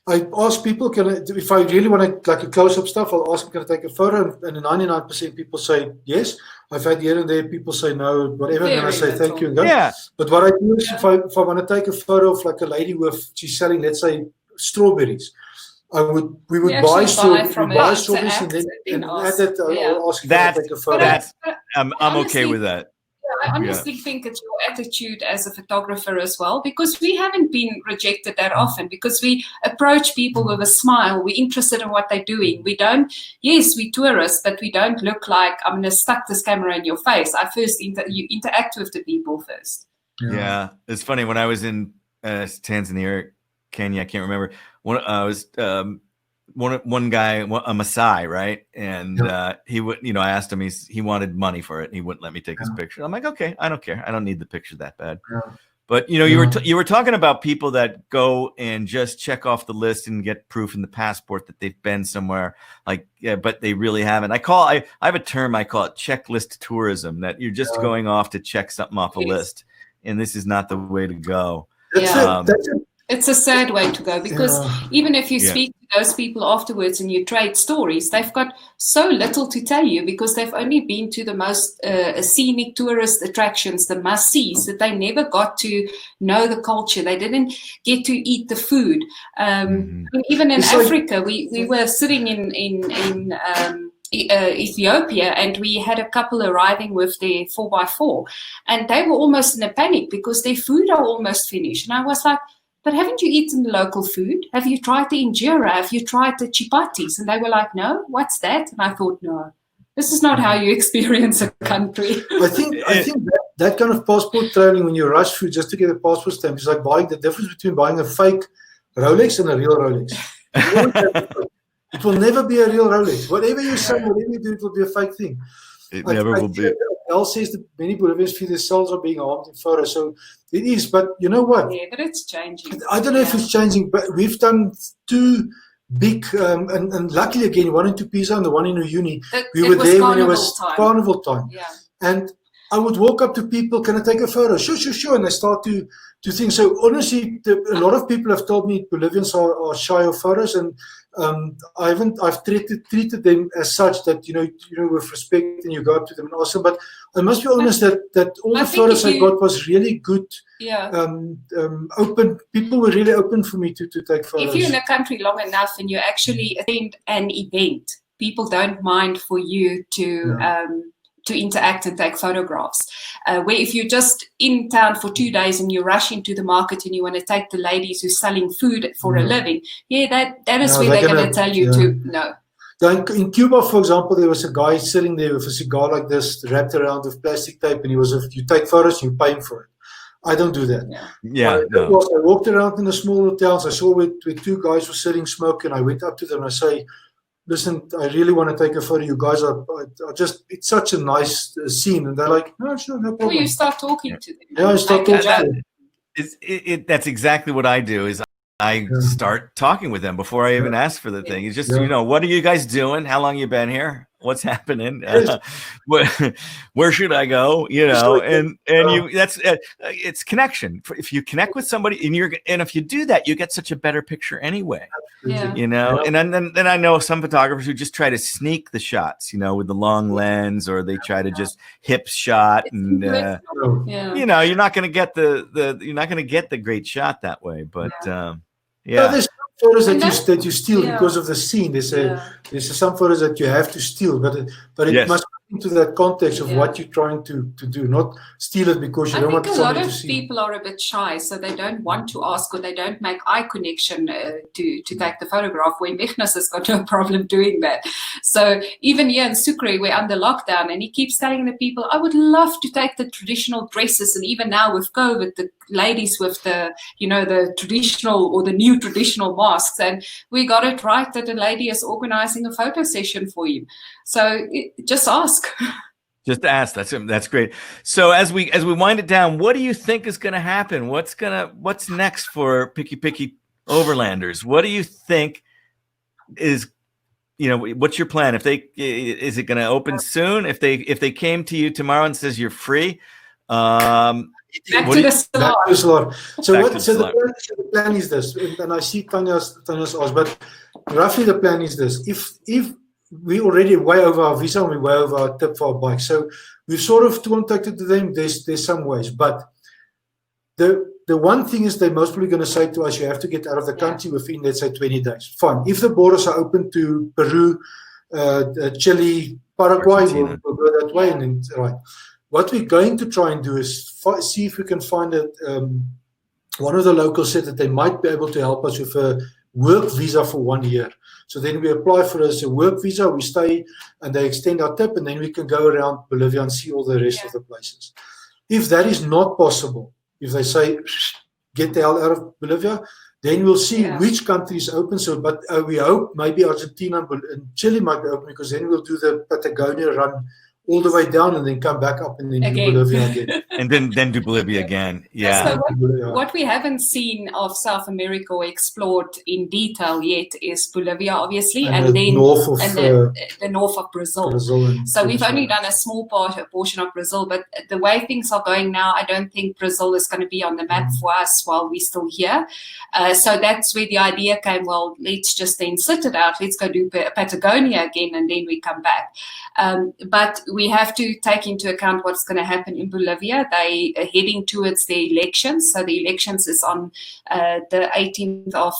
Speaker 2: I ask people, if I really want to like a close-up stuff, I'll ask them, can I take a photo? And 99% people say yes. I've had here and there people say no, whatever, and then I say thank you and go. Yeah. But what I do is if I want to take a photo of like a lady she's selling, let's say, strawberries, we would buy strawberries and add that. I'll ask you to take a photo.
Speaker 1: I'm okay with that.
Speaker 3: I honestly think it's your attitude as a photographer as well, because we haven't been rejected that often because we approach people with a smile. We're interested in what they're doing. We don't, we're tourists, but we don't look like I'm going to stuck this camera in your face. You interact with the people first.
Speaker 1: Yeah. It's funny. When I was in Tanzania, Kenya, I can't remember. When I was one guy, a Maasai, right? And he would, I asked him, he wanted money for it. And he wouldn't let me take his picture. I'm like, okay, I don't care. I don't need the picture that bad.
Speaker 2: Yeah.
Speaker 1: But you were talking about people that go and just check off the list and get proof in the passport that they've been somewhere, but they really haven't. I have a term, I call it checklist tourism, that you're just going off to check something off a list, and this is not the way to go.
Speaker 3: It's a sad way to go, because even if you speak to those people afterwards and you trade stories, they've got so little to tell you because they've only been to the most scenic tourist attractions, the must-sees, that they never got to know the culture. They didn't get to eat the food. Even in Africa, we were sitting in Ethiopia, and we had a couple arriving with their 4x4, and they were almost in a panic because their food are almost finished. And I was like, but haven't you eaten the local food? Have you tried the injera? Have you tried the chapatis? And they were like, no, what's that? And I thought, no, this is not how you experience a country.
Speaker 2: I think that kind of passport training, when you rush through just to get a passport stamp, is like buying the difference between buying a fake Rolex and a real Rolex. It will never be a real Rolex. Whatever you say, whatever you do, it will be a fake thing.
Speaker 1: It never will be.
Speaker 2: Al says that many Bolivians feel themselves are being harmed in photos, so it is. But you know what?
Speaker 3: Yeah, but it's changing.
Speaker 2: I don't know if it's changing, but we've done two big, and luckily again, one in Tupiza and the one in Uyuni. We were there when it was carnival time. Yeah. And I would walk up to people, can I take a photo? Sure. And they start to think. So honestly, a lot of people have told me Bolivians are shy of photos, and I've treated them as such that, with respect, and you go up to them and ask them. But I must be honest that all the photos I got was really good. Yeah. Open. People were really open for me to take photos.
Speaker 3: If you're in a country long enough and you actually attend an event, people don't mind for you to interact and take photographs. Where if you're just in town for 2 days and you rush into the market and you want to take the ladies who's selling food for a living, that is where they're going to tell you to no.
Speaker 2: In Cuba, for example, there was a guy sitting there with a cigar like this, wrapped around with plastic tape, and you take photos, you pay him for it. I don't do that. I walked around in the smaller towns. I saw where two guys were sitting smoking. I went up to them and I say, listen, I really want to take a photo. You guys are just, it's such a nice scene. And they're like, no, sure, no problem.
Speaker 3: Well, you start talking to them.
Speaker 2: Yeah, I start talking to them.
Speaker 1: That's exactly what I do, is I start talking with them before I even ask for the thing. It's just, what are you guys doing? How long you been here? What's happening? Where should I go? It's connection. If you connect with somebody, and if you do that, you get such a better picture anyway. And then I know some photographers who just try to sneak the shots, with the long lens, or they try to just hip shot, and you're not going to get the great shot that way. But
Speaker 2: there's some photos that you steal because of the scene. There's some photos that you have to steal, but it must come into that context of what you're trying to do, not steal it because you don't want somebody to see.
Speaker 3: I think a lot of people are a bit shy, so they don't want to ask, or they don't make eye connection to take the photograph, where Michnus has got no problem doing that. So even here in Sucre, we're under lockdown, and he keeps telling the people, I would love to take the traditional dresses, and even now with COVID, the ladies with the traditional or the new traditional masks, and we got it right that a lady is organizing a photo session for you. So just ask.
Speaker 1: Just ask. That's great. So as we wind it down, what do you think is going to happen? What's next for Piki Piki Overlanders? What do you think is, what's your plan? Is it going to open soon? If they came to you tomorrow and says you're free,
Speaker 3: back to the salon.
Speaker 2: So the plan is this, and I see Tanya's asked, but roughly the plan is this: if we already way over our visa and we way over our tip for our bike, so we've sort of contacted them. There's some ways, but the one thing is they're most probably going to say to us, you have to get out of the country within, let's say, 20 days. Fine. If the borders are open to Peru, Chile, Paraguay, we'll go that way, and then right. What we're going to try and do is see if we can find one of the locals said that they might be able to help us with a work visa for 1 year. So then we apply for a work visa, we stay, and they extend our tip, and then we can go around Bolivia and see all the rest of the places. If that is not possible, if they say, get the hell out of Bolivia, Then we'll see
Speaker 3: Yeah.
Speaker 2: which countries open. So, but we hope maybe Argentina and Chile might be open, because then we'll do the Patagonia run all the way down and then come back up and then do
Speaker 3: Again.
Speaker 2: Bolivia again.
Speaker 1: And then do Bolivia again. Yeah.
Speaker 3: So what we haven't seen of South America or explored in detail yet is Bolivia, obviously, and
Speaker 2: the
Speaker 3: then
Speaker 2: north of
Speaker 3: the north of Brazil.
Speaker 2: Brazil.
Speaker 3: So we've only done a small portion of Brazil, but the way things are going now, I don't think Brazil is going to be on the map for us while we're still here. So that's where the idea came, well, let's just then sit it out. Let's go do Patagonia again, and then we come back. But we have to take into account what's going to happen in Bolivia. They are heading towards the elections. So the elections is on the 18th of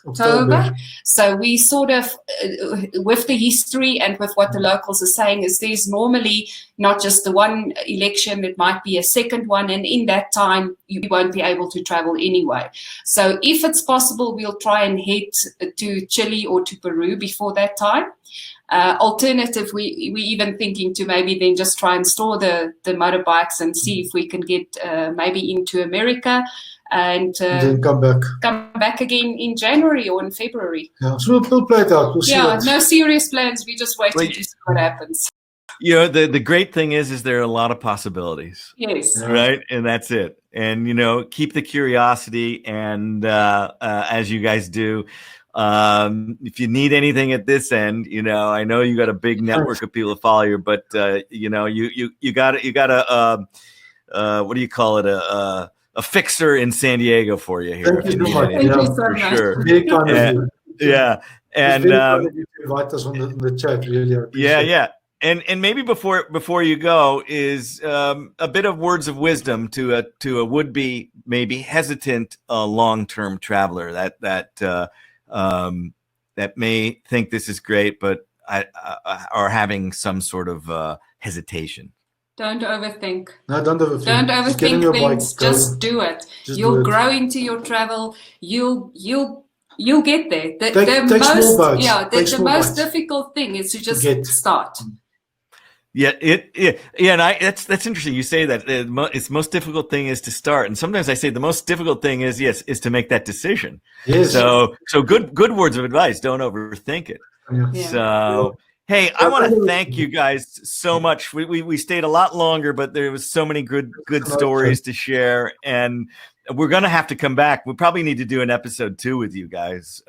Speaker 3: October. So we sort of, with the history and with what the locals are saying, is there's normally not just the one election, it might be a second one. And in that time, you won't be able to travel anyway. So if it's possible, we'll try and head to Chile or to Peru before that time. Alternative, we even thinking to maybe then just try and store the motorbikes and see if we can get maybe into America and
Speaker 2: then come
Speaker 3: back again in January or in February.
Speaker 2: Yeah, so we'll play it out. We'll see.
Speaker 3: Yeah, no serious plans. We just waiting to see what happens.
Speaker 1: You know, the great thing is there are a lot of possibilities.
Speaker 3: Yes.
Speaker 1: Right. And that's it. And, you know, keep the curiosity. And as you guys do, if you need anything at this end, you know, I know you got a big network of people to follow you, but you know, you got a what do you call it? A fixer in San Diego for you here.
Speaker 2: Thank you so much.
Speaker 3: Thank you so
Speaker 1: for
Speaker 3: much.
Speaker 1: sure.
Speaker 2: Big kind of you.
Speaker 1: Yeah. And
Speaker 2: It's very kind of you to invite us on the chat, really. I appreciate it.
Speaker 1: yeah. And maybe before you go is a bit of words of wisdom to a would-be maybe hesitant long-term traveler that may think this is great, but are having some sort of hesitation.
Speaker 3: Don't overthink.
Speaker 2: No, don't overthink.
Speaker 3: Don't
Speaker 2: Just get on your
Speaker 3: overthink
Speaker 2: bike,
Speaker 3: things.
Speaker 2: go.
Speaker 3: Just do it.
Speaker 2: Just
Speaker 3: You'll
Speaker 2: do it.
Speaker 3: grow into your travel. You'll get there.
Speaker 2: Take small bites.
Speaker 3: Yeah,
Speaker 2: Take
Speaker 3: the
Speaker 2: small
Speaker 3: most
Speaker 2: bites.
Speaker 3: difficult thing is to just
Speaker 2: get.
Speaker 3: start.
Speaker 1: Yeah, and that's interesting. You say that it's most difficult thing is to start, and sometimes I say the most difficult thing is to make that decision.
Speaker 2: Yes.
Speaker 1: So good words of advice. Don't overthink it.
Speaker 2: Yeah.
Speaker 3: Yeah.
Speaker 1: So hey, I want to thank you guys so much. We stayed a lot longer, but there was so many good stories to share, and we're gonna have to come back. We probably need to do an episode 2 with you guys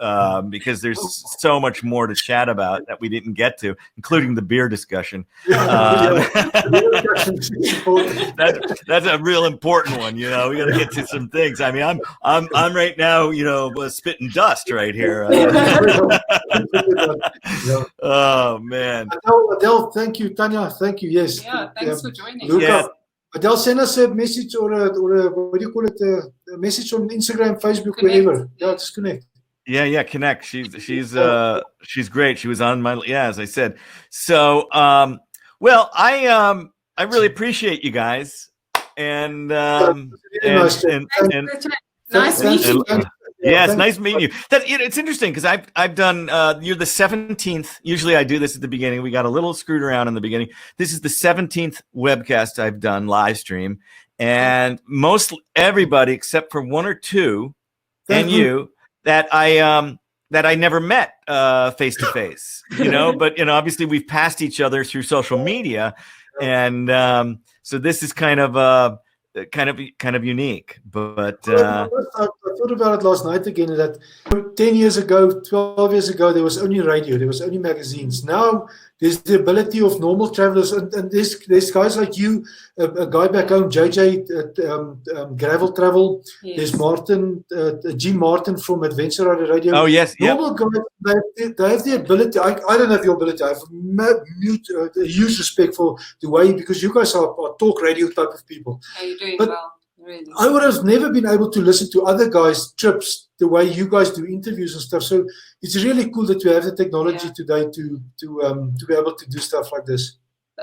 Speaker 1: because there's so much more to chat about that we didn't get to, including the beer discussion. That's a real important one. You know, we got to get to some things. I mean, I'm right now, you know, spitting dust right here. Oh man,
Speaker 2: Adele, thank you. Tanya, thank you. Yes.
Speaker 3: Yeah, thanks for joining.
Speaker 2: Luca,
Speaker 1: Yeah.
Speaker 2: Adele, send us a message or a what do you call it? A message on Instagram, Facebook,
Speaker 3: Connect.
Speaker 2: wherever. Yeah, just connect.
Speaker 1: Yeah, connect. She's great. She was on my as I said. So well, I really appreciate you guys, and
Speaker 2: nice
Speaker 3: Nice meeting you.
Speaker 1: yeah, it's nice meeting you. It's interesting because I've done. You're the 17th. Usually I do this at the beginning. We got a little screwed around in the beginning. This is the 17th webcast I've done live stream, and most everybody except for one or two, and you that I never met face to face. You know, but you know, obviously we've passed each other through social media, and so this is kind of unique, but
Speaker 2: I thought about it last night again, that 10 years ago, 12 years ago, there was only radio, there was only magazines. Now there's the ability of normal travelers, and there's guys like you, a guy back home, JJ, Gravel Travel.
Speaker 3: Yes.
Speaker 2: There's Martin, Jim Martin from Adventurous Radio.
Speaker 1: oh yes, yeah.
Speaker 2: Normal guys, they have the ability. I don't have the ability. I have a huge respect for the way, because you guys are talk radio type of people.
Speaker 3: Are you doing
Speaker 2: But
Speaker 3: well? Really.
Speaker 2: I would have never been able to listen to other guys' trips the way you guys do interviews and stuff. So it's really cool that you have the technology today to be able to do stuff like this.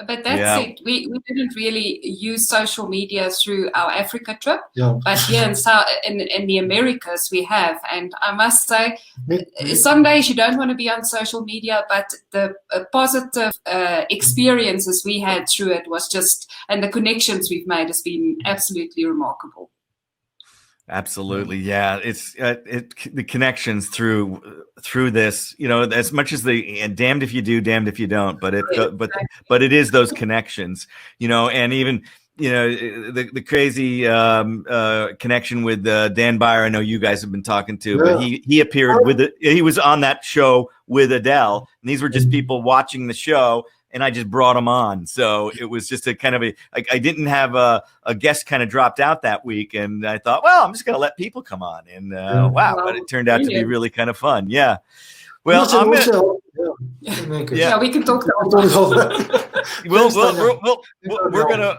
Speaker 3: But that's it. We didn't really use social media through our Africa trip, but here in the Americas we have. And I must say, some days you don't want to be on social media, but the positive experiences we had through it was just, and the connections we've made has been absolutely remarkable.
Speaker 1: Absolutely, yeah. It's the connections through this. As much as the damned if you do, damned if you don't. But it is those connections. And even the crazy connection with Dan Byer. I know you guys have been talking to, but he appeared he was on that show with Adele, and these were just people watching the show. And I just brought them on. So it was just a kind of I didn't have a guest kind of dropped out that week. And I thought, well, I'm just going to let people come on. And wow, but it turned out to be really kind of fun. Yeah. Well, we can talk about we're going to.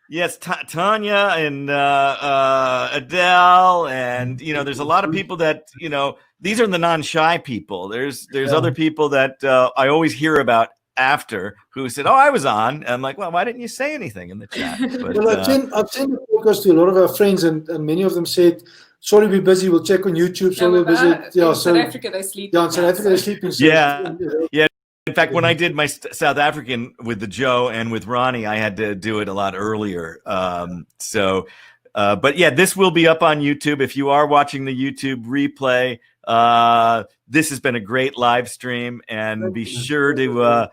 Speaker 1: Yes, Tanya and Adele, and there's a lot of people that these are the non-shy people. There's other people that I always hear about after who said, "Oh, I was on." And I'm like, "Well, why didn't you say anything in the chat?" But,
Speaker 2: well, I've sent the podcast to a lot of our friends, and many of them said, "Sorry, we're busy. We'll check on YouTube." So we'll visit.
Speaker 3: In South Africa, they sleep.
Speaker 2: Yeah, in South Africa, they sleep.
Speaker 1: Yeah. In fact, when I did my South African with the Joe and with Ronnie, I had to do it a lot earlier. But yeah, this will be up on YouTube. If you are watching the YouTube replay, this has been a great live stream, and be sure to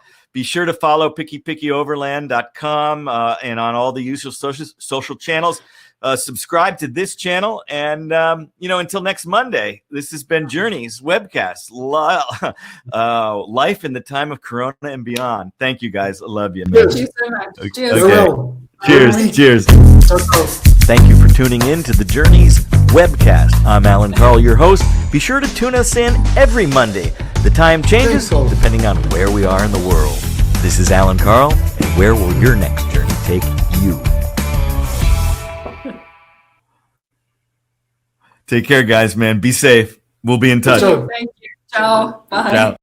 Speaker 1: follow PikiPikiOverland.com and on all the usual social channels. Subscribe to this channel, and until next Monday, this has been Journeys Webcast, life in the time of Corona and beyond. Thank you, guys. I love you.
Speaker 3: Thank you so much. Cheers.
Speaker 1: Okay. Cheers. Thank you for tuning in to the Journeys Webcast. I'm Allan Karl, your host. Be sure to tune us in every Monday. The time changes depending on where we are in the world. This is Allan Karl, and where will your next journey take you? Take care, guys, man. Be safe. We'll be in touch.
Speaker 3: Thank you. Ciao. Bye.
Speaker 1: Ciao.